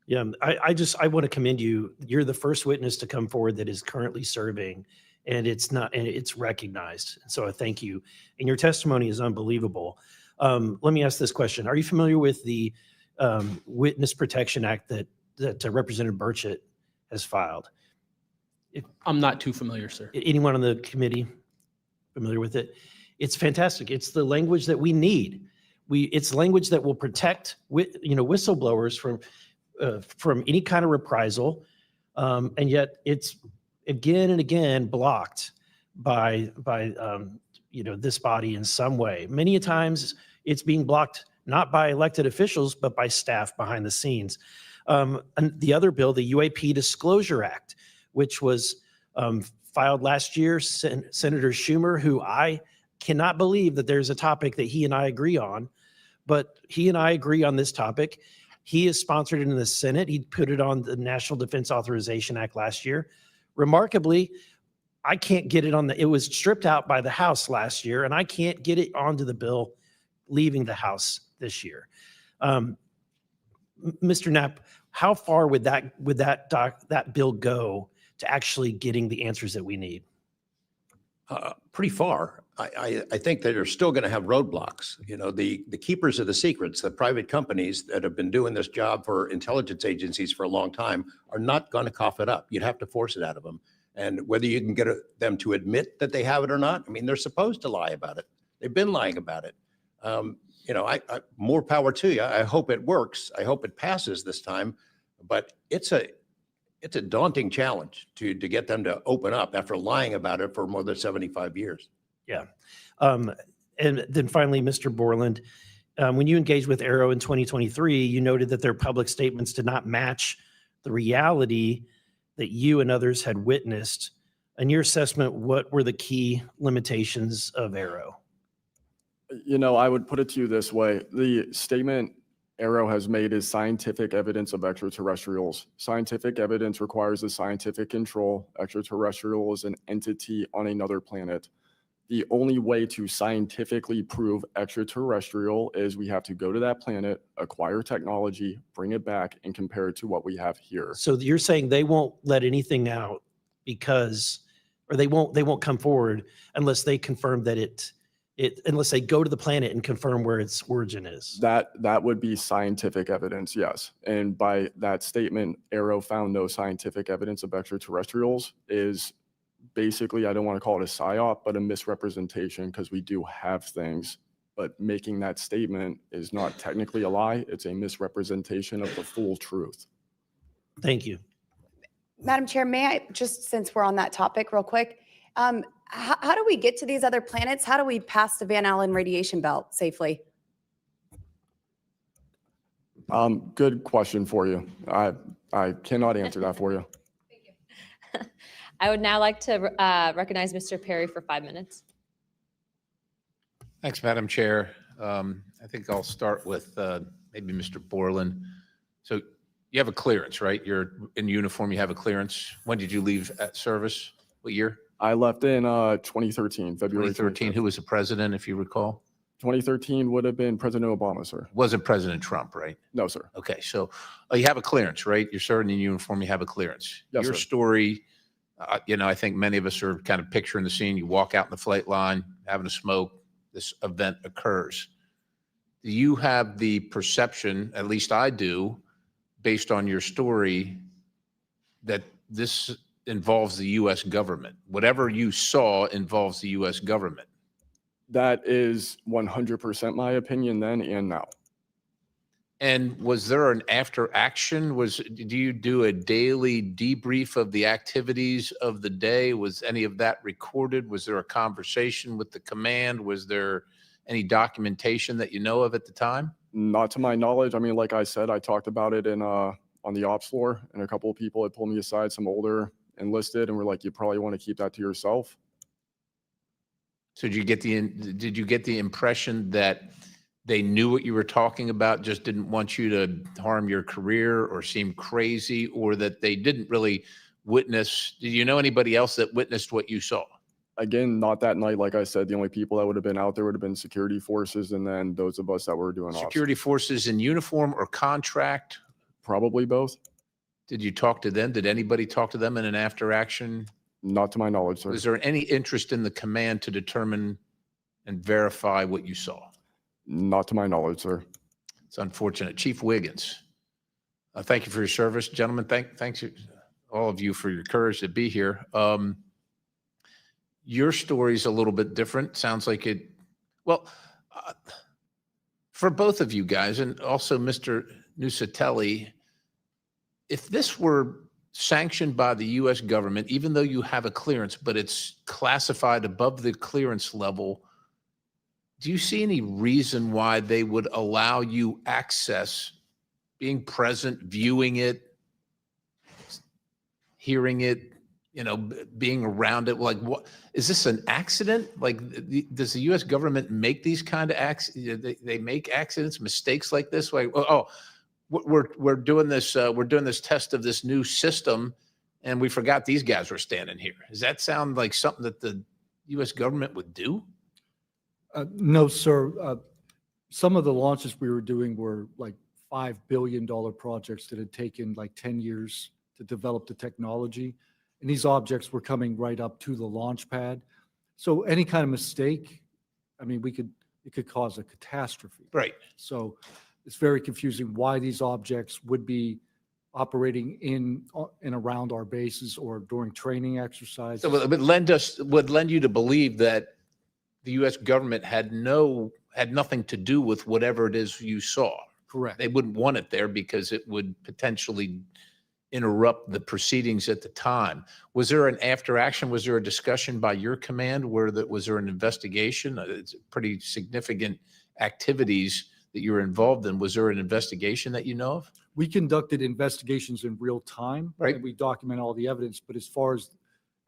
Yeah, I want to commend you. You're the first witness to come forward that is currently serving, and it's recognized. So I thank you. And your testimony is unbelievable. Let me ask this question. Are you familiar with the Witness Protection Act that Representative Burchett has filed? I'm not too familiar, sir. Anyone on the committee familiar with it? It's fantastic. It's the language that we need. It's language that will protect whistleblowers from any kind of reprisal, and yet it's again and again blocked by this body in some way. Many times it's being blocked not by elected officials but by staff behind the scenes. And the other bill, the UAP Disclosure Act, which was filed last year, Senator Schumer, who I cannot believe that there's a topic that he and I agree on, but he and I agree on this topic. He has sponsored it in the Senate. He put it on the National Defense Authorization Act last year. Remarkably, I can't get it on it was stripped out by the House last year, and I can't get it onto the bill leaving the House this year. Mr. Knapp, how far would that bill go to actually getting the answers that we need? Pretty far. I think that they're still going to have roadblocks. You know, the keepers of the secrets, the private companies that have been doing this job for intelligence agencies for a long time are not going to cough it up. You'd have to force it out of them. And whether you can get them to admit that they have it or not, I mean, they're supposed to lie about it. They've been lying about it. I more power to you. I hope it works. I hope it passes this time. But it's a daunting challenge to get them to open up after lying about it for more than 75 years. Yeah. And then finally, Mr. Borland, when you engaged with Arrow in 2023, you noted that their public statements did not match the reality that you and others had witnessed. In your assessment, what were the key limitations of Arrow? You know, I would put it to you this way. The statement Arrow has made is scientific evidence of extraterrestrials. Scientific evidence requires a scientific control. Extraterrestrial is an entity on another planet. The only way to scientifically prove extraterrestrial is we have to go to that planet, acquire technology, bring it back, and compare it to what we have here. So you're saying they won't let anything out because, or they won't come forward unless they confirm that unless they go to the planet and confirm where its origin is. That would be scientific evidence, yes. And by that statement, Arrow found no scientific evidence of extraterrestrials is basically, I don't want to call it a psyop, but a misrepresentation, because we do have things. But making that statement is not technically a lie. It's a misrepresentation of the full truth. Thank you. Madam Chair, may I, just since we're on that topic real quick, how do we get to these other planets? How do we pass the Van Allen radiation belt safely? Good question for you. I cannot answer that for you. I would now like to recognize Mr. Perry for 5 minutes. Thanks, Madam Chair. I think I'll start with maybe Mr. Borland. So you have a clearance, right? You're in uniform, you have a clearance. When did you leave at service? What year? I left in 2013, February 2013. Who was the president, if you recall? 2013 would have been President Obama, sir. Wasn't President Trump, right? No, sir. Okay, so you have a clearance, right? You're serving in uniform, you have a clearance. Yes, Your sir. story, I think many of us are kind of picturing the scene. You walk out in the flight line, having a smoke, this event occurs. Do you have the perception, at least I do, based on your story, that this involves the U.S. government? Whatever you saw involves the U.S. government. That is 100% my opinion then and now. And was there an after action? Do you do a daily debrief of the activities of the day? Was any of that recorded? Was there a conversation with the command? Was there any documentation that you know of at the time? Not to my knowledge. I mean, like I said, I talked about it in on the ops floor, and a couple of people had pulled me aside, some older enlisted, and were like, you probably want to keep that to yourself. So did you get the impression that they knew what you were talking about, just didn't want you to harm your career or seem crazy, or that they didn't really witness? Did you know anybody else that witnessed what you saw? Again, not that night. Like I said, the only people that would have been out there would have been security forces, and then those of us that were doing ops. Security forces in uniform or contract? Probably both. Did you talk to them? Did anybody talk to them in an after action? Not to my knowledge, sir. Was there any interest in the command to determine and verify what you saw? Not to my knowledge, sir. It's unfortunate. Chief Wiggins, thank you for your service. Gentlemen, thanks all of you for your courage to be here. Your story's a little bit different. Sounds like it, well, for both of you guys, and also Mr. Nuccetelli, if this were sanctioned by the U.S. government, even though you have a clearance, but it's classified above the clearance level, do you see any reason why they would allow you access, being present, viewing it, hearing it, being around it? Like, what is this, an accident? Like, does the U.S. government make these kind of accidents? They make accidents, mistakes like this? Like, we're doing this test of this new system, and we forgot these guys were standing here. Does that sound like something that the U.S. government would do? No, sir. Some of the launches we were doing were like $5 billion projects that had taken like 10 years to develop the technology. And these objects were coming right up to the launch pad. So any kind of mistake, I mean, it could cause a catastrophe. Right. So it's very confusing why these objects would be operating in and around our bases or during training exercises. So it would lend you to believe that the U.S. government had nothing to do with whatever it is you saw. Correct. They wouldn't want it there because it would potentially interrupt the proceedings at the time. Was there an after action? Was there a discussion by your command was there an investigation? It's pretty significant activities that you were involved in. Was there an investigation that you know of? We conducted investigations in real time. Right. And we document all the evidence, but as far as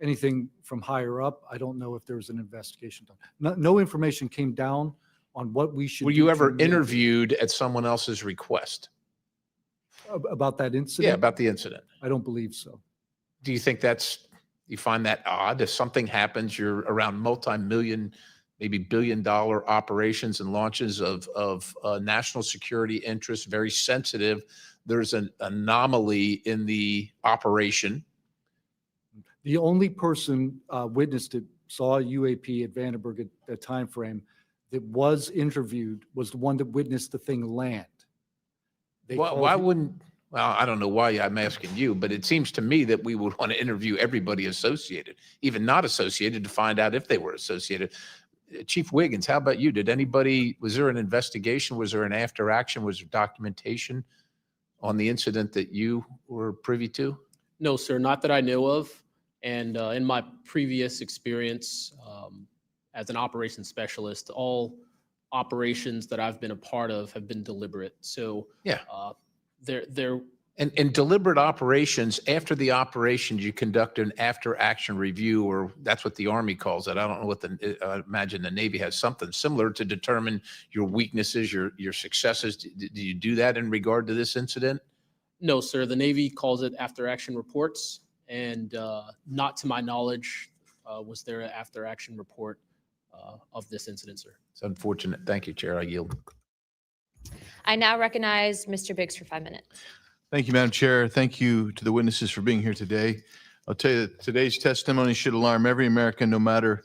anything from higher up, I don't know if there was an investigation done. No information came down on what we should Were do you to ever mitigate interviewed at someone else's request? about that incident. Yeah, about the incident. I don't believe so. Do you think you find that odd? If something happens, you're around multi-million, maybe billion-dollar operations and launches of national security interests, very sensitive. There's an anomaly in the operation. The only person witnessed it, saw UAP at Vandenberg at that time frame that was interviewed was the one that witnessed the thing land. Why wouldn't, well, I don't know why I'm asking you, but it seems to me that we would want to interview everybody associated, even not associated, to find out if they were associated. Chief Wiggins, how about you? Was there an investigation? Was there an after action? Was there documentation on the incident that you were privy to? No, sir, not that I know of. And in my previous experience as an operations specialist, all operations that I've been a part of have been deliberate. So yeah, they're and deliberate operations. After the operations, you conduct an after-action review, or that's what the Army calls it. I don't know what I imagine the Navy has something similar to determine your weaknesses, your successes. Do you do that in regard to this incident? No, sir. The Navy calls it after-action reports, and not to my knowledge was there an after-action report of this incident, sir. It's unfortunate. Thank you, Chair. I yield. I now recognize Mr. Biggs for 5 minutes. Thank you, Madam Chair. Thank you to the witnesses for being here today. I'll tell you that today's testimony should alarm every American, no matter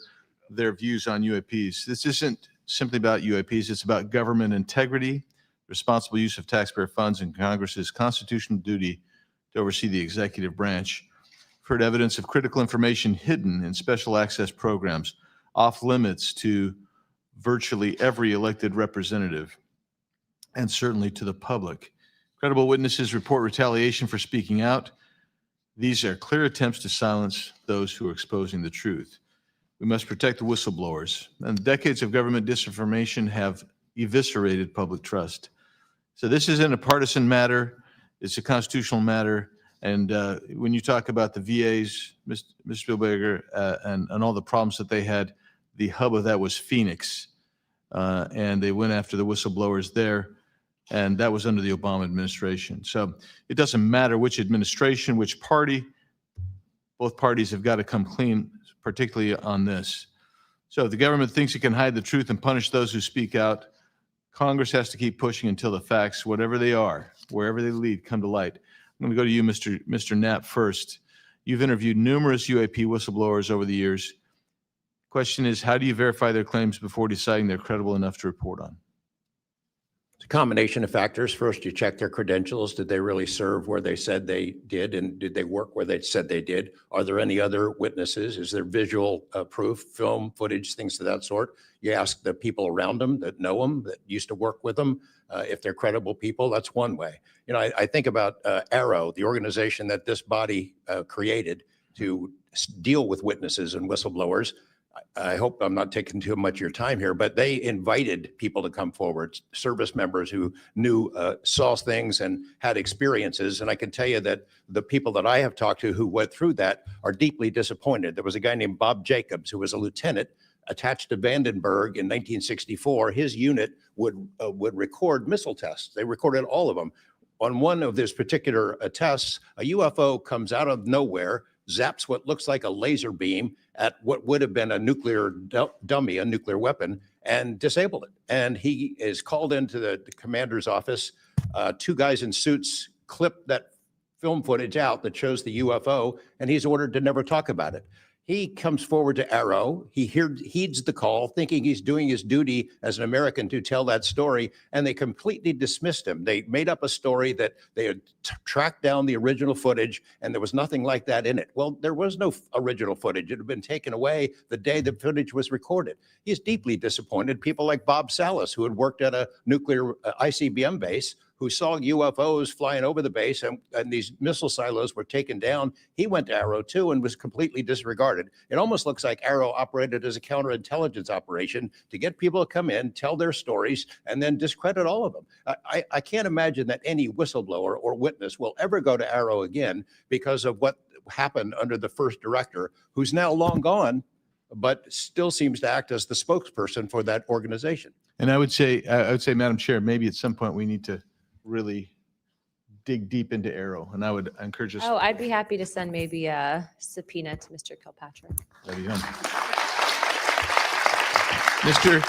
their views on UAPs. This isn't simply about UAPs. It's about government integrity, responsible use of taxpayer funds, and Congress's constitutional duty to oversee the executive branch. We've heard evidence of critical information hidden in special access programs, off limits to virtually every elected representative, and certainly to the public. Credible witnesses report retaliation for speaking out. These are clear attempts to silence those who are exposing the truth. We must protect the whistleblowers. And decades of government disinformation have eviscerated public trust. So this isn't a partisan matter. It's a constitutional matter. And when you talk about the VAs, Mr. Spielberger, and all the problems that they had, the hub of that was Phoenix. And they went after the whistleblowers there. And that was under the Obama administration. So it doesn't matter which administration, which party, both parties have got to come clean, particularly on this. So if the government thinks it can hide the truth and punish those who speak out, Congress has to keep pushing until the facts, whatever they are, wherever they lead, come to light. I'm going to go to you, Mr. Knapp, first. You've interviewed numerous UAP whistleblowers over the years. Question is, how do you verify their claims before deciding they're credible enough to report on? It's a combination of factors. First, you check their credentials. Did they really serve where they said they did? And did they work where they said they did? Are there any other witnesses? Is there visual proof, film, footage, things of that sort? You ask the people around them that know them, that used to work with them. If they're credible people, that's one way. You know, I think about Arrow, the organization that this body created to deal with witnesses and whistleblowers. I hope I'm not taking too much of your time here, but they invited people to come forward, service members who knew, saw things and had experiences. And I can tell you that the people that I have talked to who went through that are deeply disappointed. There was a guy named Bob Jacobs, who was a lieutenant attached to Vandenberg in 1964. His unit would record missile tests. They recorded all of them. On one of these particular tests, a UFO comes out of nowhere, zaps what looks like a laser beam at what would have been a nuclear dummy, a nuclear weapon, and disabled it. And he is called into the commander's office. Two guys in suits clip that film footage out that shows the UFO, and he's ordered to never talk about it. He comes forward to Arrow. He heeds the call, thinking he's doing his duty as an American to tell that story, and they completely dismissed him. They made up a story that they had tracked down the original footage, and there was nothing like that in it. Well, there was no original footage. It had been taken away the day the footage was recorded. He's deeply disappointed. People like Bob Salas, who had worked at a nuclear ICBM base, who saw UFOs flying over the base and these missile silos were taken down. He went to Arrow too and was completely disregarded. It almost looks like Arrow operated as a counterintelligence operation to get people to come in, tell their stories, and then discredit all of them. I can't imagine that any whistleblower or witness will ever go to Arrow again because of what happened under the first director, who's now long gone, but still seems to act as the spokesperson for that organization. And I would say, Madam Chair, maybe at some point we need to really dig deep into Arrow, and I would encourage us. Oh, I'd be happy to send maybe a subpoena to Mr. Kilpatrick. There you go. Mr.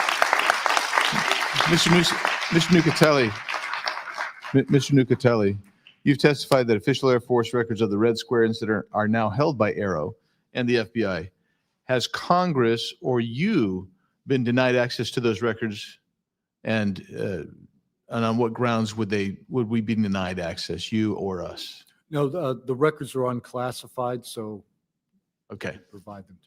Nuccetelli, you've testified that official Air Force records of the Red Square incident are now held by Arrow and the FBI. Has Congress or you been denied access to those records, and on what grounds would we be denied access, you or us? No, the records are unclassified, so Okay. provide them.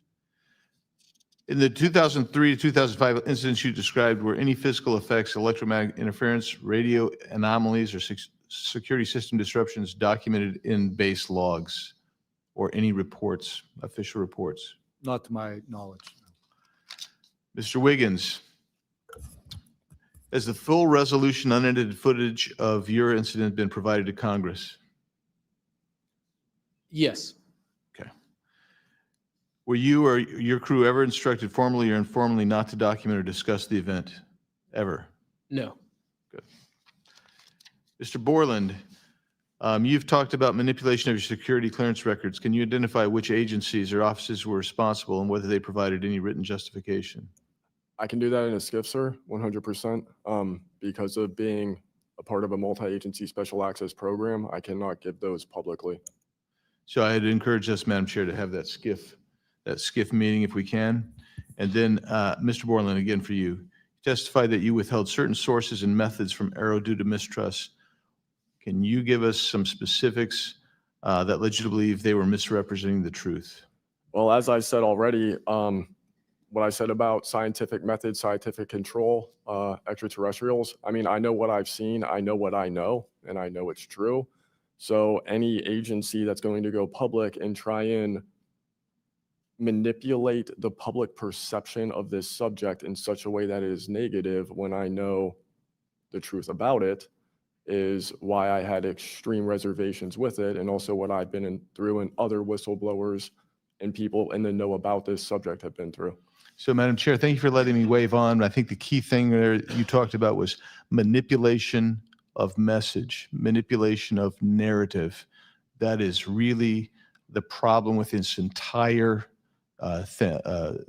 In the 2003 to 2005 incidents you described, were any physical effects, electromagnetic interference, radio anomalies, or security system disruptions documented in base logs or any reports, official reports? Not to my knowledge. Mr. Wiggins, has the full resolution unedited footage of your incident been provided to Congress? Yes. Okay. Were you or your crew ever instructed formally or informally not to document or discuss the event? Ever? No. Good. Mr. Borland, you've talked about manipulation of your security clearance records. Can you identify which agencies or offices were responsible and whether they provided any written justification? I can do that in a skiff, sir, 100%. Because of being a part of a multi-agency special access program, I cannot give those publicly. So I'd encourage us, Madam Chair, to have that skiff meeting if we can. And then, Mr. Borland, again for you, testified that you withheld certain sources and methods from Arrow due to mistrust. Can you give us some specifics that led you to believe they were misrepresenting the truth? Well, as I said already, what I said about scientific methods, scientific control, extraterrestrials, I mean, I know what I've seen, I know what I know, and I know it's true. So any agency that's going to go public and try and manipulate the public perception of this subject in such a way that it is negative when I know the truth about it is why I had extreme reservations with it, and also what I've been through and other whistleblowers and people in the know about this subject have been through. So, Madam Chair, thank you for letting me wave on. I think the key thing there you talked about was manipulation of message, manipulation of narrative. That is really the problem with this entire the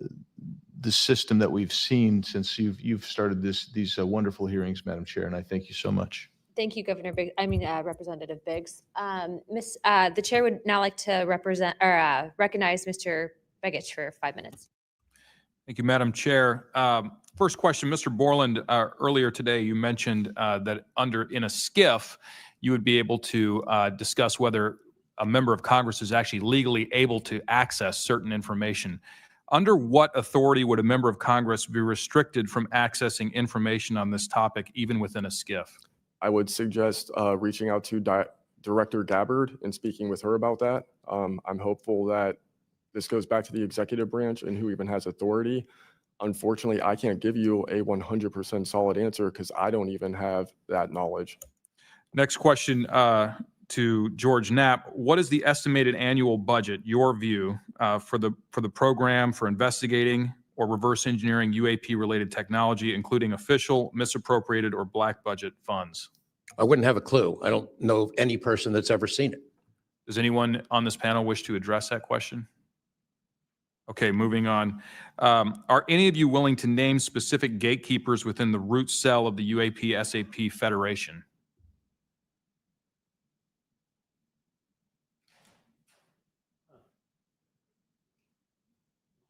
system that we've seen since you've started these wonderful hearings, Madam Chair, and I thank you so much. Thank you, Representative Biggs. The chair would now like to recognize Mr. Begich for 5 minutes. Thank you, Madam Chair. First question, Mr. Borland, earlier today you mentioned that in a skiff, you would be able to discuss whether a member of Congress is actually legally able to access certain information. Under what authority would a member of Congress be restricted from accessing information on this topic, even within a skiff? I would suggest reaching out to Director Gabbard and speaking with her about that. I'm hopeful that this goes back to the executive branch and who even has authority. Unfortunately, I can't give you a 100% solid answer because I don't even have that knowledge. Next question to George Knapp. What is the estimated annual budget, your view, for the program for investigating or reverse engineering UAP-related technology, including official, misappropriated, or black budget funds? I wouldn't have a clue. I don't know any person that's ever seen it. Does anyone on this panel wish to address that question? Okay, moving on. Are any of you willing to name specific gatekeepers within the root cell of the UAP-SAP Federation?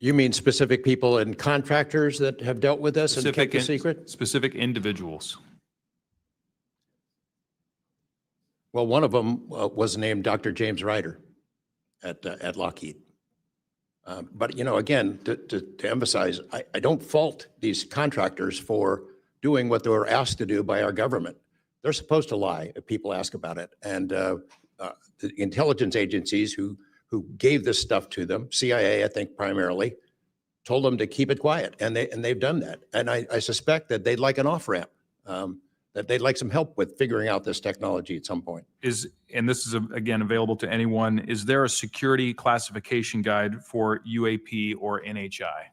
You mean specific people and contractors that have dealt with this and kept the secret? Specific individuals. Well, one of them was named Dr. James Ryder at Lockheed. But, you know, again, to emphasize, I don't fault these contractors for doing what they were asked to do by our government. They're supposed to lie if people ask about it. And the intelligence agencies who gave this stuff to them, CIA, I think primarily, told them to keep it quiet, and they've done that. And I suspect that they'd like an off-ramp, that they'd like some help with figuring out this technology at some point. And this is, again, available to anyone, is there a security classification guide for UAP or NHI?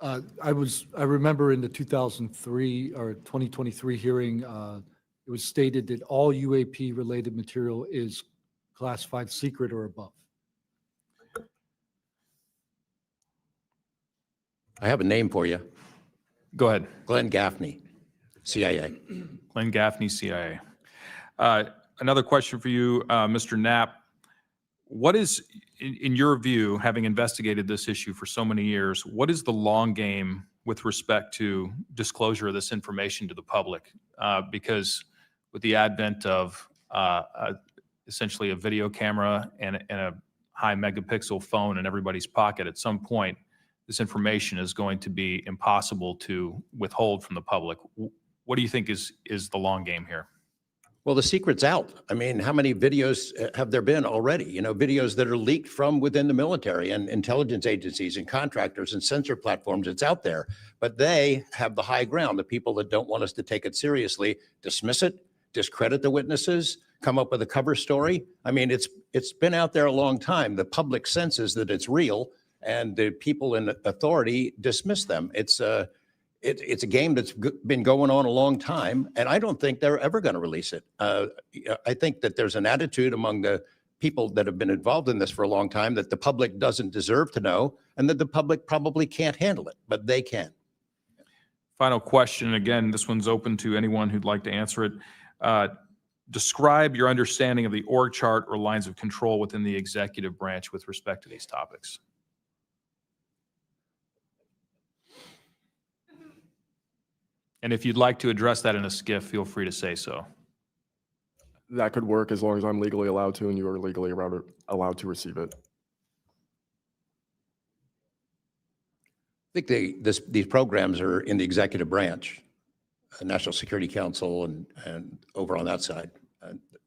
I remember in the 2003 or 2023 hearing, it was stated that all UAP related material is classified secret or above. I have a name for you. Go ahead. Glenn Gaffney, CIA. Glenn Gaffney, CIA. Another question for you, Mr. Knapp. What is, in your view, having investigated this issue for so many years, what is the long game with respect to disclosure of this information to the public? Because with the advent of essentially a video camera and a high megapixel phone in everybody's pocket, at some point, this information is going to be impossible to withhold from the public. What do you think is the long game here? Well, the secret's out. I mean, how many videos have there been already? You know, videos that are leaked from within the military and intelligence agencies and contractors and sensor platforms. It's out there, but they have the high ground. The people that don't want us to take it seriously dismiss it, discredit the witnesses, come up with a cover story. I mean, it's been out there a long time. The public senses that it's real, and the people in authority dismiss them. It's a game that's been going on a long time, and I don't think they're ever going to release it. I think that there's an attitude among the people that have been involved in this for a long time that the public doesn't deserve to know, and that the public probably can't handle it, but they can. Final question, again, this one's open to anyone who'd like to answer it. Describe your understanding of the org chart or lines of control within the executive branch with respect to these topics. And if you'd like to address that in a skiff, feel free to say so. That could work as long as I'm legally allowed to and you are legally allowed to receive it. I think these programs are in the executive branch, National Security Council, and over on that side.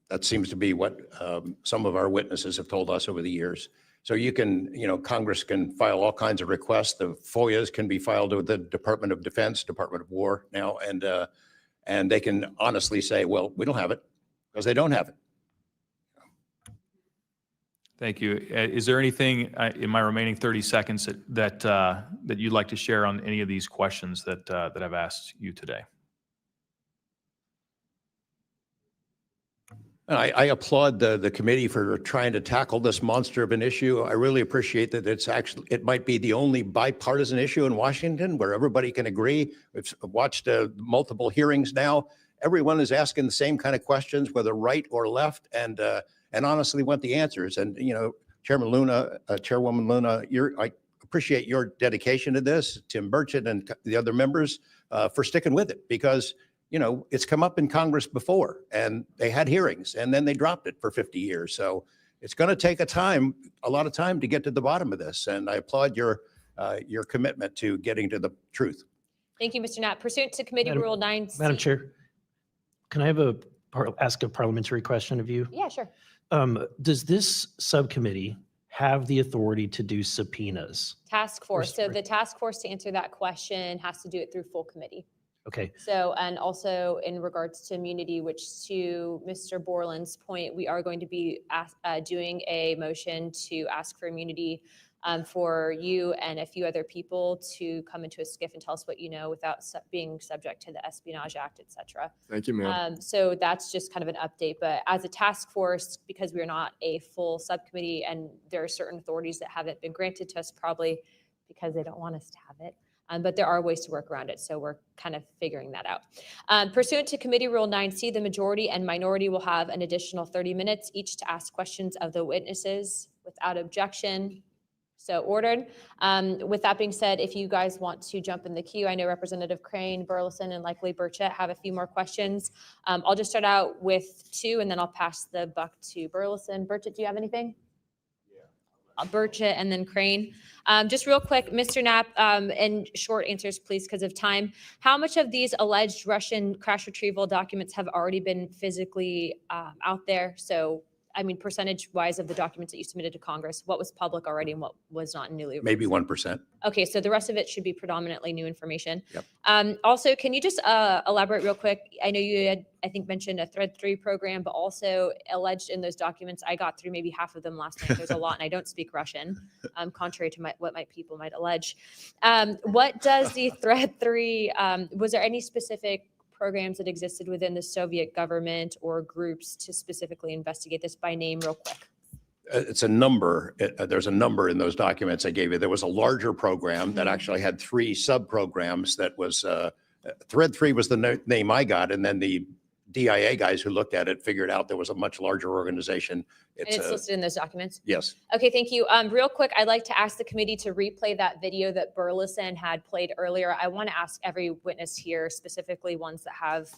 That seems to be what some of our witnesses have told us over the years. So you can, Congress can file all kinds of requests. The FOIAs can be filed with the Department of Defense, Department of War now, and they can honestly say, well, we don't have it, because they don't have it. Thank you. Is there anything in my remaining 30 seconds that you'd like to share on any of these questions that I've asked you today? I applaud the committee for trying to tackle this monster of an issue. I really appreciate that it might be the only bipartisan issue in Washington where everybody can agree. We've watched multiple hearings now. Everyone is asking the same kind of questions, whether right or left, and honestly want the answers. And, Chairman Luna, Chairwoman Luna, I appreciate your dedication to this, Tim Burchett and the other members for sticking with it, because it's come up in Congress before, and they had hearings, and then they dropped it for 50 years. So it's going to take a lot of time to get to the bottom of this. And I applaud your commitment to getting to the truth. Thank you, Mr. Knapp. Pursuant to Committee Rule 9C. Madam Chair, can I ask a parliamentary question of you? Yeah, sure. Does this subcommittee have the authority to do subpoenas? Task force. So the task force, to answer that question, has to do it through full committee. Okay. So, and also in regards to immunity, which to Mr. Borland's point, we are going to be doing a motion to ask for immunity for you and a few other people to come into a skiff and tell us what you know without being subject to the Espionage Act, et cetera. Thank you, ma'am. So that's just kind of an update. But as a task force, because we are not a full subcommittee and there are certain authorities that haven't been granted to us, probably because they don't want us to have it. But there are ways to work around it, so we're kind of figuring that out. Pursuant to Committee Rule 9C, the majority and minority will have an additional 30 minutes each to ask questions of the witnesses without objection. So ordered. With that being said, if you guys want to jump in the queue, I know Representative Crane, Burleson, and likely Burchett have a few more questions. I'll just start out with two, and then I'll pass the buck to Burleson. Burchett, do you have anything? Burchett, and then Crane. Just real quick, Mr. Knapp, and short answers, please, because of time. How much of these alleged Russian crash retrieval documents have already been physically out there? So, I mean, percentage-wise of the documents that you submitted to Congress, what was public already and what was not newly released? Maybe 1%. Okay, so the rest of it should be predominantly new information. Yep. Also, can you just elaborate real quick? I know you had, I think, mentioned a Thread 3 program, but also alleged in those documents, I got through maybe half of them last night. There's a lot, and I don't speak Russian, contrary to what my people might allege. What does the Thread 3, was there any specific programs that existed within the Soviet government or groups to specifically investigate this by name real quick? It's a number. There's a number in those documents I gave you. There was a larger program that actually had 3 sub-programs that was, Thread 3 was the name I got, and then the DIA guys who looked at it figured out there was a much larger organization. And it's listed in those documents? Yes. Okay, thank you. Real quick, I'd like to ask the committee to replay that video that Burleson had played earlier. I want to ask every witness here, specifically ones that have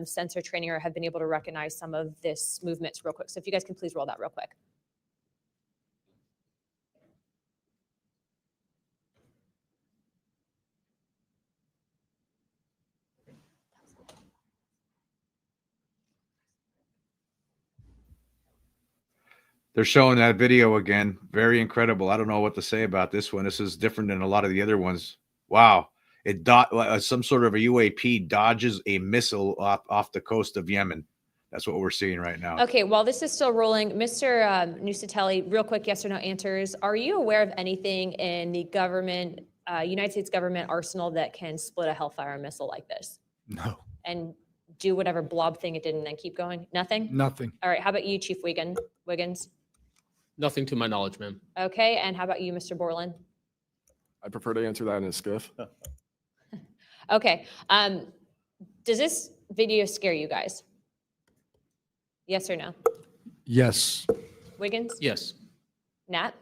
sensor training or have been able to recognize some of this movements real quick. So if you guys can please roll that real quick. They're showing that video again. Very incredible. I don't know what to say about this one. This is different than a lot of the other ones. Wow. Some sort of a UAP dodges a missile off the coast of Yemen. That's what we're seeing right now. Okay, while this is still rolling, Mr. Nuccetelli, real quick yes or no answers. Are you aware of anything in the government, United States government arsenal that can split a Hellfire missile like this? No. And do whatever blob thing it did and then keep going? Nothing? Nothing. All right, how about you, Chief Wiggins? Nothing to my knowledge, ma'am. Okay, and how about you, Mr. Borland? I prefer to answer that in a skiff. Okay, does this video scare you guys? Yes or no? Yes. Wiggins? Yes. Nat?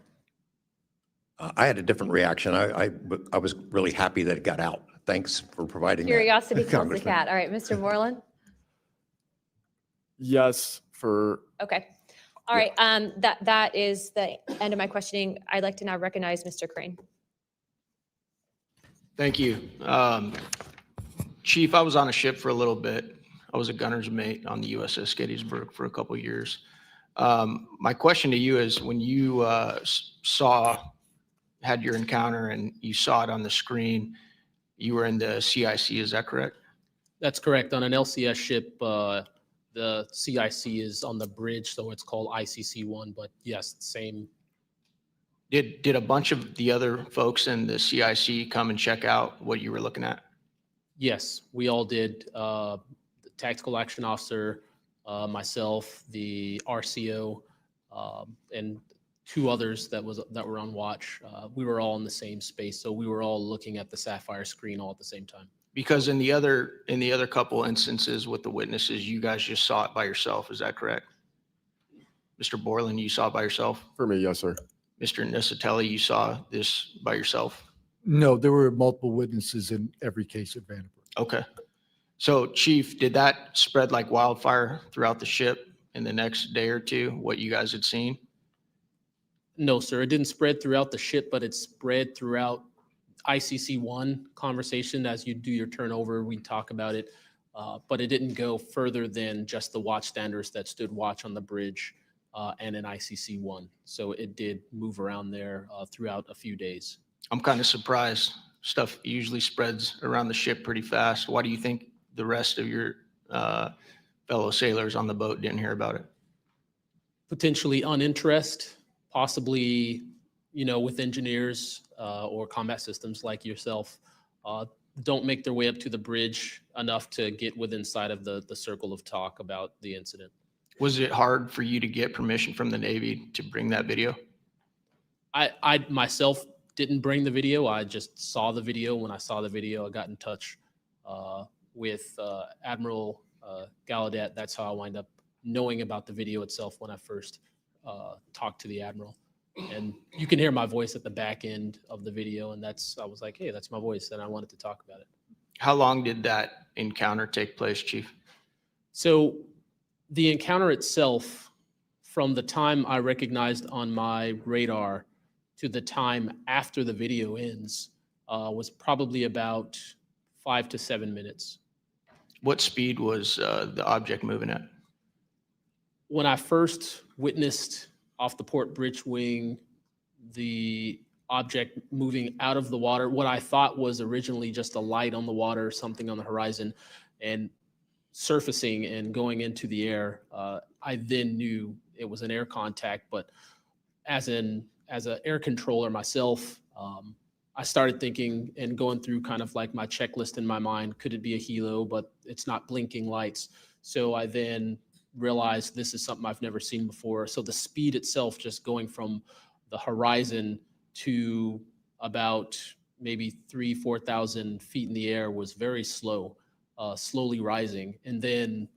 I had a different reaction. I was really happy that it got out. Thanks for providing that, Curiosity kills the Congressman. cat. All right, Mr. Borland? Yes, for Okay. All right, that is the end of my questioning. I'd like to now recognize Mr. Crane. Thank you. Chief, I was on a ship for a little bit. I was a gunner's mate on the USS Gettysburg for a couple of years. My question to you is, when you had your encounter and you saw it on the screen, you were in the CIC, is that correct? That's correct. On an LCS ship, the CIC is on the bridge, so it's called ICC-1, but yes, same. Did a bunch of the other folks in the CIC come and check out what you were looking at? Yes, we all did. The tactical action officer, myself, the RCO, and 2 others that were on watch. We were all in the same space, so we were all looking at the Sapphire screen all at the same time. Because in the other couple instances with the witnesses, you guys just saw it by yourself, is that correct? Mr. Borland, you saw it by yourself? For me, yes, sir. Mr. Nuccetelli, you saw this by yourself? No, there were multiple witnesses in every case at Vandenberg. Okay. So Chief, did that spread like wildfire throughout the ship in the next day or two, what you guys had seen? No, sir, it didn't spread throughout the ship, but it spread throughout ICC-1 conversation. As you do your turnover, we talk about it, but it didn't go further than just the watchstanders that stood watch on the bridge and in ICC-1. So it did move around there throughout a few days. I'm kind of surprised. Stuff usually spreads around the ship pretty fast. Why do you think the rest of your fellow sailors on the boat didn't hear about it? Potentially uninterest, possibly, with engineers or combat systems like yourself, don't make their way up to the bridge enough to get within sight of the circle of talk about the incident. Was it hard for you to get permission from the Navy to bring that video? I myself didn't bring the video. I just saw the video. When I saw the video, I got in touch with Admiral Gallaudet. That's how I wind up knowing about the video itself when I first talked to the Admiral. And you can hear my voice at the back end of the video, and I was like, hey, that's my voice, and I wanted to talk about it. How long did that encounter take place, Chief? So the encounter itself from the time I recognized on my radar to the time after the video ends was probably about 5 to 7 minutes. What speed was the object moving at? When I first witnessed off the port bridge wing, the object moving out of the water, what I thought was originally just a light on the water, something on the horizon, and surfacing and going into the air, I then knew it was an air contact. But as an air controller myself, I started thinking and going through kind of like my checklist in my mind. Could it be a helo? But it's not blinking lights. So I then realized this is something I've never seen before. So the speed itself, just going from the horizon to about maybe 4,000 feet in the air, was very slow, slowly rising. And then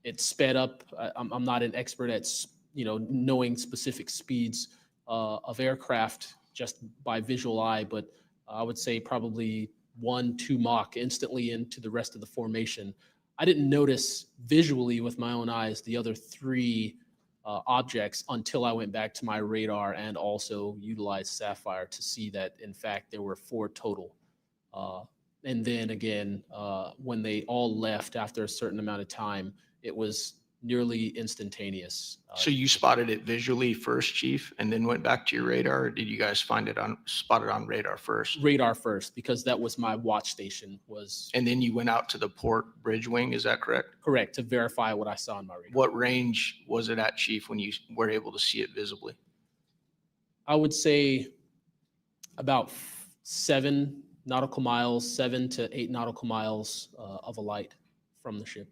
it sped up. I'm not an expert at, knowing specific speeds of aircraft just by visual eye, but I would say probably 1-2 Mach instantly into the rest of the formation. I didn't notice visually with my own eyes the other 3 objects until I went back to my radar and also utilized Sapphire to see that, in fact, there were 4 total. And then again, when they all left after a certain amount of time, it was nearly instantaneous. So you spotted it visually first, Chief, and then went back to your radar, or did you guys spot it on radar first? Radar first, because that was my watch station. And then you went out to the port bridge wing, is that correct? Correct, to verify what I saw on my radar. What range was it at, Chief, when you were able to see it visibly? I would say about 7 nautical miles, 7 to 8 nautical miles of a light from the ship.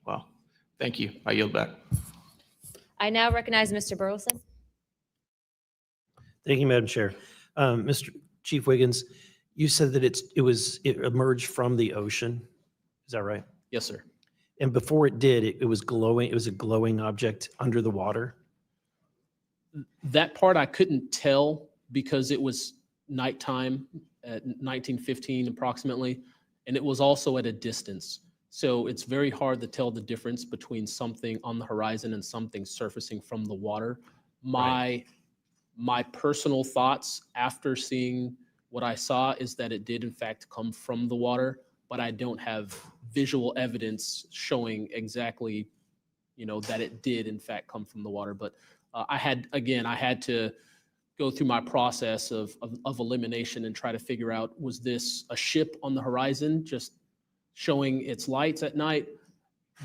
Wow. Thank you. I yield back. I now recognize Mr. Burleson. Thank you, Madam Chair. Mr. Chief Wiggins, you said that it emerged from the ocean. Is that right? Yes, sir. And before it did, it was glowing. It was a glowing object under the water. That part I couldn't tell because it was nighttime at 1915 approximately, and it was also at a distance. So it's very hard to tell the difference between something on the horizon and something surfacing from the water. My personal thoughts after seeing what I saw is that it did in fact come from the water, but I don't have visual evidence showing exactly, that it did in fact come from the water. But I had to go through my process of elimination and try to figure out, was this a ship on the horizon just showing its lights at night,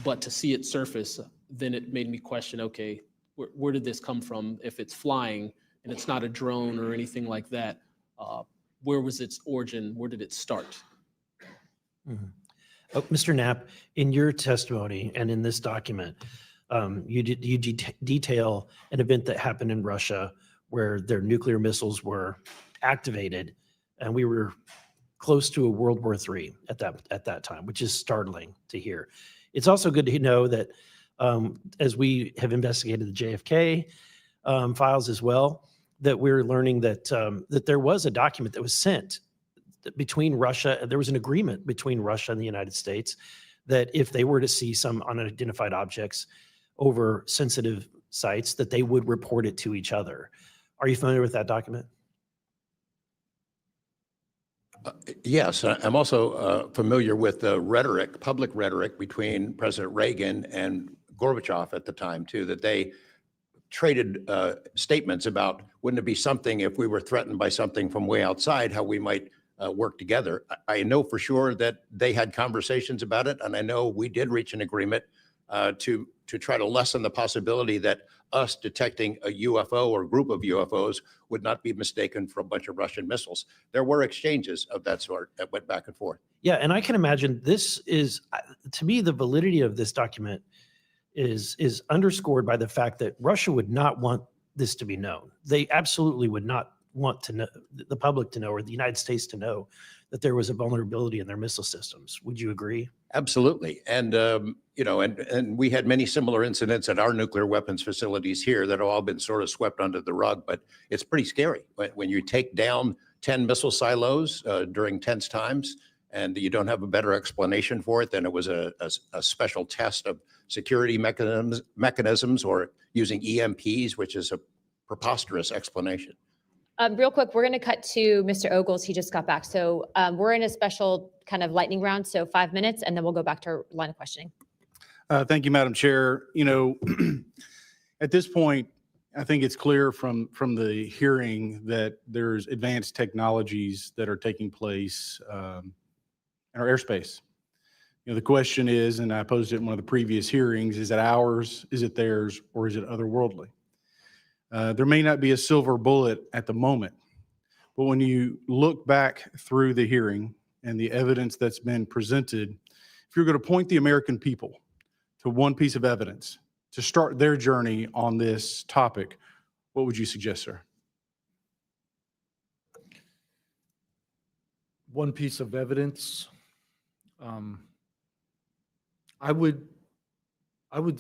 but to see it surface, then it made me question, okay, where did this come from? If it's flying and it's not a drone or anything like that, where was its origin? Where did it start? Mm-hmm. Oh, Mr. Knapp, in your testimony and in this document, you detail an event that happened in Russia where their nuclear missiles were activated, and we were close to a World War III at that time, which is startling to hear. It's also good to know that as we have investigated the JFK files as well, that we're learning that that there was a document that was sent between Russia. There was an agreement between Russia and the United States that if they were to see some unidentified objects over sensitive sites, that they would report it to each other. Are you familiar with that document? Yes, I'm also familiar with the rhetoric, public rhetoric between President Reagan and Gorbachev at the time too, that they traded statements about, wouldn't it be something if we were threatened by something from way outside, how we might work together. I know for sure that they had conversations about it, and I know we did reach an agreement to try to lessen the possibility that us detecting a UFO or group of UFOs would not be mistaken for a bunch of Russian missiles. There were exchanges of that sort that went back and forth. Yeah, and I can imagine this is, to me, the validity of this document is underscored by the fact that Russia would not want this to be known. They absolutely would not want to know, the public to know, or the United States to know that there was a vulnerability in their missile systems. Would you agree? Absolutely. And, and we had many similar incidents at our nuclear weapons facilities here that have all been sort of swept under the rug, but it's pretty scary when you take down 10 missile silos during tense times and you don't have a better explanation for it than it was a special test of security mechanisms or using EMPs, which is a preposterous explanation. Real quick, we're going to cut to Mr. Ogles. He just got back. So we're in a special kind of lightning round, so 5 minutes, and then we'll go back to our line of questioning. Thank you, Madam Chair. You know, at this point, I think it's clear from the hearing that there's advanced technologies that are taking place in our airspace. You know, the question is, and I posed it in one of the previous hearings, is it ours, is it theirs, or is it otherworldly? There may not be a silver bullet at the moment, but when you look back through the hearing and the evidence that's been presented, if you're going to point the American people to one piece of evidence to start their journey on this topic, what would you suggest, sir? One piece of evidence. I would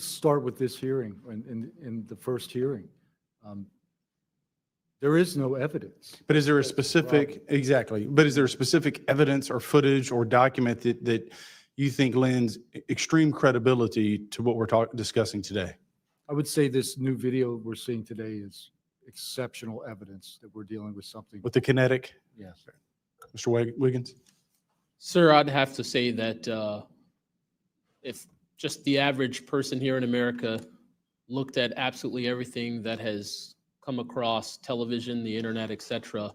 start with this hearing, in the first hearing. There is no evidence. But is there a specific, exactly, but is there a specific evidence or footage or document that you think lends extreme credibility to what we're discussing today? I would say this new video we're seeing today is exceptional evidence that we're dealing with something. With the kinetic? Yes. Mr. Wiggins? Sir, I'd have to say that if just the average person here in America looked at absolutely everything that has come across television, the internet, etc.,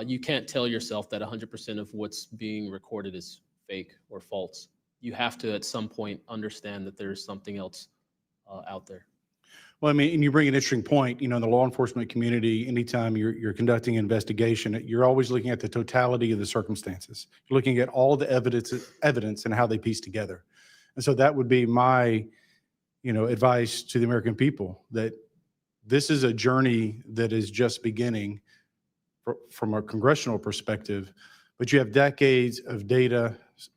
you can't tell yourself that 100% of what's being recorded is fake or false. You have to, at some point, understand that there's something else out there. Well, I mean, and you bring an interesting point, you know, in the law enforcement community, anytime you're conducting an investigation, you're always looking at the totality of the circumstances. You're looking at all the evidence and how they piece together. And so that would be my, you know, advice to the American people, that this is a journey that is just beginning from a congressional perspective, but you have decades of data,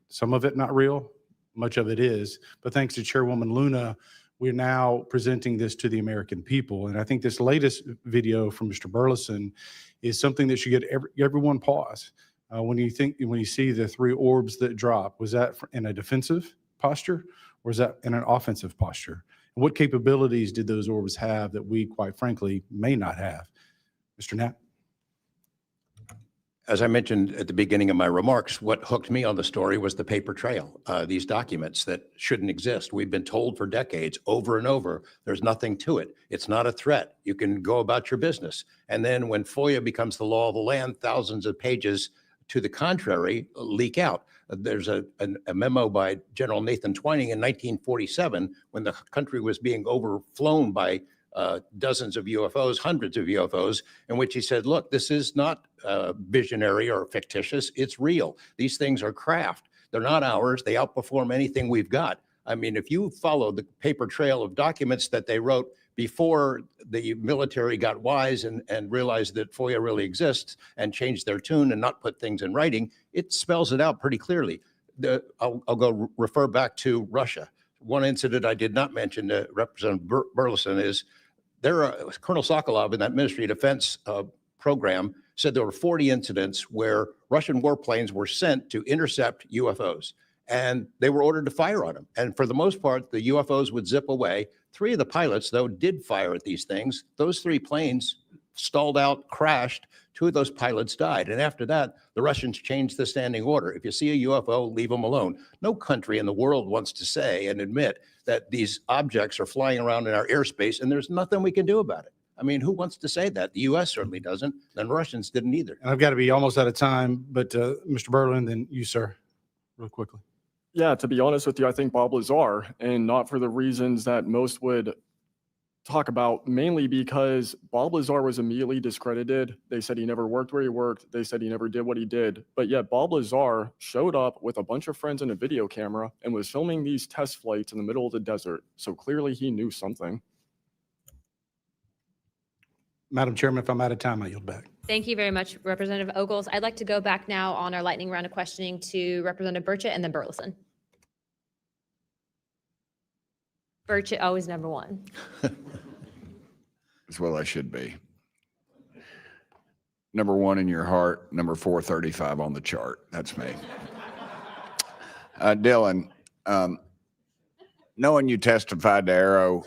some of it not real, much of it is, but thanks to Chairwoman Luna, we're now presenting this to the American people. And I think this latest video from Mr. Burleson is something that should get everyone pause. When you see the 3 orbs that drop, was that in a defensive posture or is that in an offensive posture? And what capabilities did those orbs have that we, quite frankly, may not have? Mr. Knapp? As I mentioned at the beginning of my remarks, what hooked me on the story was the paper trail, these documents that shouldn't exist. We've been told for decades, over and over, there's nothing to it. It's not a threat. You can go about your business. And then when FOIA becomes the law of the land, thousands of pages to the contrary leak out. There's a memo by General Nathan Twining in 1947 when the country was being overflown by dozens of UFOs, hundreds of UFOs, in which he said, look, this is not visionary or fictitious. It's real. These things are craft. They're not ours. They outperform anything we've got. I mean, if you follow the paper trail of documents that they wrote before the military got wise and realized that FOIA really exists and changed their tune and not put things in writing, it spells it out pretty clearly. I'll go refer back to Russia. One incident I did not mention to Representative Burleson is Colonel Sokolov in that Ministry of Defense program said there were 40 incidents where Russian warplanes were sent to intercept UFOs, and they were ordered to fire on them. And for the most part, the UFOs would zip away. 3 of the pilots, though, did fire at these things. Those 3 planes stalled out, crashed. 2 of those pilots died. And after that, the Russians changed the standing order. If you see a UFO, leave them alone. No country in the world wants to say and admit that these objects are flying around in our airspace and there's nothing we can do about it. I mean, who wants to say that? The U.S. certainly doesn't, and Russians didn't either. And I've got to be almost out of time, but Mr. Berlin, then you, sir, real quickly. Yeah, to be honest with you, I think Bob Lazar, and not for the reasons that most would talk about, mainly because Bob Lazar was immediately discredited. They said he never worked where he worked. They said he never did what he did. But yet Bob Lazar showed up with a bunch of friends and a video camera and was filming these test flights in the middle of the desert. So clearly he knew something. Madam Chairman, if I'm out of time, I yield back. Thank you very much, Representative Ogles. I'd like to go back now on our lightning round of questioning to Representative Burchett and then Burleson. Burchett, always number 1. That's what I should be. Number 1 in your heart, number 435 on the chart. That's me. Dylan, knowing you testified to Arrow,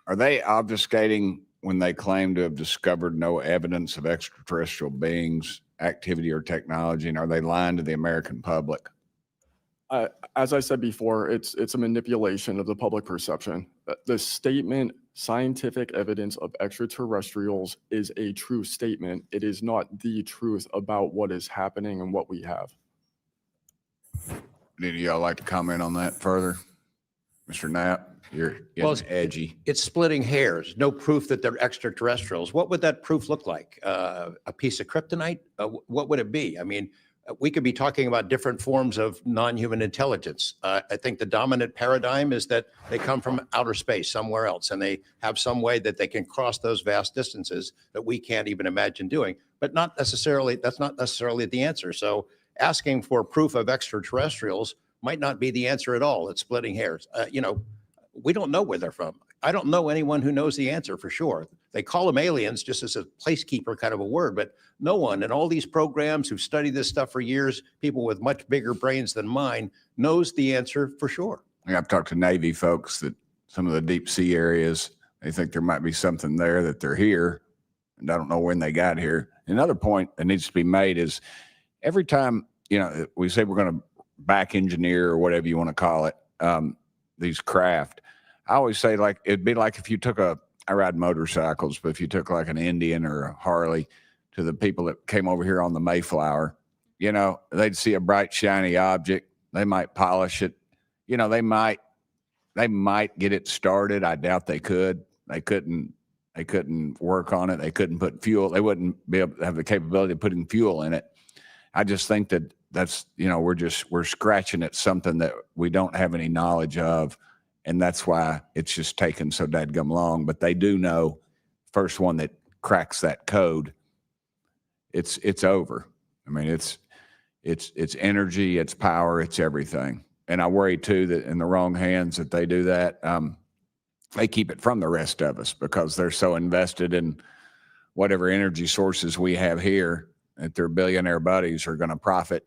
are they obfuscating when they claim to have discovered no evidence of extraterrestrial beings, activity, or technology? And are they lying to the American public? As I said before, it's a manipulation of the public perception. The statement, scientific evidence of extraterrestrials, is a true statement. It is not the truth about what is happening and what we have. Any of y'all like to comment on that further? Mr. Knapp, you're getting edgy. It's splitting hairs. No proof that they're extraterrestrials. What would that proof look like? A piece of kryptonite? What would it be? I mean, we could be talking about different forms of non-human intelligence. I think the dominant paradigm is that they come from outer space somewhere else, and they have some way that they can cross those vast distances that we can't even imagine doing, but not necessarily, that's not necessarily the answer. So asking for proof of extraterrestrials might not be the answer at all. It's splitting hairs. We don't know where they're from. I don't know anyone who knows the answer for sure. They call them aliens just as a placekeeper kind of a word, but no one in all these programs who've studied this stuff for years, people with much bigger brains than mine, knows the answer for sure. I've talked to Navy folks that some of the deep sea areas, they think there might be something there, that they're here, and I don't know when they got here. Another point that needs to be made is every time, we say we're going to back engineer or whatever you want to call it, these craft, I always say, like, it'd be like if you took I ride motorcycles, but if you took like an Indian or a Harley to the people that came over here on the Mayflower, they'd see a bright, shiny object. They might polish it. They might get it started. I doubt they could. They couldn't work on it. They couldn't put fuel. They wouldn't be able to have the capability of putting fuel in it. I just think that's, we're scratching at something that we don't have any knowledge of. And that's why it's just taken so dadgum long. But they do know, first one that cracks that code, it's over. I mean, it's energy, it's power, it's everything. And I worry too that in the wrong hands that they do that, they keep it from the rest of us because they're so invested in whatever energy sources we have here that their billionaire buddies are going to profit,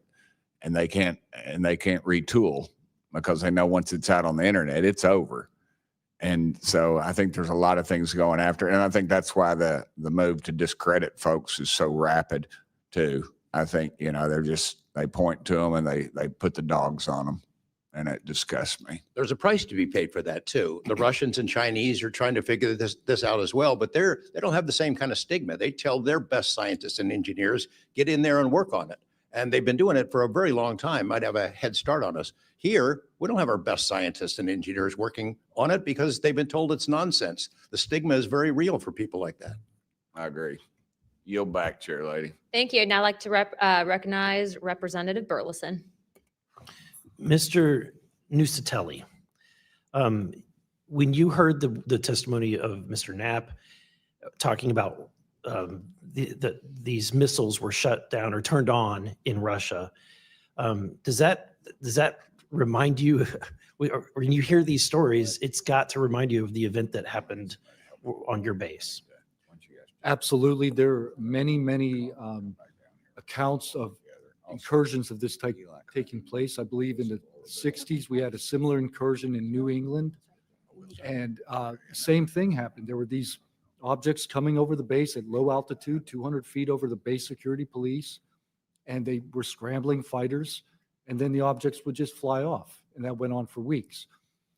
and they can't retool. Because they know once it's out on the internet, it's over. And so I think there's a lot of things going after. And I think that's why the move to discredit folks is so rapid too. I think, they point to them and they put the dogs on them, and it disgusts me. There's a price to be paid for that too. The Russians and Chinese are trying to figure this out as well, but they don't have the same kind of stigma. They tell their best scientists and engineers, get in there and work on it. And they've been doing it for a very long time, might have a head start on us. Here, we don't have our best scientists and engineers working on it because they've been told it's nonsense. The stigma is very real for people like that. I agree. Yield back, Chair Lady. Thank you. I'd now like to recognize Representative Burleson. Mr. Nuccetelli, when you heard the testimony of Mr. Knapp talking about these missiles were shut down or turned on in Russia, does that remind you, when you hear these stories, it's got to remind you of the event that happened on your base? Absolutely. There are many accounts of incursions of this type taking place. I believe in the 60s, we had a similar incursion in New England. And same thing happened. There were these objects coming over the base at low altitude, 200 feet over the base security police, and they were scrambling fighters, and then the objects would just fly off, and that went on for weeks.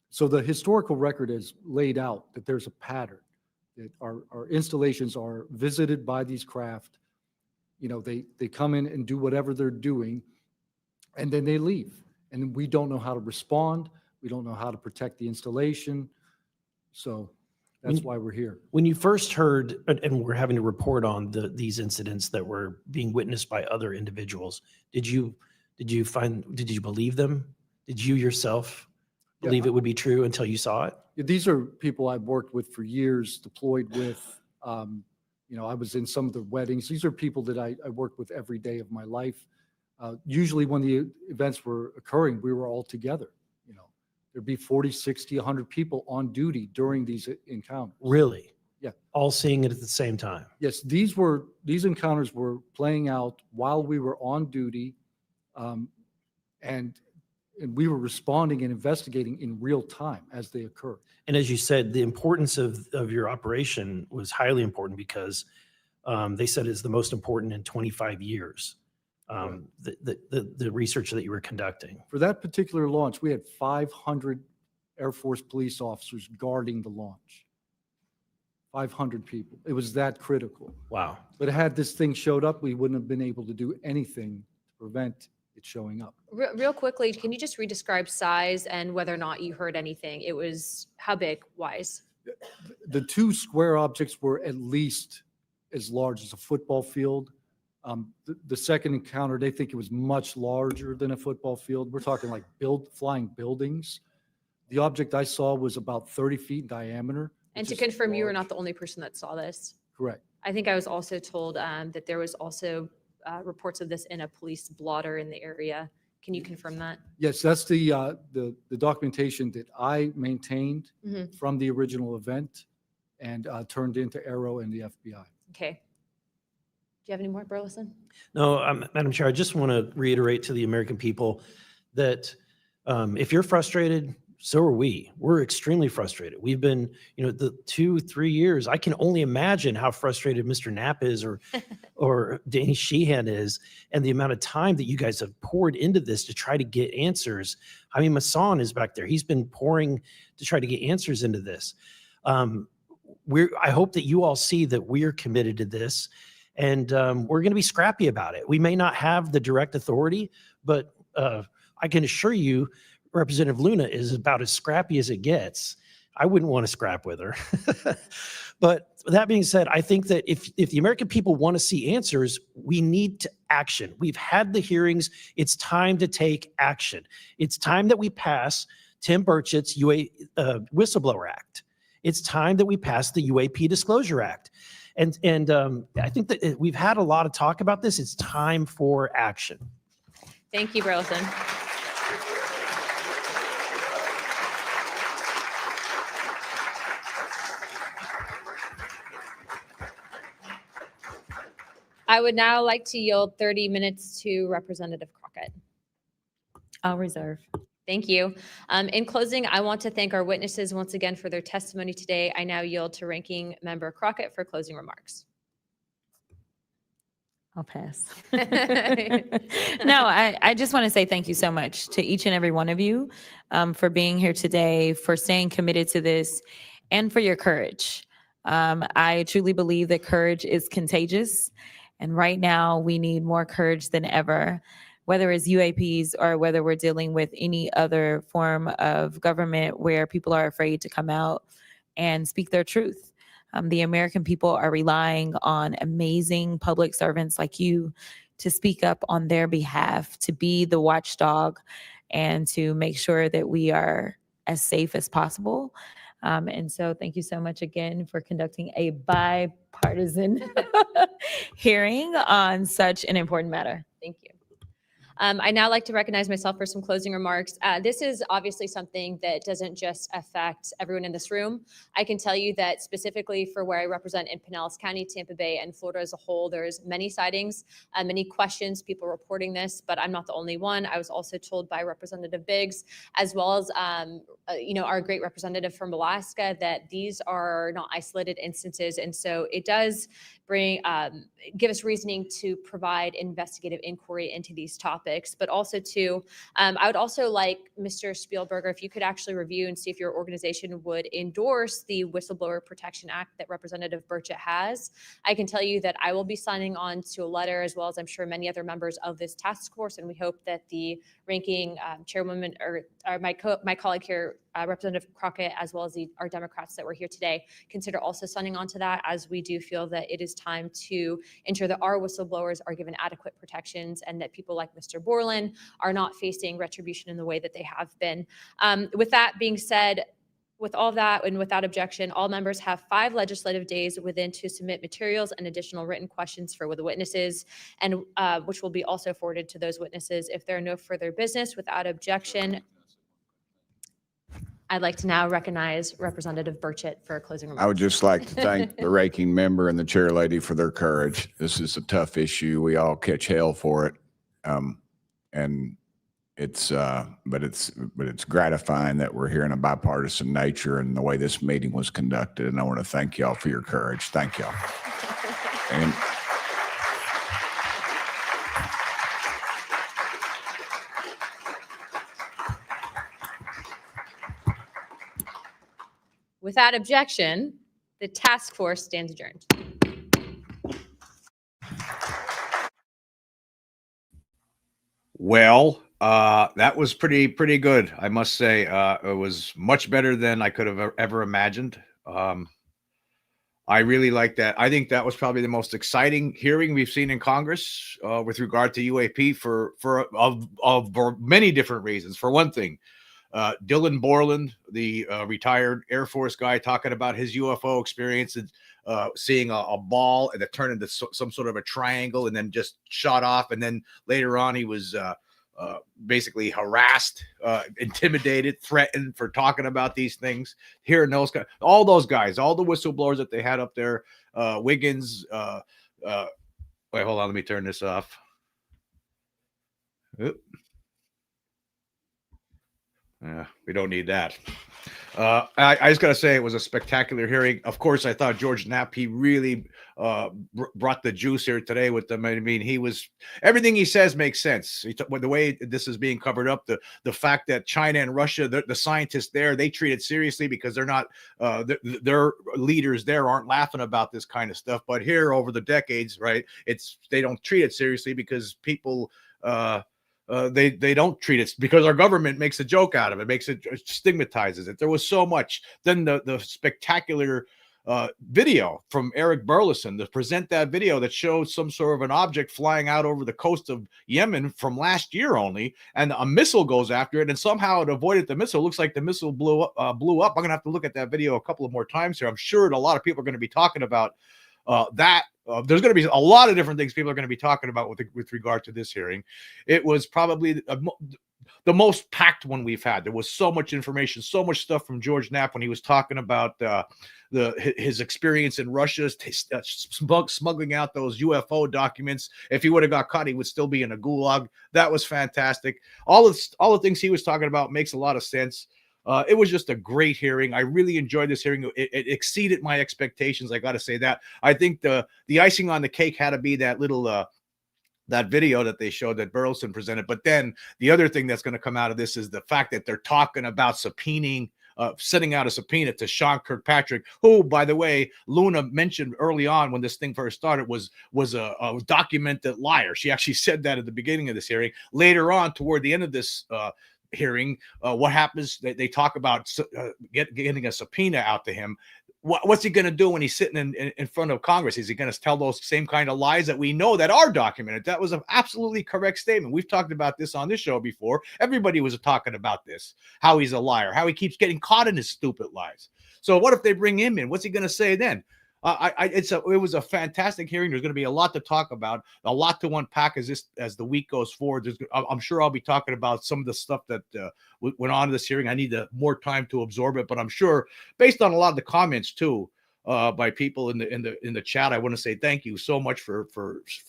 So the historical record has laid out that there's a pattern, that our installations are visited by these craft. They come in and do whatever they're doing, and then they leave. And we don't know how to respond. We don't know how to protect the installation. So that's why we're here. When you first heard, and we're having to report on these incidents that were being witnessed by other individuals, did you believe them? Did you yourself believe it would be true until you saw it? These are people I've worked with for years, deployed with. I was in some of the weddings. These are people that I worked with every day of my life. Usually when the events were occurring, we were all together. There'd be 40, 60, 100 people on duty during these encounters. Really? Yeah. All seeing it at the same time? Yes, these encounters were playing out while we were on duty. And and we were responding and investigating in real time as they occurred. And as you said, the importance of your operation was highly important because they said it's the most important in 25 years, the research that you were conducting. For that particular launch, we had 500 Air Force police officers guarding the launch. 500 people. It was that critical. Wow. But had this thing showed up, we wouldn't have been able to do anything to prevent it showing up. Real quickly, can you just redescribe size and whether or not you heard anything? It was how big wise? The two square objects were at least as large as a football field. The second encounter, they think it was much larger than a football field. We're talking like flying buildings. The object I saw was about 30 feet in diameter. And to confirm, you were not the only person that saw this. Correct. I think I was also told that there was also reports of this in a police blotter in the area. Can you confirm that? Yes, that's the documentation that I maintained Mhm. from the original event and turned into Arrow and the FBI. Okay. Do you have any more, Burleson? No, Madam Chair, I just want to reiterate to the American people that if you're frustrated, so are we. We're extremely frustrated. We've been, the 2-3 years, I can only imagine how frustrated Mr. Knapp is or Danny Sheehan is, and the amount of time that you guys have poured into this to try to get answers. I mean, Masson is back there. He's been pouring to try to get answers into this. I hope that you all see that we're committed to this, and we're going to be scrappy about it. We may not have the direct authority, but I can assure you, Representative Luna is about as scrappy as it gets. I wouldn't want to scrap with her. But that being said, I think that if the American people want to see answers, we need to action. We've had the hearings. It's time to take action. It's time that we pass Tim Burchett's Whistleblower Act. It's time that we pass the UAP Disclosure Act. And I think that we've had a lot of talk about this. It's time for action. Thank you, Burleson. I would now like to yield 30 minutes to Representative Crockett. I'll reserve. Thank you. In closing, I want to thank our witnesses once again for their testimony today. I now yield to Ranking Member Crockett for closing remarks. I'll pass. No, I just want to say thank you so much to each and every one of you for being here today, for staying committed to this, and for your courage. I truly believe that courage is contagious. And right now, we need more courage than ever, whether it's UAPs or whether we're dealing with any other form of government where people are afraid to come out and speak their truth. The American people are relying on amazing public servants like you to speak up on their behalf, to be the watchdog, and to make sure that we are as safe as possible. And so thank you so much again for conducting a bipartisan hearing on such an important matter. Thank you. I now like to recognize myself for some closing remarks. This is obviously something that doesn't just affect everyone in this room. I can tell you that specifically for where I represent in Pinellas County, Tampa Bay, and Florida as a whole, there's many sightings, many questions, people reporting this, but I'm not the only one. I was also told by Representative Biggs, as well as our great representative from Alaska, that these are not isolated instances. And so it does give us reasoning to provide investigative inquiry into these topics, but also I would also like Mr. Spielberger, if you could actually review and see if your organization would endorse the Whistleblower Protection Act that Representative Burchett has. I can tell you that I will be signing on to a letter, as well as I'm sure many other members of this task force, and we hope that the ranking chairwoman or my colleague here, Representative Crockett, as well as our Democrats that were here today, consider also signing on to that, as we do feel that it is time to ensure that our whistleblowers are given adequate protections and that people like Mr. Borland are not facing retribution in the way that they have been. With that being said, with all of that and without objection, all members have 5 legislative days within to submit materials and additional written questions for the witnesses, and which will be also forwarded to those witnesses. If there are no further business, without objection, I'd like to now recognize Representative Burchett for closing remarks. I would just like to thank the ranking member and the chair lady for their courage. This is a tough issue. We all catch hell for it. And but it's gratifying that we're here in a bipartisan nature and the way this meeting was conducted. And I want to thank y'all for your courage. Thank y'all. And Without objection, the task force stands adjourned. Well, that was pretty good, I must say. It was much better than I could have ever imagined. I really like that. I think that was probably the most exciting hearing we've seen in Congress with regard to UAP for many different reasons. For one thing, Dylan Borland, the retired Air Force guy, talking about his UFO experience and seeing a ball and it turned into some sort of a triangle and then just shot off. And then later on, he was basically harassed, intimidated, threatened for talking about these things. Hearing those guys, all the whistleblowers that they had up there, Wiggins. Wait, hold on, let me turn this off. Oop. Yeah, we don't need that. I just got to say it was a spectacular hearing. Of course, I thought George Knapp, he really brought the juice here today with them. I mean, everything he says makes sense. The way this is being covered up, the fact that China and Russia, the scientists there, they treat it seriously because they're not, their leaders there aren't laughing about this kind of stuff. But here over the decades, right, they don't treat it seriously because people, they don't treat it because our government makes a joke out of it, stigmatizes it. There was so much. Then the spectacular video from Eric Burleson to present that video that showed some sort of an object flying out over the coast of Yemen from last year only, and a missile goes after it, and somehow it avoided the missile. It looks like the missile blew up. I'm gonna have to look at that video a couple of more times here. I'm sure a lot of people are going to be talking about that. There's going to be a lot of different things people are going to be talking about with regard to this hearing. It was probably the most packed one we've had. There was so much information, so much stuff from George Knapp when he was talking about his experience in Russia, smuggling out those UFO documents. If he would have got caught, he would still be in a gulag. That was fantastic. All the things he was talking about makes a lot of sense. It was just a great hearing. I really enjoyed this hearing. It exceeded my expectations. I got to say that. I think the icing on the cake had to be that little that video that they showed that Burleson presented. But then the other thing that's going to come out of this is the fact that they're talking about sending out a subpoena to Sean Kirkpatrick, who, by the way, Luna mentioned early on when this thing first started was a documented liar. She actually said that at the beginning of this hearing. Later on, toward the end of this hearing, what happens? They talk about getting a subpoena out to him. What's he going to do when he's sitting in front of Congress? Is he going to tell those same kind of lies that we know that are documented? That was an absolutely correct statement. We've talked about this on this show before. Everybody was talking about this, how he's a liar, how he keeps getting caught in his stupid lies. So what if they bring him in? What's he going to say then? It was a fantastic hearing. There's going to be a lot to talk about, a lot to unpack as the week goes forward. I'm sure I'll be talking about some of the stuff that went on in this hearing. I need more time to absorb it, but I'm sure based on a lot of the comments too by people in the chat, I want to say thank you so much for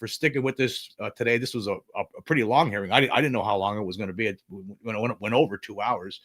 sticking with this today. This was a pretty long hearing. I didn't know how long it was going to be. When it went over 2 hours.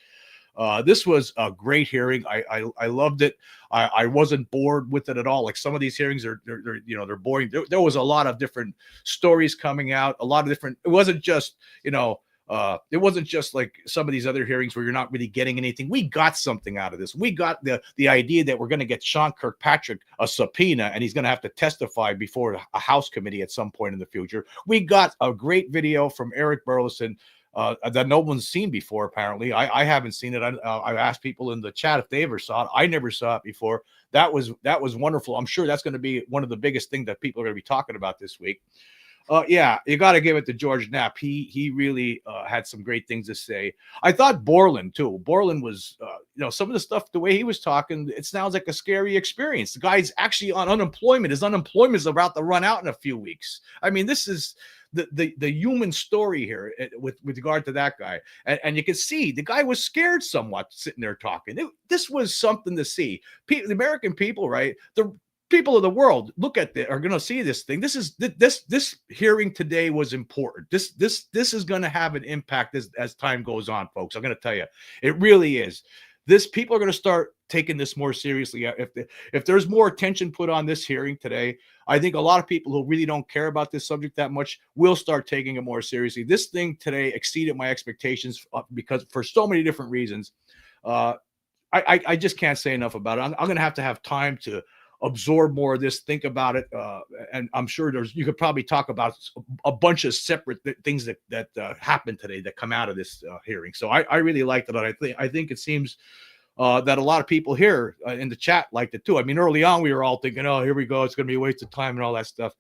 This was a great hearing. I loved it. I wasn't bored with it at all. Like some of these hearings they're boring. There was a lot of different stories coming out. A lot of different. It wasn't just it wasn't just like some of these other hearings where you're not really getting anything. We got something out of this. We got the idea that we're going to get Sean Kirkpatrick a subpoena and he's going to have to testify before a House committee at some point in the future. We got a great video from Eric Burleson that no one's seen before. Apparently, I haven't seen it. I asked people in the chat if they ever saw it. I never saw it before. That was wonderful. I'm sure that's going to be one of the biggest things that people are going to be talking about this week. Yeah, you got to give it to George Knapp. He really had some great things to say. I thought Borland too. Borland was, some of the stuff, the way he was talking, it sounds like a scary experience. The guy's actually on unemployment. His unemployment is about to run out in a few weeks. I mean, this is the human story here with regard to that guy. And you can see the guy was scared somewhat sitting there talking. This was something to see. The American people, right? people of the world look at are going to see this thing. This hearing today was important. This is going to have an impact as time goes on, folks. I'm going to tell you, it really is. People are going to start taking this more seriously. If there's more attention put on this hearing today, I think a lot of people who really don't care about this subject that much will start taking it more seriously. This thing today exceeded my expectations because for so many different reasons. I just can't say enough about it. I'm going to have time to absorb more of this, think about it, and I'm sure you could probably talk about a bunch of separate things that happened today that come out of this hearing. So I really liked it. I think it seems that a lot of people here in the chat liked it too. I mean, early on we were all thinking, oh, here we go, it's going to be a waste of time and all that stuff.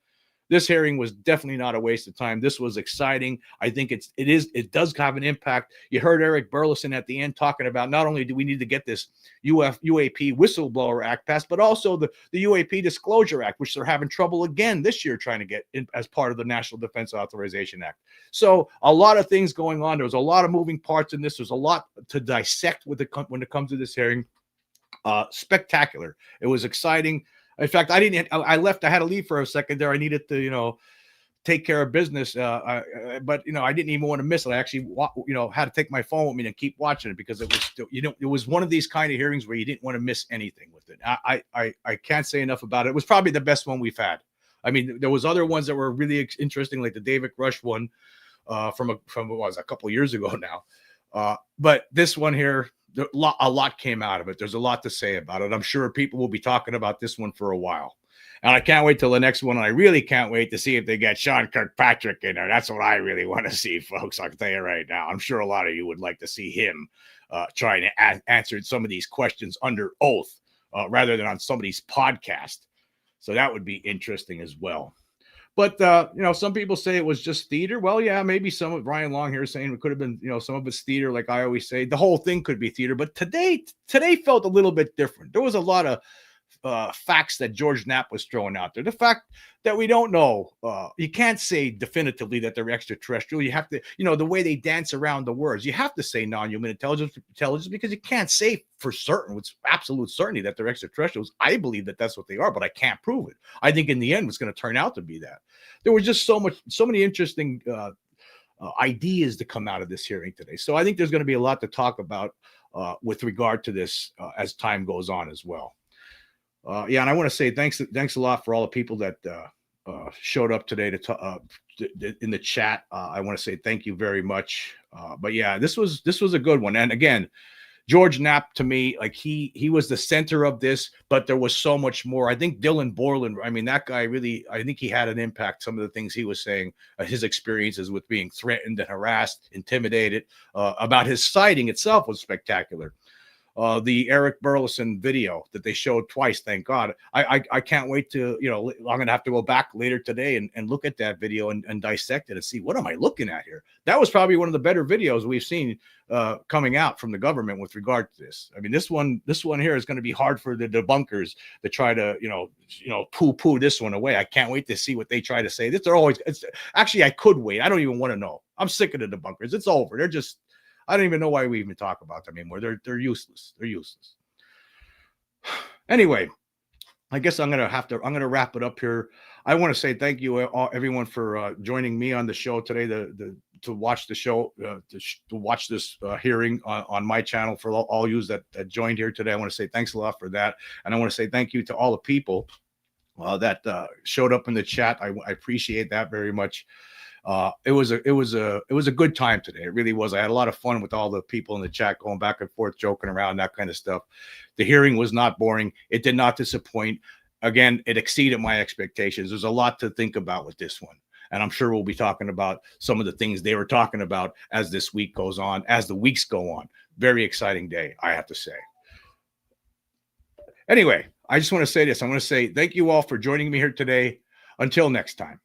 This hearing was definitely not a waste of time. This was exciting. I think it does have an impact. You heard Eric Burleson at the end talking about not only do we need to get this UAP Whistleblower Act passed, but also the UAP Disclosure Act, which they're having trouble again this year trying to get in as part of the National Defense Authorization Act. So a lot of things going on. There was a lot of moving parts in this. There's a lot to dissect when it comes to this hearing. Spectacular. It was exciting. In fact, I left. I had to leave for a second there. I needed to, take care of business. But I didn't even want to miss it. I actually, had to take my phone with me and keep watching it because it was still, it was one of these kind of hearings where you didn't want to miss anything with it. I can't say enough about it. It was probably the best one we've had. I mean, there was other ones that were really interesting, like the David Rush one from what was a couple of years ago now. But this one here, a lot came out of it. There's a lot to say about it. I'm sure people will be talking about this one for a while. And I can't wait till the next one. And I really can't wait to see if they get Sean Kirkpatrick in there. That's what I really want to see, folks. I can tell you right now. I'm sure a lot of you would like to see him trying to answer some of these questions under oath rather than on somebody's podcast. So that would be interesting as well. But, some people say it was just theater. Well, yeah, maybe some of Ryan Long here is saying it could have been, some of it's theater, like I always say. The whole thing could be theater. But today felt a little bit different. There was a lot of facts that George Knapp was throwing out there. The fact that we don't know, you can't say definitively that they're extraterrestrial. You have to, the way they dance around the words, you have to say non-human intelligence because you can't say for certain, with absolute certainty, that they're extraterrestrials. I believe that that's what they are, but I can't prove it. I think in the end, it's going to turn out to be that. There was just so many interesting ideas to come out of this hearing today. So I think there's going to be a lot to talk about with regard to this as time goes on as well. And I want to say thanks a lot for all the people that showed up today in the chat. I want to say thank you very much. But yeah, this was a good one. And again, George Knapp, to me, like he was the center of this, but there was so much more. I think Dylan Borland, I mean, that guy really, I think he had an impact. Some of the things he was saying, his experiences with being threatened and harassed, intimidated, about his sighting itself was spectacular. The Eric Burleson video that they showed twice, thank God. I can't wait to, I'm going to have to go back later today and look at that video and dissect it and see, what am I looking at here? That was probably one of the better videos we've seen coming out from the government with regard to this. I mean, this one here is going to be hard for the debunkers to try to, poo-poo this one away. I can't wait to see what they try to say. Actually, I could wait. I don't even want to know. I'm sick of the debunkers. It's over. I don't even know why we even talk about them anymore. They're useless. They're useless. Anyway, I guess I'm gonna wrap it up here. I want to say thank you everyone for joining me on the show today to watch the show to watch this hearing on my channel. For all you that joined here today, I want to say thanks a lot for that, and I want to say thank you to all the people that showed up in the chat. I appreciate that very much. It was a good time today. It really was. I had a lot of fun with all the people in the chat going back and forth, joking around, that kind of stuff. The hearing was not boring. It did not disappoint. Again, it exceeded my expectations. There's a lot to think about with this one. And I'm sure we'll be talking about some of the things they were talking about as this week goes on, as the weeks go on. Very exciting day, I have to say. Anyway, I just want to say this. I want to say thank you all for joining me here today. Until next time.